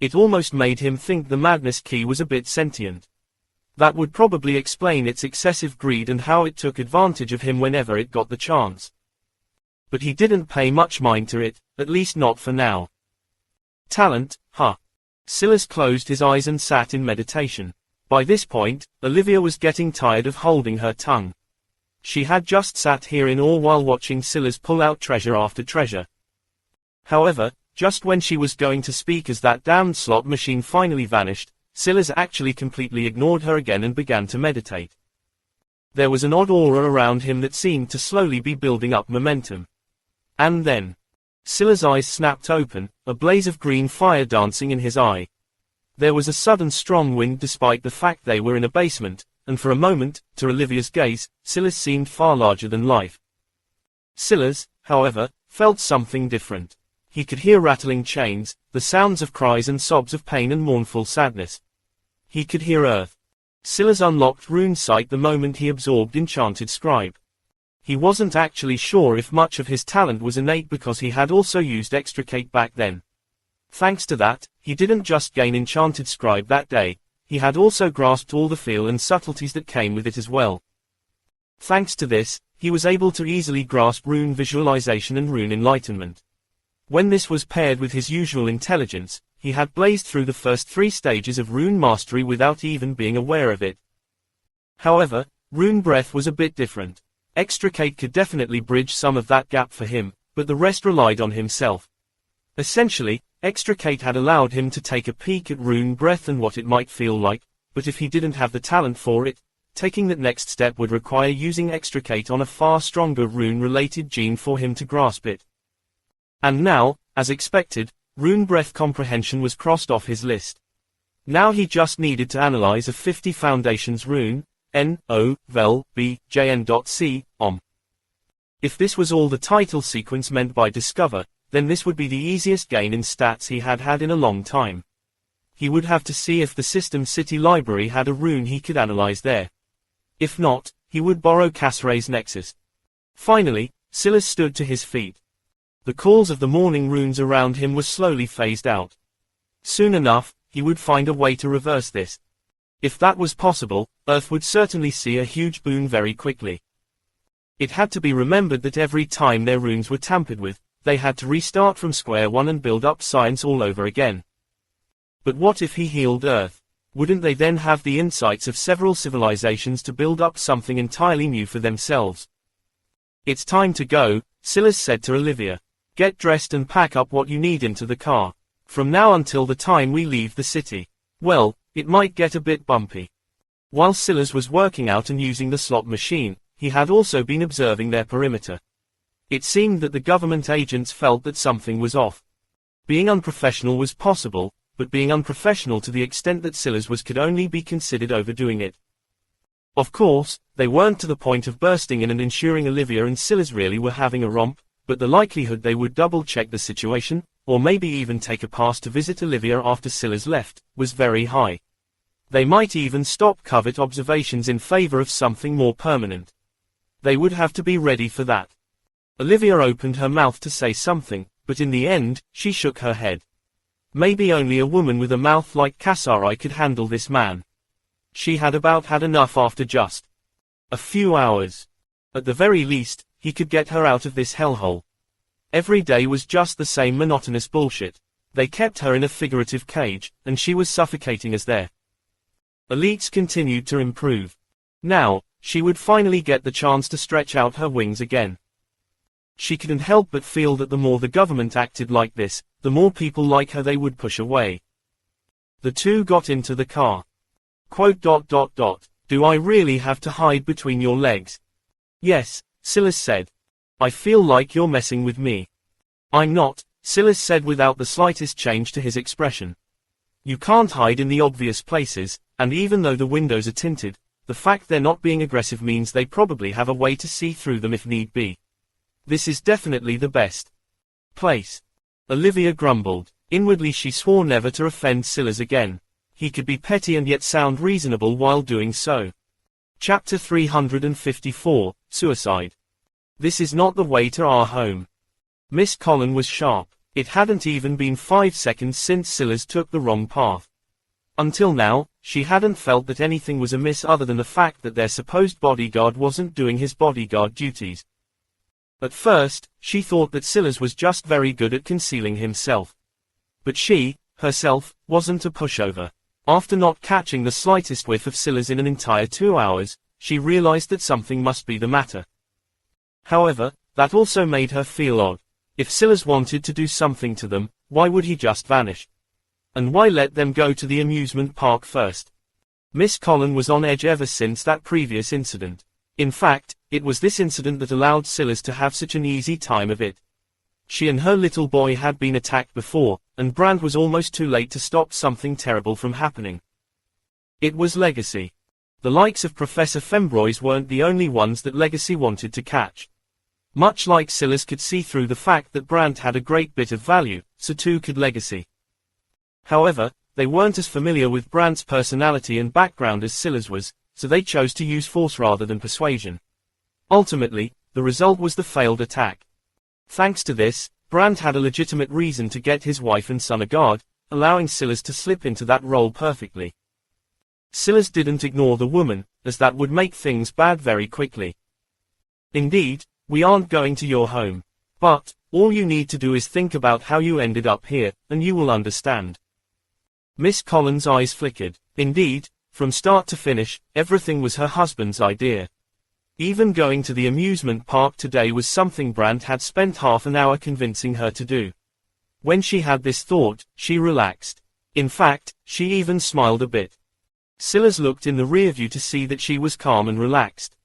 It almost made him think the Madness Key was a bit sentient. That would probably explain its excessive greed and how it took advantage of him whenever it got the chance. But he didn't pay much mind to it, at least not for now. Talent, huh? Silas closed his eyes and sat in meditation. By this point, Olivia was getting tired of holding her tongue. She had just sat here in awe while watching Silas pull out treasure after treasure. However, just when she was going to speak as that damned slot machine finally vanished, Silas actually completely ignored her again and began to meditate. There was an odd aura around him that seemed to slowly be building up momentum. And then, Silas' eyes snapped open, a blaze of green fire dancing in his eye. There was a sudden strong wind despite the fact they were in a basement, and for a moment, to Olivia's gaze, Silas seemed far larger than life. Silas, however, felt something different. He could hear rattling chains, the sounds of cries and sobs of pain and mournful sadness. He could hear earth. Silas unlocked rune sight the moment he absorbed Enchanted Scribe. He wasn't actually sure if much of his talent was innate because he had also used Extricate back then. Thanks to that, he didn't just gain Enchanted Scribe that day, he had also grasped all the feel and subtleties that came with it as well. Thanks to this, he was able to easily grasp rune visualization and rune enlightenment. When this was paired with his usual intelligence, he had blazed through the first 3 stages of rune mastery without even being aware of it. However, rune breath was a bit different. Extricate could definitely bridge some of that gap for him, but the rest relied on himself. Essentially, Extricate had allowed him to take a peek at rune breath and what it might feel like, but if he didn't have the talent for it, taking that next step would require using Extricate on a far stronger rune-related gene for him to grasp it. And now, as expected, rune breath comprehension was crossed off his list. Now he just needed to analyze a 50 foundations rune, N, O, Vel, B, JN.C, Om. If this was all the title sequence meant by Discover, then this would be the easiest gain in stats he had had in a long time. He would have to see if the System City Library had a rune he could analyze there. If not, he would borrow Casray's Nexus. Finally, Silas stood to his feet. The calls of the morning runes around him were slowly phased out. Soon enough, he would find a way to reverse this. If that was possible, Earth would certainly see a huge boon very quickly. It had to be remembered that every time their runes were tampered with, they had to restart from square one and build up science all over again. But what if he healed Earth? Wouldn't they then have the insights of several civilizations to build up something entirely new for themselves? It's time to go, Silas said to Olivia. Get dressed and pack up what you need into the car. From now until the time we leave the city. Well, it might get a bit bumpy. While Silas was working out and using the slot machine, he had also been observing their perimeter. It seemed that the government agents felt that something was off. Being unprofessional was possible, but being unprofessional to the extent that Silas was could only be considered overdoing it. Of course, they weren't to the point of bursting in and ensuring Olivia and Silas really were having a romp, but the likelihood they would double-check the situation, or maybe even take a pass to visit Olivia after Silas left, was very high. They might even stop covert observations in favor of something more permanent. They would have to be ready for that. Olivia opened her mouth to say something, but in the end, she shook her head. Maybe only a woman with a mouth like Kasari could handle this man. She had about had enough after just a few hours. At the very least, he could get her out of this hellhole. Every day was just the same monotonous bullshit. They kept her in a figurative cage, and she was suffocating as their elites continued to improve. Now, she would finally get the chance to stretch out her wings again. She couldn't help but feel that the more the government acted like this, the more people like her they would push away. The two got into the car. Do I really have to hide between your legs? Yes, Silas said. I feel like you're messing with me. I'm not, Silas said without the slightest change to his expression. You can't hide in the obvious places, and even though the windows are tinted, the fact they're not being aggressive means they probably have a way to see through them if need be. This is definitely the best place. Olivia grumbled. Inwardly she swore never to offend Silas again. He could be petty and yet sound reasonable while doing so. Chapter 354, Suicide. This is not the way to our home. Miss Collin was sharp. It hadn't even been 5 seconds since Silas took the wrong path. Until now, she hadn't felt that anything was amiss other than the fact that their supposed bodyguard wasn't doing his bodyguard duties. At first, she thought that Silas was just very good at concealing himself. But she, herself, wasn't a pushover. After not catching the slightest whiff of Silas in an entire 2 hours, she realized that something must be the matter. However, that also made her feel odd. If Silas wanted to do something to them, why would he just vanish? And why let them go to the amusement park first? Miss Collin was on edge ever since that previous incident. In fact, it was this incident that allowed Silas to have such an easy time of it. She and her little boy had been attacked before, and Brand was almost too late to stop something terrible from happening. It was Legacy. The likes of Professor Fembroise weren't the only ones that Legacy wanted to catch. Much like Silas could see through the fact that Brand had a great bit of value, so too could Legacy. However, they weren't as familiar with Brand's personality and background as Silas was, so they chose to use force rather than persuasion. Ultimately, the result was the failed attack. Thanks to this, Brand had a legitimate reason to get his wife and son a guard, allowing Silas to slip into that role perfectly. Silas didn't ignore the woman, as that would make things bad very quickly. Indeed, we aren't going to your home. But, all you need to do is think about how you ended up here, and you will understand. Miss Collin's eyes flickered. Indeed, from start to finish, everything was her husband's idea. Even going to the amusement park today was something Brand had spent half an hour convincing her to do. When she had this thought, she relaxed. In fact, she even smiled a bit. Silas looked in the rearview to see that she was calm and relaxed.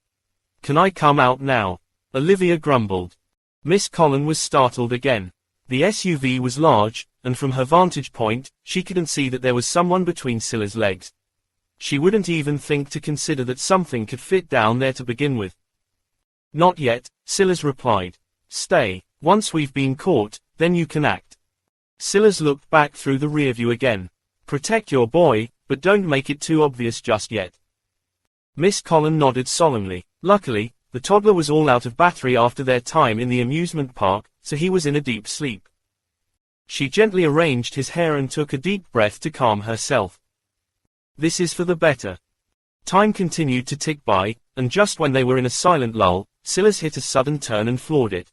"Can I come out now?" Olivia grumbled. Miss Collin was startled again. The SUV was large, and from her vantage point, she couldn't see that there was someone between Silas' legs. She wouldn't even think to consider that something could fit down there to begin with. "Not yet," Silas replied. "Stay. Once we've been caught, then you can act." Silas looked back through the rearview again. "Protect your boy, but don't make it too obvious just yet." Miss Collin nodded solemnly. Luckily, the toddler was all out of battery after their time in the amusement park, so he was in a deep sleep. She gently arranged his hair and took a deep breath to calm herself. This is for the better. Time continued to tick by, and just when they were in a silent lull, Silas hit a sudden turn and floored it. ...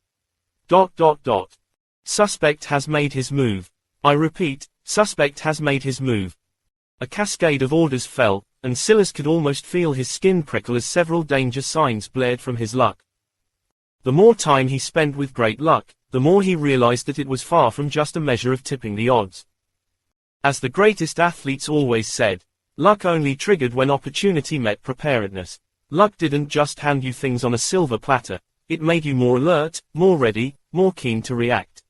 Suspect has made his move. I repeat, suspect has made his move. A cascade of orders fell, and Silas could almost feel his skin prickle as several danger signs blared from his luck. The more time he spent with great luck, the more he realized that it was far from just a measure of tipping the odds. As the greatest athletes always said, luck only triggered when opportunity met preparedness. Luck didn't just hand you things on a silver platter, it made you more alert, more ready, more keen to react.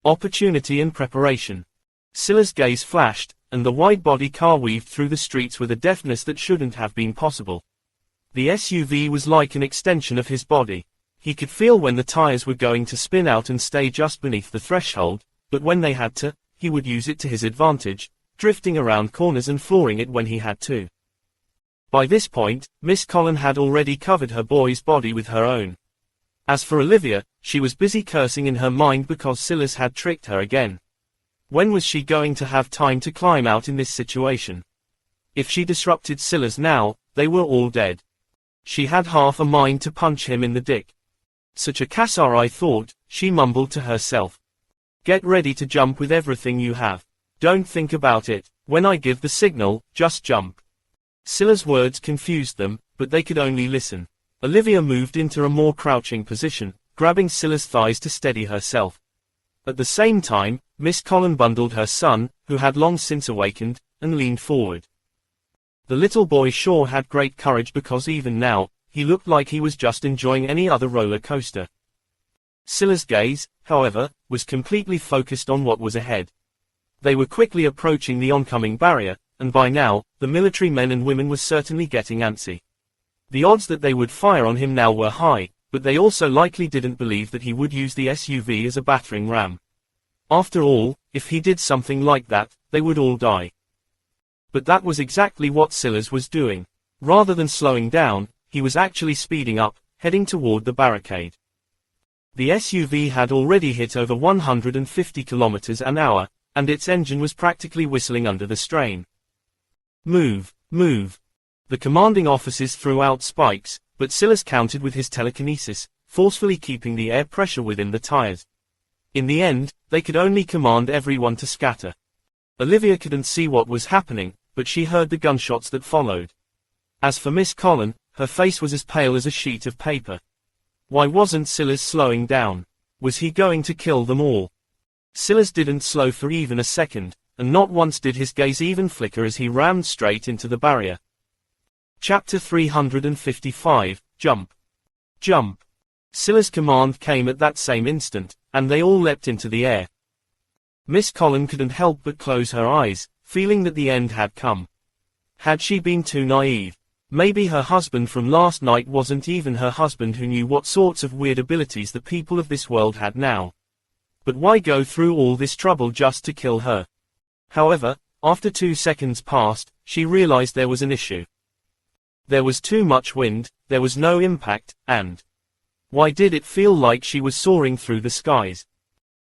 Opportunity and preparation. Silas' gaze flashed, and the wide-body car weaved through the streets with a deftness that shouldn't have been possible. The SUV was like an extension of his body. He could feel when the tires were going to spin out and stay just beneath the threshold, but when they had to, he would use it to his advantage, drifting around corners and flooring it when he had to. By this point, Miss Collin had already covered her boy's body with her own. As for Olivia, she was busy cursing in her mind because Silas had tricked her again. When was she going to have time to climb out in this situation? If she disrupted Silas now, they were all dead. She had half a mind to punch him in the dick. Such a Kassarai thought, she mumbled to herself. Get ready to jump with everything you have. Don't think about it. When I give the signal, just jump. Silas' words confused them, but they could only listen. Olivia moved into a more crouching position, grabbing Silas' thighs to steady herself. At the same time, Miss Collin bundled her son, who had long since awakened, and leaned forward. The little boy sure had great courage because even now, he looked like he was just enjoying any other roller coaster. Silas' gaze, however, was completely focused on what was ahead. They were quickly approaching the oncoming barrier, and by now, the military men and women were certainly getting antsy. The odds that they would fire on him now were high, but they also likely didn't believe that he would use the SUV as a battering ram. After all, if he did something like that, they would all die. But that was exactly what Silas was doing. Rather than slowing down, he was actually speeding up, heading toward the barricade. The SUV had already hit over 150 kilometers an hour, and its engine was practically whistling under the strain. Move, move. The commanding officers threw out spikes, but Silas countered with his telekinesis, forcefully keeping the air pressure within the tires. In the end, they could only command everyone to scatter. Olivia couldn't see what was happening, but she heard the gunshots that followed. As for Miss Collin, her face was as pale as a sheet of paper. Why wasn't Silas slowing down? Was he going to kill them all? Silas didn't slow for even a second, and not once did his gaze even flicker as he rammed straight into the barrier. Chapter 355, Jump. Jump. Silas' command came at that same instant, and they all leapt into the air. Miss Collin couldn't help but close her eyes, feeling that the end had come. Had she been too naive? Maybe her husband from last night wasn't even her husband who knew what sorts of weird abilities the people of this world had now. But why go through all this trouble just to kill her? However, after 2 seconds passed, she realized there was an issue. There was too much wind, there was no impact, and why did it feel like she was soaring through the skies?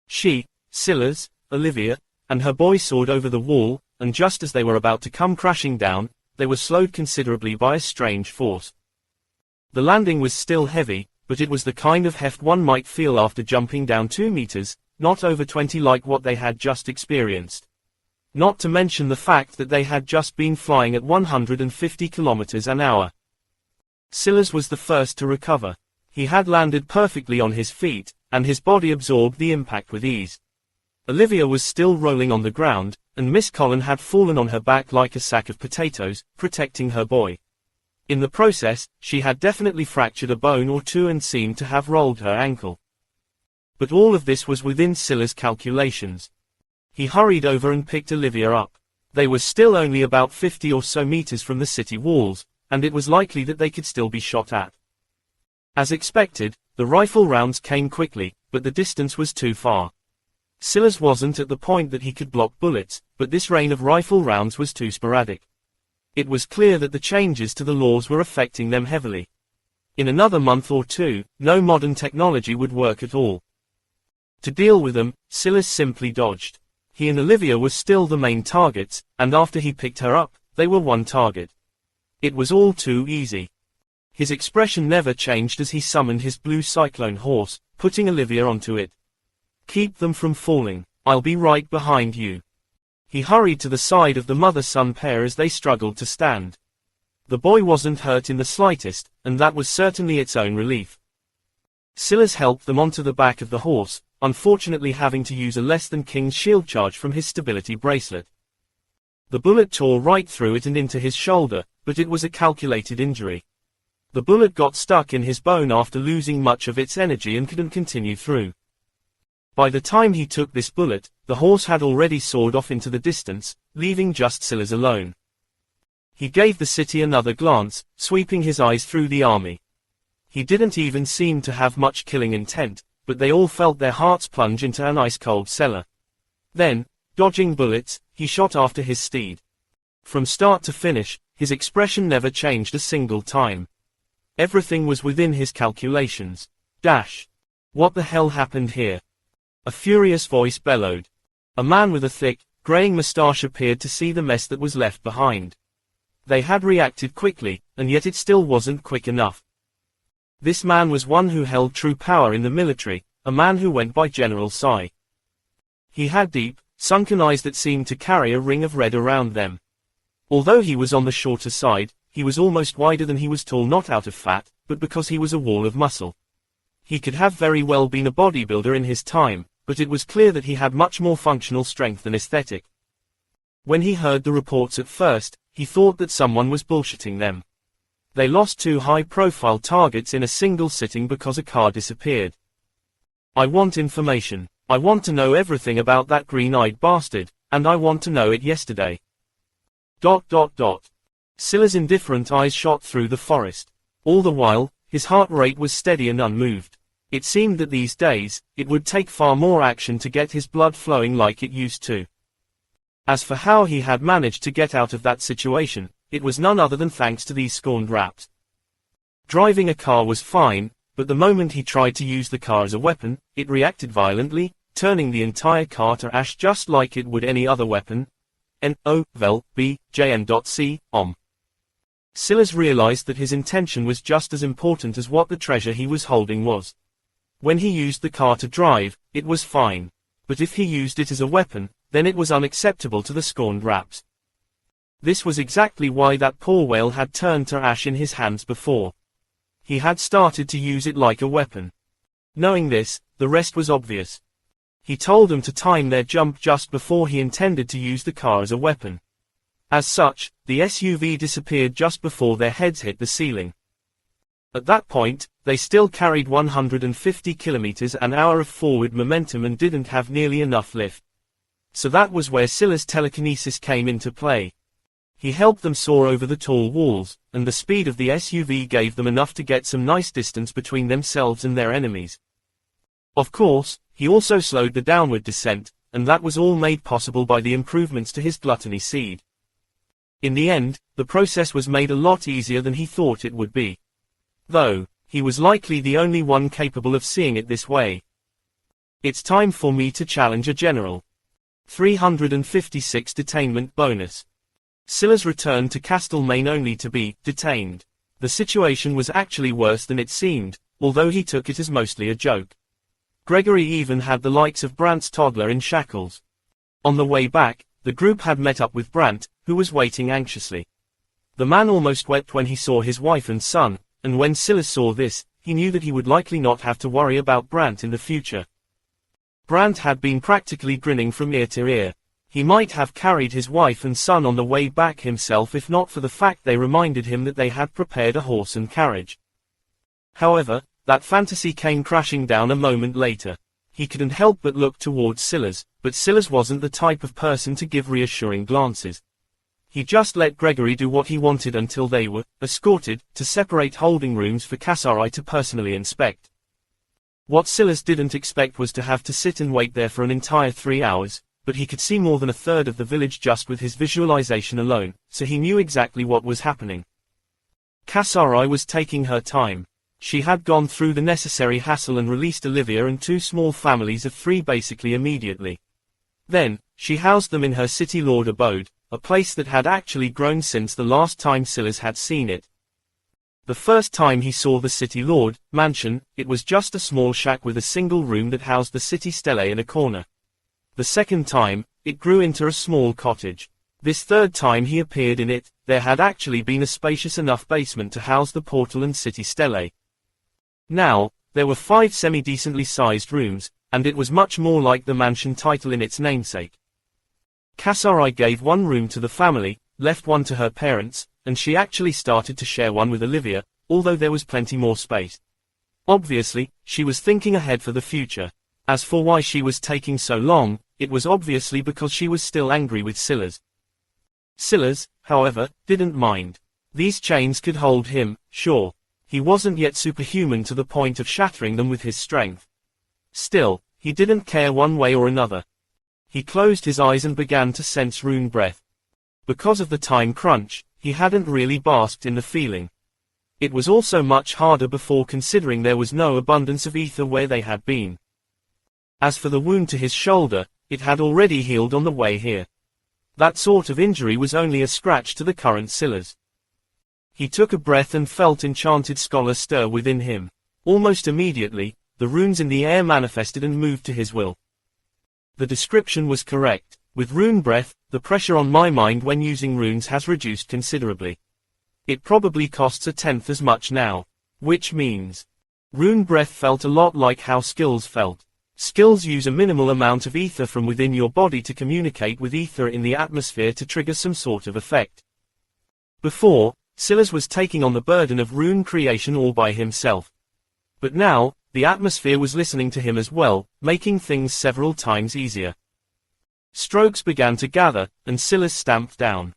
She, Silas, Olivia, and her boy soared over the wall, and just as they were about to come crashing down, they were slowed considerably by a strange force. The landing was still heavy, but it was the kind of heft one might feel after jumping down 2 meters, not over 20 like what they had just experienced. Not to mention the fact that they had just been flying at 150 kilometers an hour. Silas was the first to recover. He had landed perfectly on his feet, and his body absorbed the impact with ease. Olivia was still rolling on the ground, and Miss Collin had fallen on her back like a sack of potatoes, protecting her boy. In the process, she had definitely fractured a bone or two and seemed to have rolled her ankle. But all of this was within Silas' calculations. He hurried over and picked Olivia up. They were still only about 50 or so meters from the city walls, and it was likely that they could still be shot at. As expected, the rifle rounds came quickly, but the distance was too far. Silas wasn't at the point that he could block bullets, but this rain of rifle rounds was too sporadic. It was clear that the changes to the laws were affecting them heavily. In another month or two, no modern technology would work at all. To deal with them, Silas simply dodged. He and Olivia were still the main targets, and after he picked her up, they were one target. It was all too easy. His expression never changed as he summoned his blue cyclone horse, putting Olivia onto it. Keep them from falling. I'll be right behind you. He hurried to the side of the mother-son pair as they struggled to stand. The boy wasn't hurt in the slightest, and that was certainly its own relief. Silas helped them onto the back of the horse, unfortunately having to use a less than king's shield charge from his stability bracelet. The bullet tore right through it and into his shoulder, but it was a calculated injury. The bullet got stuck in his bone after losing much of its energy and couldn't continue through. By the time he took this bullet, the horse had already soared off into the distance, leaving just Silas alone. He gave the city another glance, sweeping his eyes through the army. He didn't even seem to have much killing intent, but they all felt their hearts plunge into an ice-cold cellar. Then, dodging bullets, he shot after his steed. From start to finish, his expression never changed a single time. Everything was within his calculations. Dash. What the hell happened here? A furious voice bellowed. A man with a thick, graying mustache appeared to see the mess that was left behind. They had reacted quickly, and yet it still wasn't quick enough. This man was one who held true power in the military, a man who went by General Sai. He had deep, sunken eyes that seemed to carry a ring of red around them. Although he was on the shorter side, he was almost wider than he was tall, not out of fat, but because he was a wall of muscle. He could have very well been a bodybuilder in his time, but it was clear that he had much more functional strength than aesthetic. When he heard the reports at first, he thought that someone was bullshitting them. They lost 2 high-profile targets in a single sitting because a car disappeared. I want information. I want to know everything about that green-eyed bastard, and I want to know it yesterday. ... Silas' indifferent eyes shot through the forest. All the while, his heart rate was steady and unmoved. It seemed that these days, it would take far more action to get his blood flowing like it used to. As for how he had managed to get out of that situation, it was none other than thanks to these scorned rats. Driving a car was fine, but the moment he tried to use the car as a weapon, it reacted violently, turning the entire car to ash just like it would any other weapon. N-O-V-E-L-B-J-N.C, Silas realized that his intention was just as important as what the treasure he was holding was. When he used the car to drive, it was fine. But if he used it as a weapon, then it was unacceptable to the scorned raps. This was exactly why that poor whale had turned to ash in his hands before. He had started to use it like a weapon. Knowing this, the rest was obvious. He told them to time their jump just before he intended to use the car as a weapon. As such, the SUV disappeared just before their heads hit the ceiling. At that point, they still carried 150 kilometers an hour of forward momentum and didn't have nearly enough lift. So that was where Silas' telekinesis came into play. He helped them soar over the tall walls, and the speed of the SUV gave them enough to get some nice distance between themselves and their enemies. Of course, he also slowed the downward descent, and that was all made possible by the improvements to his gluttony seed. In the end, the process was made a lot easier than he thought it would be. Though, he was likely the only one capable of seeing it this way. It's time for me to challenge a general. 356 Detainment Bonus. Silas returned to Castlemaine only to be detained. The situation was actually worse than it seemed, although he took it as mostly a joke. Gregory even had the likes of Brant's toddler in shackles. On the way back, the group had met up with Brant, who was waiting anxiously. The man almost wept when he saw his wife and son, and when Silas saw this, he knew that he would likely not have to worry about Brant in the future. Brant had been practically grinning from ear to ear. He might have carried his wife and son on the way back himself if not for the fact they reminded him that they had prepared a horse and carriage. However, that fantasy came crashing down a moment later. He couldn't help but look towards Silas, but Silas wasn't the type of person to give reassuring glances. He just let Gregory do what he wanted until they were escorted to separate holding rooms for Kasari to personally inspect. What Silas didn't expect was to have to sit and wait there for an entire 3 hours, but he could see more than a third of the village just with his visualization alone, so he knew exactly what was happening. Kasari was taking her time. She had gone through the necessary hassle and released Olivia and 2 small families of 3 basically immediately. Then, she housed them in her City Lord abode, a place that had actually grown since the last time Silas had seen it. The first time he saw the City Lord mansion, it was just a small shack with a single room that housed the city stele in a corner. The second time, it grew into a small cottage. This third time he appeared in it, there had actually been a spacious enough basement to house the portal and city stele. Now, there were 5 semi-decently sized rooms, and it was much more like the mansion title in its namesake. Kasari gave 1 room to the family, left 1 to her parents, and she actually started to share 1 with Olivia, although there was plenty more space. Obviously, she was thinking ahead for the future. As for why she was taking so long, it was obviously because she was still angry with Silas. Silas, however, didn't mind. These chains could hold him, sure. He wasn't yet superhuman to the point of shattering them with his strength. Still, he didn't care one way or another. He closed his eyes and began to sense rune breath. Because of the time crunch, he hadn't really basked in the feeling. It was also much harder before considering there was no abundance of ether where they had been. As for the wound to his shoulder, it had already healed on the way here. That sort of injury was only a scratch to the current Silas. He took a breath and felt enchanted scholar stir within him. Almost immediately, the runes in the air manifested and moved to his will. The description was correct. With rune breath, the pressure on my mind when using runes has reduced considerably. It probably costs 1/10 as much now. Which means, rune breath felt a lot like how skills felt. Skills use a minimal amount of ether from within your body to communicate with ether in the atmosphere to trigger some sort of effect. Before, Silas was taking on the burden of rune creation all by himself. But now, the atmosphere was listening to him as well, making things several times easier. Strokes began to gather, and Silas stamped down.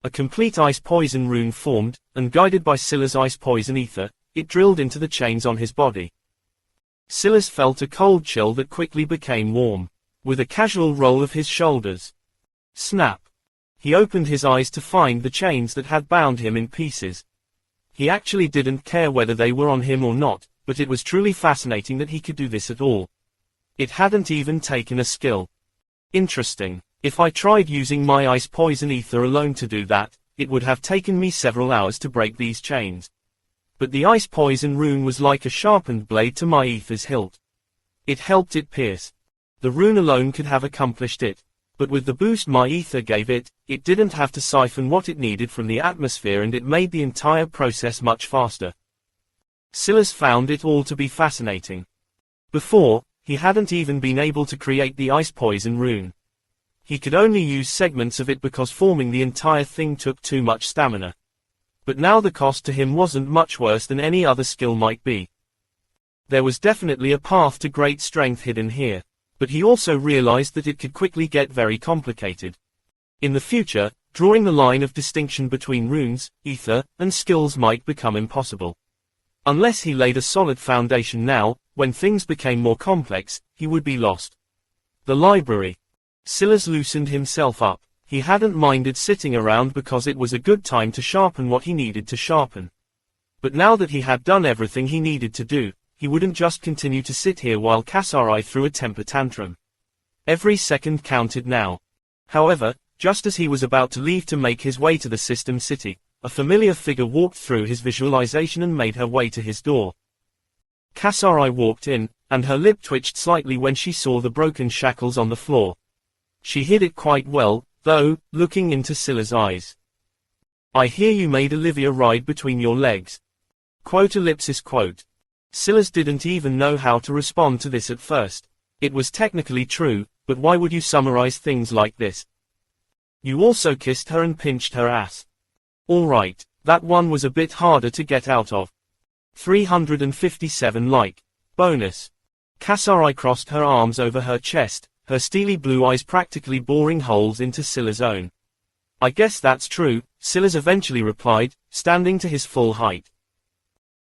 A complete ice poison rune formed, and guided by Silas' ice poison ether, it drilled into the chains on his body. Silas felt a cold chill that quickly became warm. With a casual roll of his shoulders. Snap! He opened his eyes to find the chains that had bound him in pieces. He actually didn't care whether they were on him or not, but it was truly fascinating that he could do this at all. It hadn't even taken a skill. Interesting. If I tried using my ice poison ether alone to do that, it would have taken me several hours to break these chains. But the ice poison rune was like a sharpened blade to my ether's hilt. It helped it pierce. The rune alone could have accomplished it. But with the boost my ether gave it, it didn't have to siphon what it needed from the atmosphere, and it made the entire process much faster. Silas found it all to be fascinating. Before, he hadn't even been able to create the ice poison rune. He could only use segments of it because forming the entire thing took too much stamina. But now the cost to him wasn't much worse than any other skill might be. There was definitely a path to great strength hidden here. But he also realized that it could quickly get very complicated. In the future, drawing the line of distinction between runes, ether, and skills might become impossible. Unless he laid a solid foundation now, when things became more complex, he would be lost. The library. Silas loosened himself up. He hadn't minded sitting around because it was a good time to sharpen what he needed to sharpen. But now that he had done everything he needed to do, he wouldn't just continue to sit here while Kasari threw a temper tantrum. Every second counted now. However, just as he was about to leave to make his way to the system city, a familiar figure walked through his visualization and made her way to his door. Kasari walked in, and her lip twitched slightly when she saw the broken shackles on the floor. She hid it quite well, though, looking into Silas' eyes. "I hear you made Olivia ride between your legs." Quote. Silas didn't even know how to respond to this at first. It was technically true, but why would you summarize things like this? "You also kissed her and pinched her ass." Alright, that one was a bit harder to get out of. 357 like. Bonus. Kasari crossed her arms over her chest, her steely blue eyes practically boring holes into Silas' own. "I guess that's true," Silas eventually replied, standing to his full height.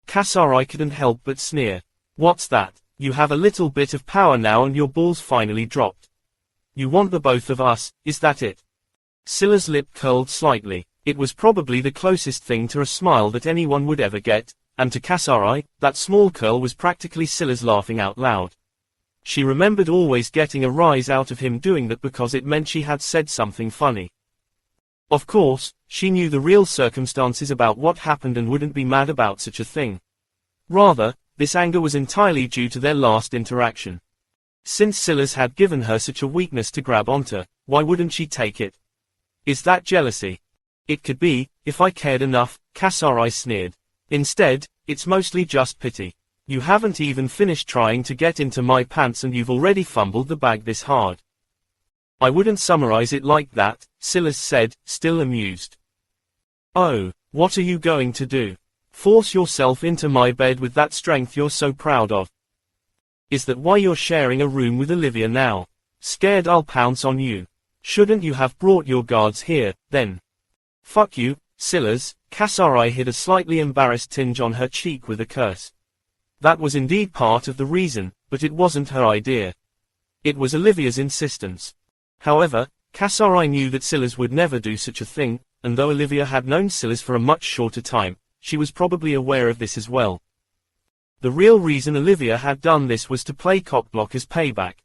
Kasari couldn't help but sneer. "What's that? You have a little bit of power now and your balls finally dropped. You want the both of us, is that it?" Silas' lip curled slightly. It was probably the closest thing to a smile that anyone would ever get, and to Kasari, that small curl was practically Silas laughing out loud. She remembered always getting a rise out of him doing that because it meant she had said something funny. Of course, she knew the real circumstances about what happened and wouldn't be mad about such a thing. Rather, this anger was entirely due to their last interaction. Since Silas had given her such a weakness to grab onto, why wouldn't she take it? Is that jealousy? It could be, if I cared enough, Kasari sneered. Instead, it's mostly just pity. You haven't even finished trying to get into my pants and you've already fumbled the bag this hard. "I wouldn't summarize it like that," Silas said, still amused. "Oh, what are you going to do? Force yourself into my bed with that strength you're so proud of? Is that why you're sharing a room with Olivia now? Scared I'll pounce on you? Shouldn't you have brought your guards here, then?" "Fuck you, Silas." Kasari hid a slightly embarrassed tinge on her cheek with a curse. That was indeed part of the reason, but it wasn't her idea. It was Olivia's insistence. However, Kasari knew that Silas would never do such a thing, and though Olivia had known Silas for a much shorter time, she was probably aware of this as well. The real reason Olivia had done this was to play cockblock as payback.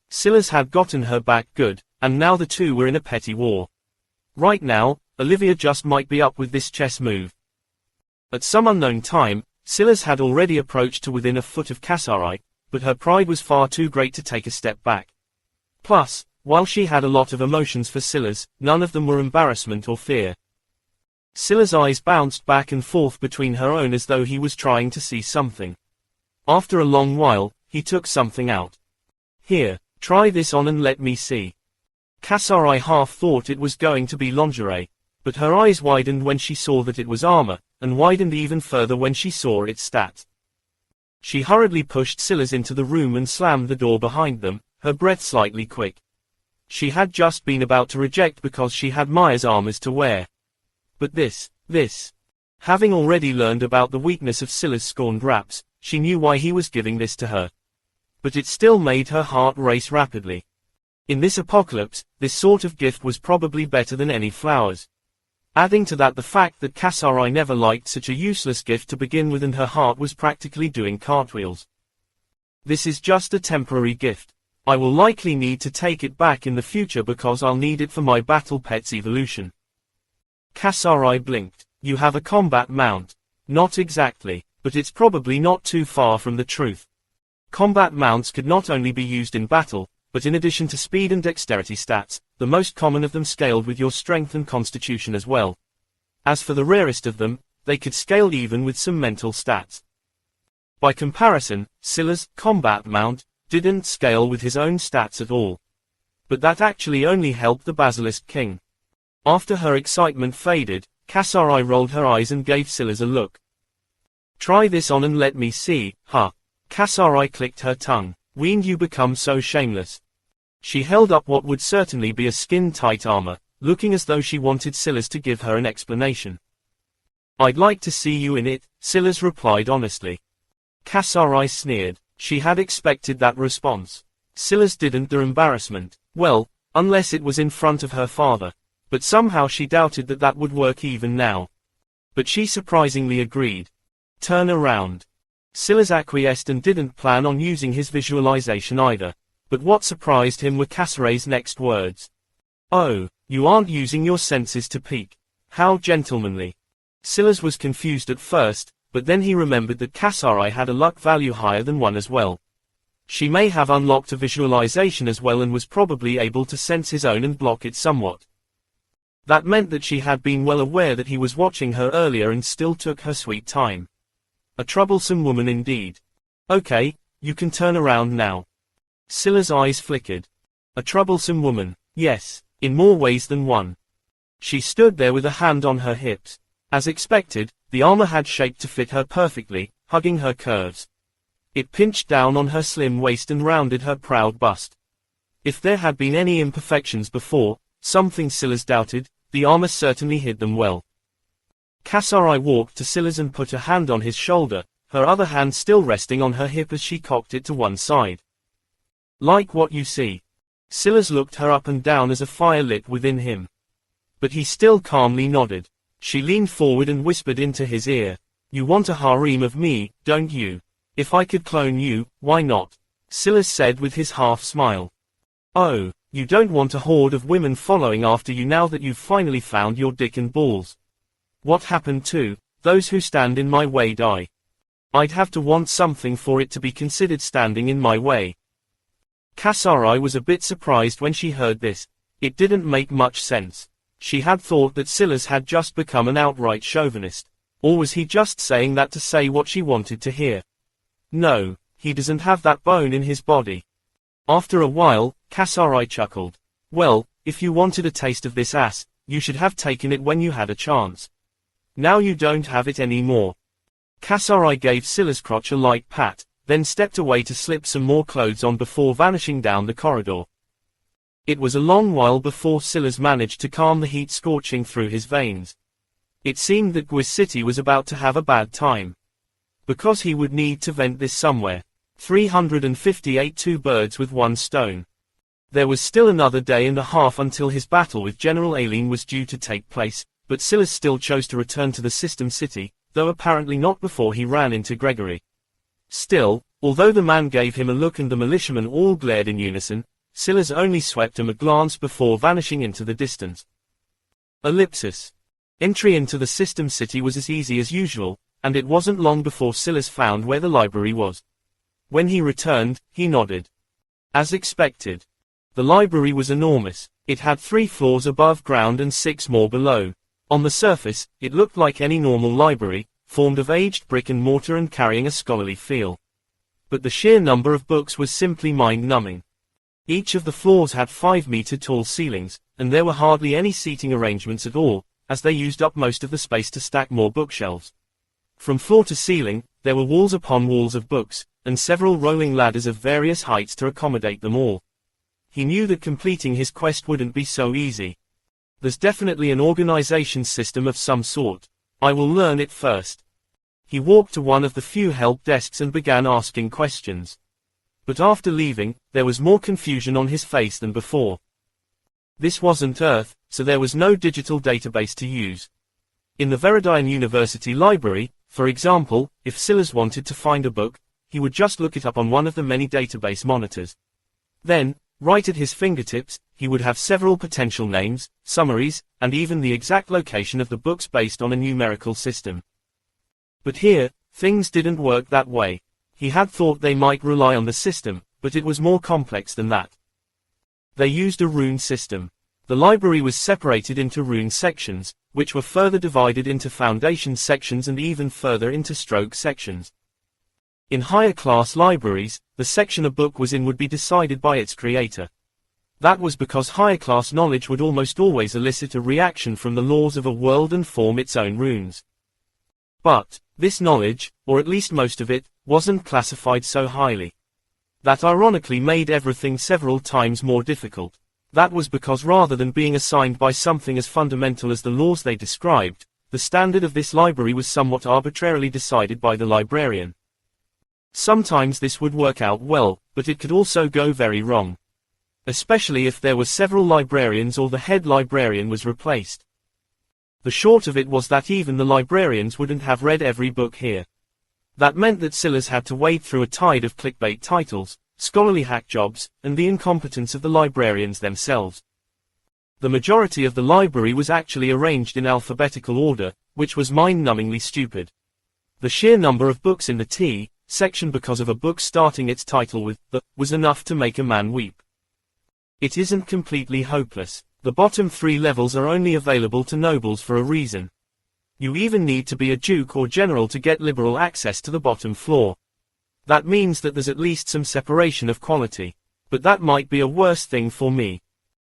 Silas had gotten her back good, and now the two were in a petty war. Right now, Olivia just might be up with this chess move. At some unknown time, Silas had already approached to within a foot of Kasari, but her pride was far too great to take a step back. Plus, while she had a lot of emotions for Silas, none of them were embarrassment or fear. Silas' eyes bounced back and forth between her own as though he was trying to see something. After a long while, he took something out. "Here, try this on and let me see." Kasari half thought it was going to be lingerie, but her eyes widened when she saw that it was armor, and widened even further when she saw its stats. She hurriedly pushed Silas into the room and slammed the door behind them, her breath slightly quick. She had just been about to reject because she had Maya's armors to wear. But this. Having already learned about the weakness of Silas' scorned raps, she knew why he was giving this to her. But it still made her heart race rapidly. In this apocalypse, this sort of gift was probably better than any flowers. Adding to that the fact that Kasari never liked such a useless gift to begin with, and her heart was practically doing cartwheels. "This is just a temporary gift. I will likely need to take it back in the future because I'll need it for my battle pet's evolution. Kasari blinked. You have a combat mount. Not exactly, but it's probably not too far from the truth. Combat mounts could not only be used in battle, but in addition to speed and dexterity stats, the most common of them scaled with your strength and constitution as well. As for the rarest of them, they could scale even with some mental stats. By comparison, Scylla's combat mount didn't scale with his own stats at all. But that actually only helped the Basilisk King. After her excitement faded, Kasari rolled her eyes and gave Scylla a look. Try this on and let me see, huh? Kasari clicked her tongue. When you become so shameless. She held up what would certainly be a skin-tight armor, looking as though she wanted Scylla to give her an explanation. I'd like to see you in it, Scylla replied honestly. Kasari sneered. She had expected that response. Scylla didn't the embarrassment. Well, unless it was in front of her father. But somehow she doubted that that would work even now. But she surprisingly agreed. Turn around. Scylla acquiesced and didn't plan on using his visualization either. But what surprised him were Kasari's next words. Oh, you aren't using your senses to peek. How gentlemanly. Scylla was confused at first, but then he remembered that Kasari had a luck value higher than 1 as well. She may have unlocked a visualization as well and was probably able to sense his own and block it somewhat. That meant that she had been well aware that he was watching her earlier and still took her sweet time. A troublesome woman indeed. Okay, you can turn around now. Scylla's eyes flickered. A troublesome woman, yes, in more ways than one. She stood there with a hand on her hips. As expected, the armor had shaped to fit her perfectly, hugging her curves. It pinched down on her slim waist and rounded her proud bust. If there had been any imperfections before, something Scylla doubted, the armor certainly hid them well. Kasari walked to Scylla and put a hand on his shoulder, her other hand still resting on her hip as she cocked it to one side. Like what you see. Scylla looked her up and down as a fire lit within him. But he still calmly nodded. She leaned forward and whispered into his ear. You want a harem of me, don't you? If I could clone you, why not? Scylla said with his half smile. Oh, you don't want a horde of women following after you now that you've finally found your dick and balls. What happened to those who stand in my way die? I'd have to want something for it to be considered standing in my way. Kasari was a bit surprised when she heard this. It didn't make much sense. She had thought that Scylla had just become an outright chauvinist. Or was he just saying that to say what she wanted to hear? No, he doesn't have that bone in his body. After a while, Kasari chuckled. Well, if you wanted a taste of this ass, you should have taken it when you had a chance. Now you don't have it anymore. Kasari gave Scylla's crotch a light pat, then stepped away to slip some more clothes on before vanishing down the corridor. It was a long while before Scylla managed to calm the heat scorching through his veins. It seemed that Gwiz City was about to have a bad time. Because he would need to vent this somewhere. 358 two birds with one stone. There was still another day and a half until his battle with General Aileen was due to take place, but Scylla still chose to return to the System City, though apparently not before he ran into Gregory. Still, although the man gave him a look and the militiamen all glared in unison, Scylla only swept him a glance before vanishing into the distance. Ellipsis. Entry into the System City was as easy as usual, and it wasn't long before Scylla found where the library was. When he returned, he nodded. As expected. The library was enormous. It had 3 floors above ground and 6 more below. On the surface, it looked like any normal library, formed of aged brick and mortar and carrying a scholarly feel. But the sheer number of books was simply mind-numbing. Each of the floors had 5-meter-tall ceilings, and there were hardly any seating arrangements at all, as they used up most of the space to stack more bookshelves. From floor to ceiling, there were walls upon walls of books, and several rolling ladders of various heights to accommodate them all. He knew that completing his quest wouldn't be so easy. There's definitely an organization system of some sort. I will learn it first. He walked to one of the few help desks and began asking questions. But after leaving, there was more confusion on his face than before. This wasn't Earth, so there was no digital database to use. In the Viridian University Library, for example, if Scylla wanted to find a book, he would just look it up on one of the many database monitors. Then, right at his fingertips, he would have several potential names, summaries, and even the exact location of the books based on a numerical system. But here, things didn't work that way. He had thought they might rely on the system, but it was more complex than that. They used a rune system. The library was separated into rune sections, which were further divided into foundation sections and even further into stroke sections. In higher class libraries, the section a book was in would be decided by its creator. That was because higher class knowledge would almost always elicit a reaction from the laws of a world and form its own runes. But, this knowledge, or at least most of it, wasn't classified so highly. That ironically made everything several times more difficult. That was because rather than being assigned by something as fundamental as the laws they described, the standard of this library was somewhat arbitrarily decided by the librarian. Sometimes this would work out well, but it could also go very wrong. Especially if there were several librarians or the head librarian was replaced. The short of it was that even the librarians wouldn't have read every book here. That meant that Silas had to wade through a tide of clickbait titles, scholarly hack jobs, and the incompetence of the librarians themselves. The majority of the library was actually arranged in alphabetical order, which was mind-numbingly stupid. The sheer number of books in the T section because of a book starting its title with the was enough to make a man weep. It isn't completely hopeless. The bottom 3 levels are only available to nobles for a reason. You even need to be a duke or general to get liberal access to the bottom floor. That means that there's at least some separation of quality. But that might be a worse thing for me.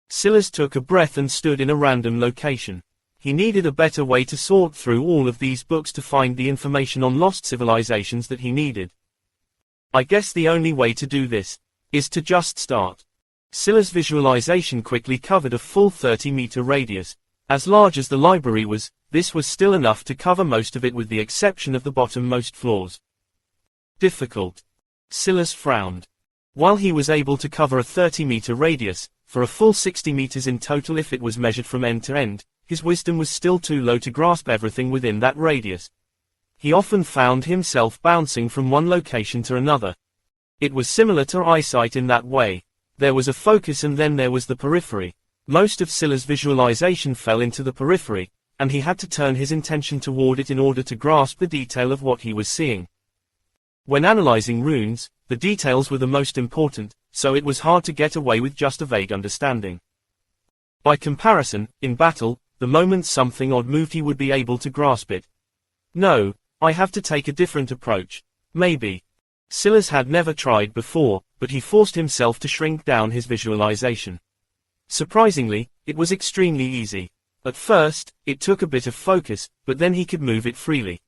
Silas took a breath and stood in a random location. He needed a better way to sort through all of these books to find the information on lost civilizations that he needed. I guess the only way to do this is to just start. Silas' visualization quickly covered a full 30-meter radius. As large as the library was, this was still enough to cover most of it with the exception of the bottom-most floors. Difficult. Silas frowned. While he was able to cover a 30-meter radius, for a full 60 meters in total if it was measured from end to end, his wisdom was still too low to grasp everything within that radius. He often found himself bouncing from one location to another. It was similar to eyesight in that way. There was a focus and then there was the periphery. Most of Silas' visualization fell into the periphery, and he had to turn his intention toward it in order to grasp the detail of what he was seeing. When analyzing runes, the details were the most important, so it was hard to get away with just a vague understanding. By comparison, in battle, the moment something odd moved he would be able to grasp it. No, I have to take a different approach. Maybe. Silas had never tried before, but he forced himself to shrink down his visualization. Surprisingly, it was extremely easy. At first, it took a bit of focus, but then he could move it freely.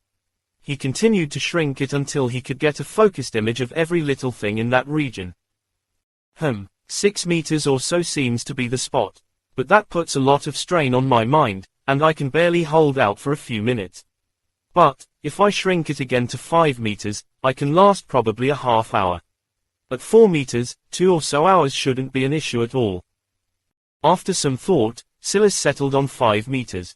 He continued to shrink it until he could get a focused image of every little thing in that region. 6 meters or so seems to be the spot. But that puts a lot of strain on my mind, and I can barely hold out for a few minutes. But, if I shrink it again to 5 meters, I can last probably a half hour. At 4 meters, 2 or so hours shouldn't be an issue at all. After some thought, Silas settled on 5 meters.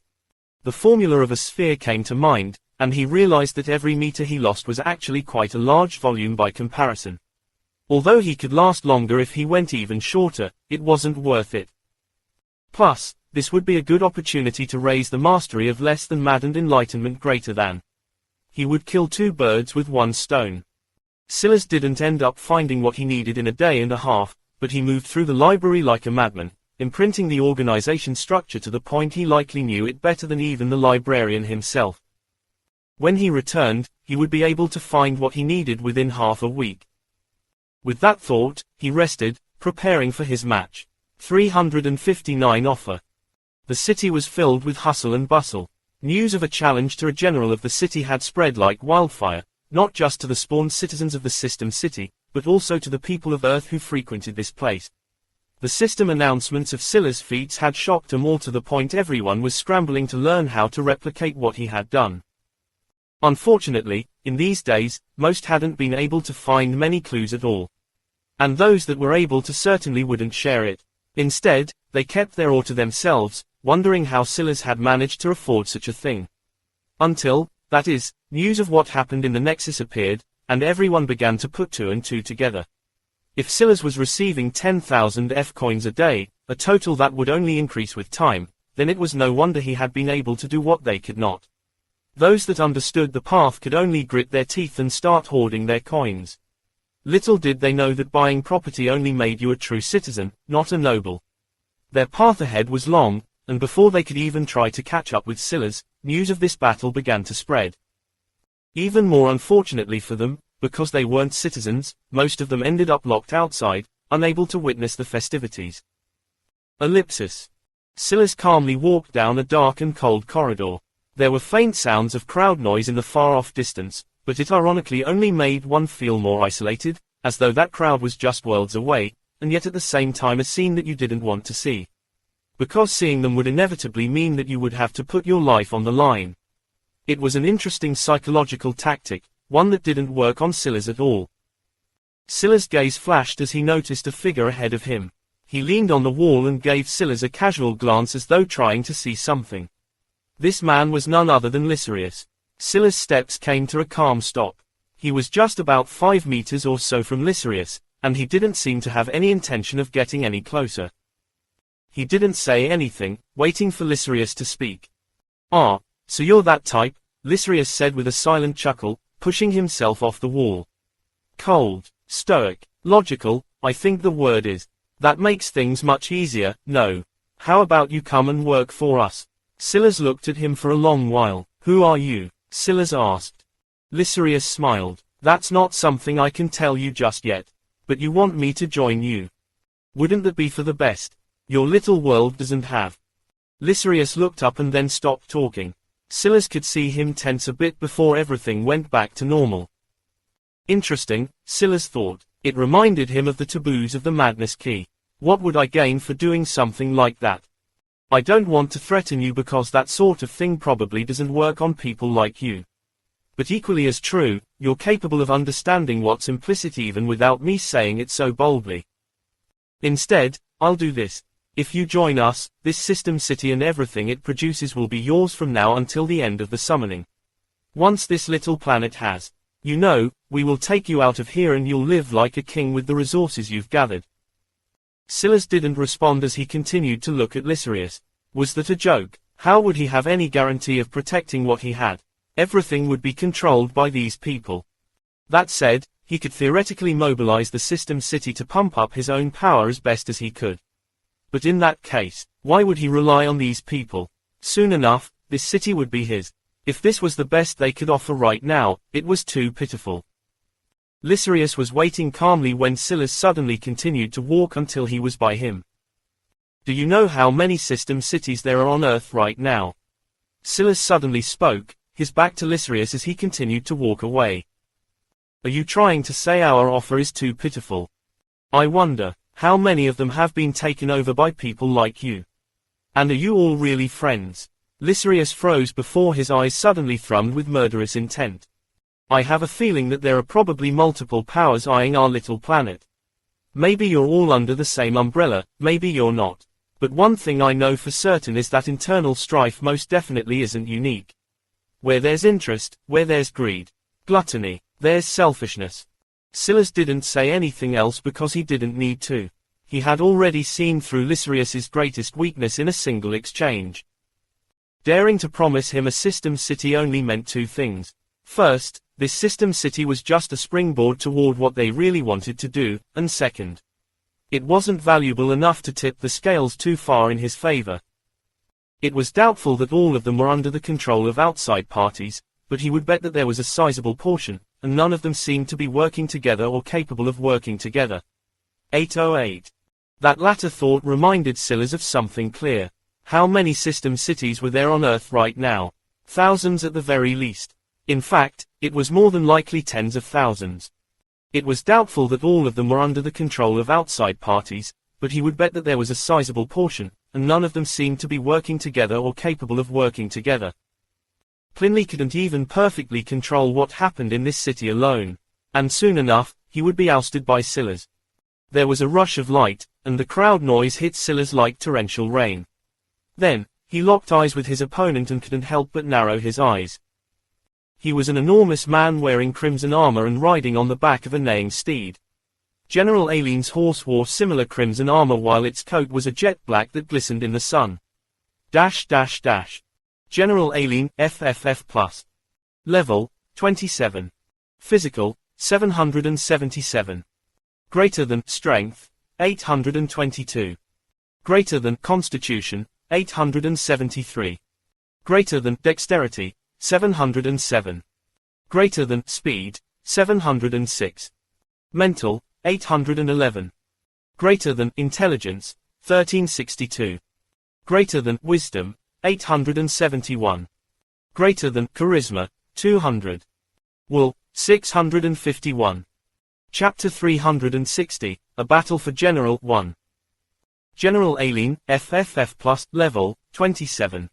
The formula of a sphere came to mind, and he realized that every meter he lost was actually quite a large volume by comparison. Although he could last longer if he went even shorter, it wasn't worth it. Plus, this would be a good opportunity to raise the mastery of less than mad and enlightenment greater than. He would kill 2 birds with 1 stone. Silas didn't end up finding what he needed in a day and a half, but he moved through the library like a madman, imprinting the organization structure to the point he likely knew it better than even the librarian himself. When he returned, he would be able to find what he needed within half a week. With that thought, he rested, preparing for his match. 359 offer. The city was filled with hustle and bustle. News of a challenge to a general of the city had spread like wildfire, not just to the spawned citizens of the system city, but also to the people of Earth who frequented this place. The system announcements of Silas' feats had shocked them all to the point everyone was scrambling to learn how to replicate what he had done. Unfortunately, in these days, most hadn't been able to find many clues at all. And those that were able to certainly wouldn't share it. Instead, they kept their ore to themselves, wondering how Silas had managed to afford such a thing. Until, that is, news of what happened in the Nexus appeared, and everyone began to put 2 and 2 together. If Silas was receiving 10,000 F coins a day, a total that would only increase with time, then it was no wonder he had been able to do what they could not. Those that understood the path could only grit their teeth and start hoarding their coins. Little did they know that buying property only made you a true citizen, not a noble. Their path ahead was long, and before they could even try to catch up with Silas, news of this battle began to spread. Even more unfortunately for them, because they weren't citizens, most of them ended up locked outside, unable to witness the festivities. Ellipsis. Silas calmly walked down a dark and cold corridor. There were faint sounds of crowd noise in the far-off distance, but it ironically only made one feel more isolated, as though that crowd was just worlds away, and yet at the same time a scene that you didn't want to see. Because seeing them would inevitably mean that you would have to put your life on the line. It was an interesting psychological tactic, one that didn't work on Silas at all. Silas' gaze flashed as he noticed a figure ahead of him. He leaned on the wall and gave Silas a casual glance as though trying to see something. This man was none other than Lycerius. Silas' steps came to a calm stop. He was just about 5 meters or so from Lycerius, and he didn't seem to have any intention of getting any closer. He didn't say anything, waiting for Lycerius to speak. "Ah, so you're that type," Lycerius said with a silent chuckle, pushing himself off the wall. "Cold, stoic, logical, I think the word is. That makes things much easier, no? How about you come and work for us?" Silas looked at him for a long while. "Who are you?" Silas asked. Lycerius smiled. "That's not something I can tell you just yet. But you want me to join you. Wouldn't that be for the best? Your little world doesn't have." Lycerius looked up and then stopped talking. Silas could see him tense a bit before everything went back to normal. Interesting, Silas thought. It reminded him of the taboos of the Madness Key. What would I gain for doing something like that? I don't want to threaten you because that sort of thing probably doesn't work on people like you. But equally as true, you're capable of understanding what's implicit even without me saying it so boldly. Instead, I'll do this. If you join us, this system city and everything it produces will be yours from now until the end of the summoning. Once this little planet has, we will take you out of here and you'll live like a king with the resources you've gathered. Silas didn't respond as he continued to look at Lycerius. Was that a joke? How would he have any guarantee of protecting what he had? Everything would be controlled by these people. That said, he could theoretically mobilize the system city to pump up his own power as best as he could. But in that case, why would he rely on these people? Soon enough, this city would be his. If this was the best they could offer right now, it was too pitiful. Lycerius was waiting calmly when Silas suddenly continued to walk until he was by him. "Do you know how many system cities there are on Earth right now?" Silas suddenly spoke, his back to Lycerius as he continued to walk away. "Are you trying to say our offer is too pitiful? I wonder, how many of them have been taken over by people like you? And are you all really friends?" Lycerius froze before his eyes suddenly thrummed with murderous intent. "I have a feeling that there are probably multiple powers eyeing our little planet. Maybe you're all under the same umbrella, maybe you're not. But one thing I know for certain is that internal strife most definitely isn't unique. Where there's interest, where there's greed, gluttony, there's selfishness." Silas didn't say anything else because he didn't need to. He had already seen through Lycerius's greatest weakness in a single exchange. Daring to promise him a system city only meant two things. First, this system city was just a springboard toward what they really wanted to do, and second, it wasn't valuable enough to tip the scales too far in his favor. It was doubtful that all of them were under the control of outside parties, but he would bet that there was a sizable portion, and none of them seemed to be working together or capable of working together. 808. That latter thought reminded Silas of something clear. How many system cities were there on Earth right now? Thousands at the very least. In fact, it was more than likely tens of thousands. It was doubtful that all of them were under the control of outside parties, but he would bet that there was a sizable portion, and none of them seemed to be working together or capable of working together. Pliny couldn't even perfectly control what happened in this city alone. And soon enough, he would be ousted by Silas. There was a rush of light, and the crowd noise hit Silas like torrential rain. Then, he locked eyes with his opponent and couldn't help but narrow his eyes. He was an enormous man wearing crimson armor and riding on the back of a neighing steed. General Aileen's horse wore similar crimson armor while its coat was a jet black that glistened in the sun. General Aileen, FFF+. Level, 27. Physical, 777. Greater than Strength, 822. Greater than Constitution, 873. Greater than Dexterity, 707. Greater than Speed, 706. Mental, 811. Greater than Intelligence, 1362. Greater than Wisdom, 871. Greater than Charisma, 200. Will, 651. Chapter 360, A Battle for General 1. General Aileen, FFF+, Level, 27.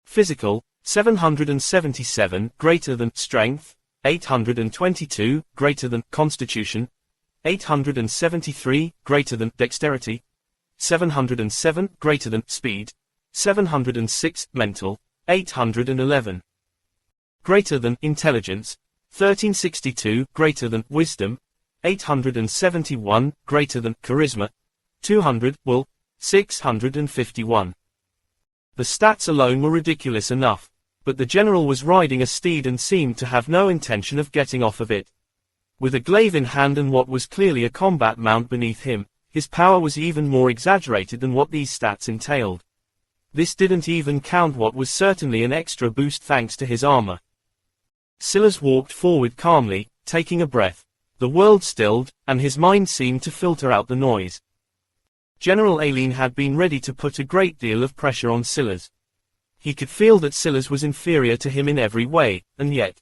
Physical, 777, greater than Strength, 822, greater than Constitution, 873, greater than Dexterity, 707, greater than Speed, 706, Mental, 811. Greater than Intelligence, 1362, greater than Wisdom, 871, greater than Charisma, 200, Will, 651. The stats alone were ridiculous enough, but the general was riding a steed and seemed to have no intention of getting off of it. With a glaive in hand and what was clearly a combat mount beneath him, his power was even more exaggerated than what these stats entailed. This didn't even count what was certainly an extra boost thanks to his armor. Silas walked forward calmly, taking a breath. The world stilled, and his mind seemed to filter out the noise. General Aileen had been ready to put a great deal of pressure on Silas. He could feel that Silas was inferior to him in every way, and yet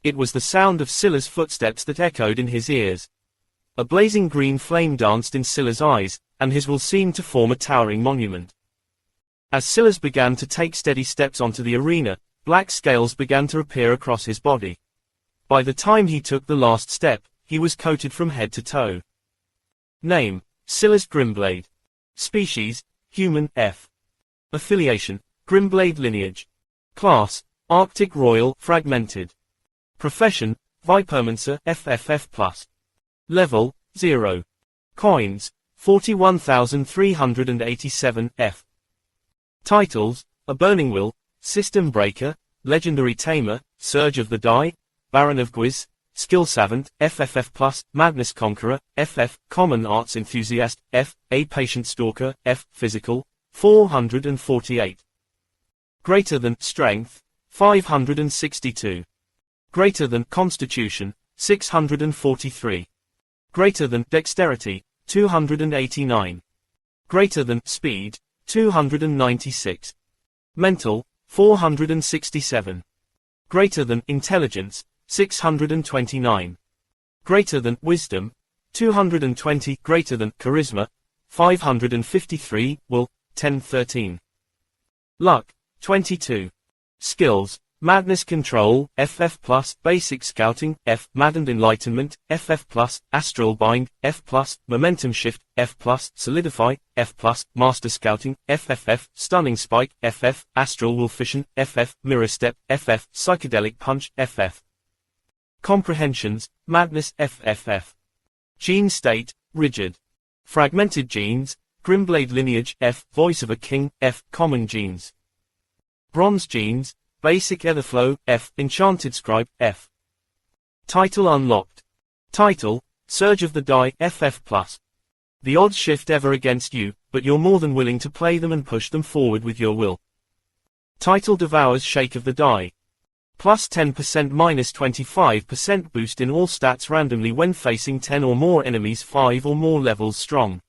it was the sound of Silas' footsteps that echoed in his ears. A blazing green flame danced in Silas' eyes, and his will seemed to form a towering monument. As Silas began to take steady steps onto the arena, black scales began to appear across his body. By the time he took the last step, he was coated from head to toe. Name: Silas Grimblade. Species: Human, F. Affiliation: Grimblade lineage. Class: Arctic Royal, Fragmented. Profession: Vipermancer, FFF+. Level: 0. Coins: 41,387, F. Titles: A Burning Will, System Breaker, Legendary Tamer, Surge of the Die, Baron of Guiz, Skill Savant, FFF+, Madness Conqueror, FF, Common Arts Enthusiast, F, A Patient Stalker, F, Physical, 448. Greater than Strength, 562. Greater than Constitution, 643. Greater than Dexterity, 289. Greater than Speed, 296. Mental, 467. Greater than Intelligence, 629. Greater than Wisdom, 220. Greater than Charisma, 553. Will, 1013. Luck, 22. Skills: Madness Control, FF+, Basic Scouting, F, Maddened Enlightenment, FF+, Astral Bind, F+, Momentum Shift, F+, Solidify, F+, Master Scouting, FFF, Stunning Spike, FF, Astral Wolfishin, FF, Mirror Step, FF, Psychedelic Punch, FF. Comprehensions: Madness, FFF. Gene State: Rigid. Fragmented Genes: Grimblade Lineage, F, Voice of a King, F, Common Genes. Bronze Genes: Basic Etherflow, F, Enchanted Scribe, F. Title unlocked. Title: Surge of the Die, FF+. The odds shift ever against you, but you're more than willing to play them and push them forward with your will. Title: Devours Shake of the Die. Plus 10% minus 25% boost in all stats randomly when facing 10 or more enemies 5 or more levels strong.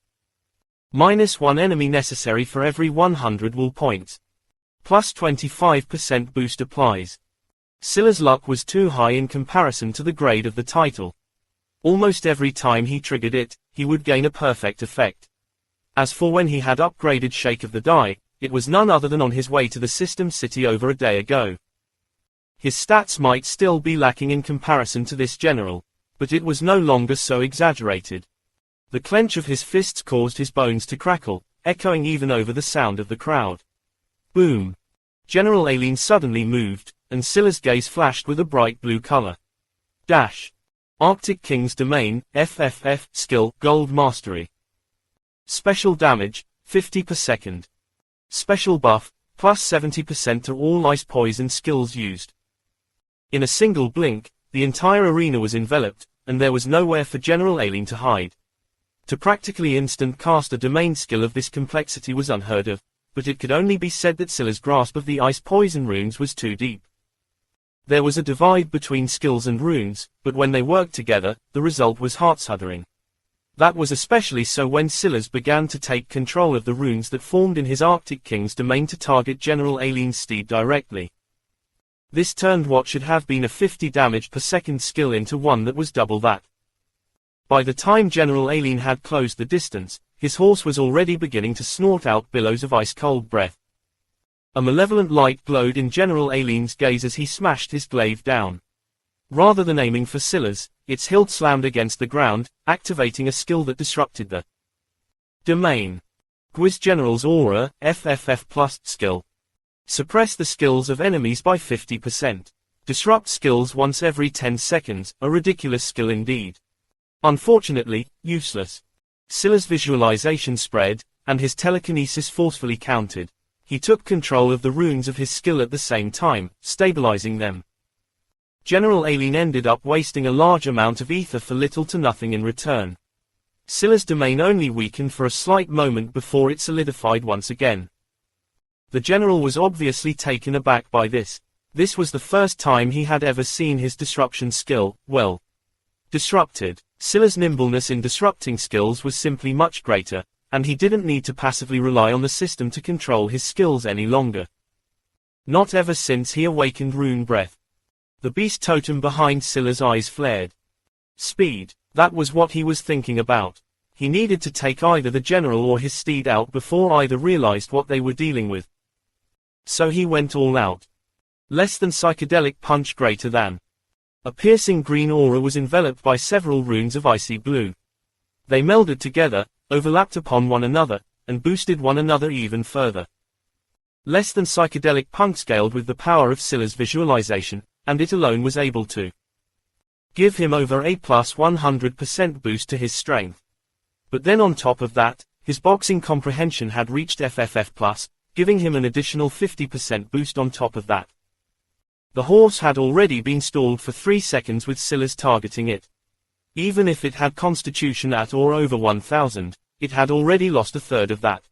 Minus 1 enemy necessary for every 100 will points. Plus 25% boost applies. Silas' luck was too high in comparison to the grade of the title. Almost every time he triggered it, he would gain a perfect effect. As for when he had upgraded Shake of the Die, it was none other than on his way to the System City over a day ago. His stats might still be lacking in comparison to this general, but it was no longer so exaggerated. The clench of his fists caused his bones to crackle, echoing even over the sound of the crowd. Boom! General Aileen suddenly moved, and Silas' gaze flashed with a bright blue color. Arctic King's Domain, FFF, Skill, Gold Mastery. Special Damage, 50 per second. Special Buff, plus 70% to all ice poison skills used. In a single blink, the entire arena was enveloped, and there was nowhere for General Aileen to hide. To practically instant cast a domain skill of this complexity was unheard of, but it could only be said that Scylla's grasp of the ice poison runes was too deep. There was a divide between skills and runes, but when they worked together, the result was heart-shuddering. That was especially so when Scylla's began to take control of the runes that formed in his Arctic King's domain to target General Aileen's steed directly. This turned what should have been a 50 damage per second skill into one that was double that. By the time General Aileen had closed the distance, his horse was already beginning to snort out billows of ice-cold breath. A malevolent light glowed in General Aileen's gaze as he smashed his glaive down. Rather than aiming for Scylla's, its hilt slammed against the ground, activating a skill that disrupted the domain. Gwiz General's Aura, FFF+, skill. Suppress the skills of enemies by 50%. Disrupt skills once every 10 seconds, a ridiculous skill indeed. Unfortunately, useless. Scylla's visualization spread, and his telekinesis forcefully countered. He took control of the runes of his skill at the same time, stabilizing them. General Aileen ended up wasting a large amount of ether for little to nothing in return. Scylla's domain only weakened for a slight moment before it solidified once again. The general was obviously taken aback by this. This was the first time he had ever seen his disruption skill, well, disrupted. Scylla's nimbleness in disrupting skills was simply much greater, and he didn't need to passively rely on the system to control his skills any longer. Not ever since he awakened Rune Breath. The beast totem behind Scylla's eyes flared. Speed, that was what he was thinking about. He needed to take either the general or his steed out before either realized what they were dealing with. So he went all out. Less than psychedelic punch, greater than. A piercing green aura was enveloped by several runes of icy blue. They melded together, overlapped upon one another, and boosted one another even further. Less than psychedelic punch scaled with the power of Scylla's visualization, and it alone was able to give him over a plus 100% boost to his strength. But then on top of that, his boxing comprehension had reached FFF+, giving him an additional 50% boost on top of that. The horse had already been stalled for 3 seconds with Scylla's targeting it. Even if it had constitution at or over 1000, it had already lost a third of that.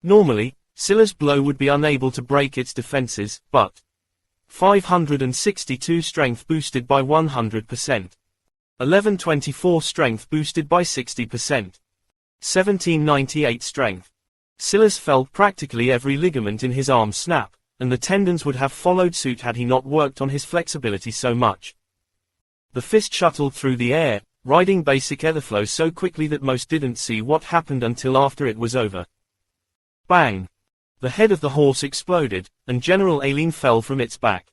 Normally, Scylla's blow would be unable to break its defenses, but 562 strength boosted by 100%. 1124 strength boosted by 60%. 1798 strength. Scylla's felt practically every ligament in his arm snap, and the tendons would have followed suit had he not worked on his flexibility so much. The fist shuttled through the air, riding basic etherflow so quickly that most didn't see what happened until after it was over. Bang! The head of the horse exploded, and General Aileen fell from its back.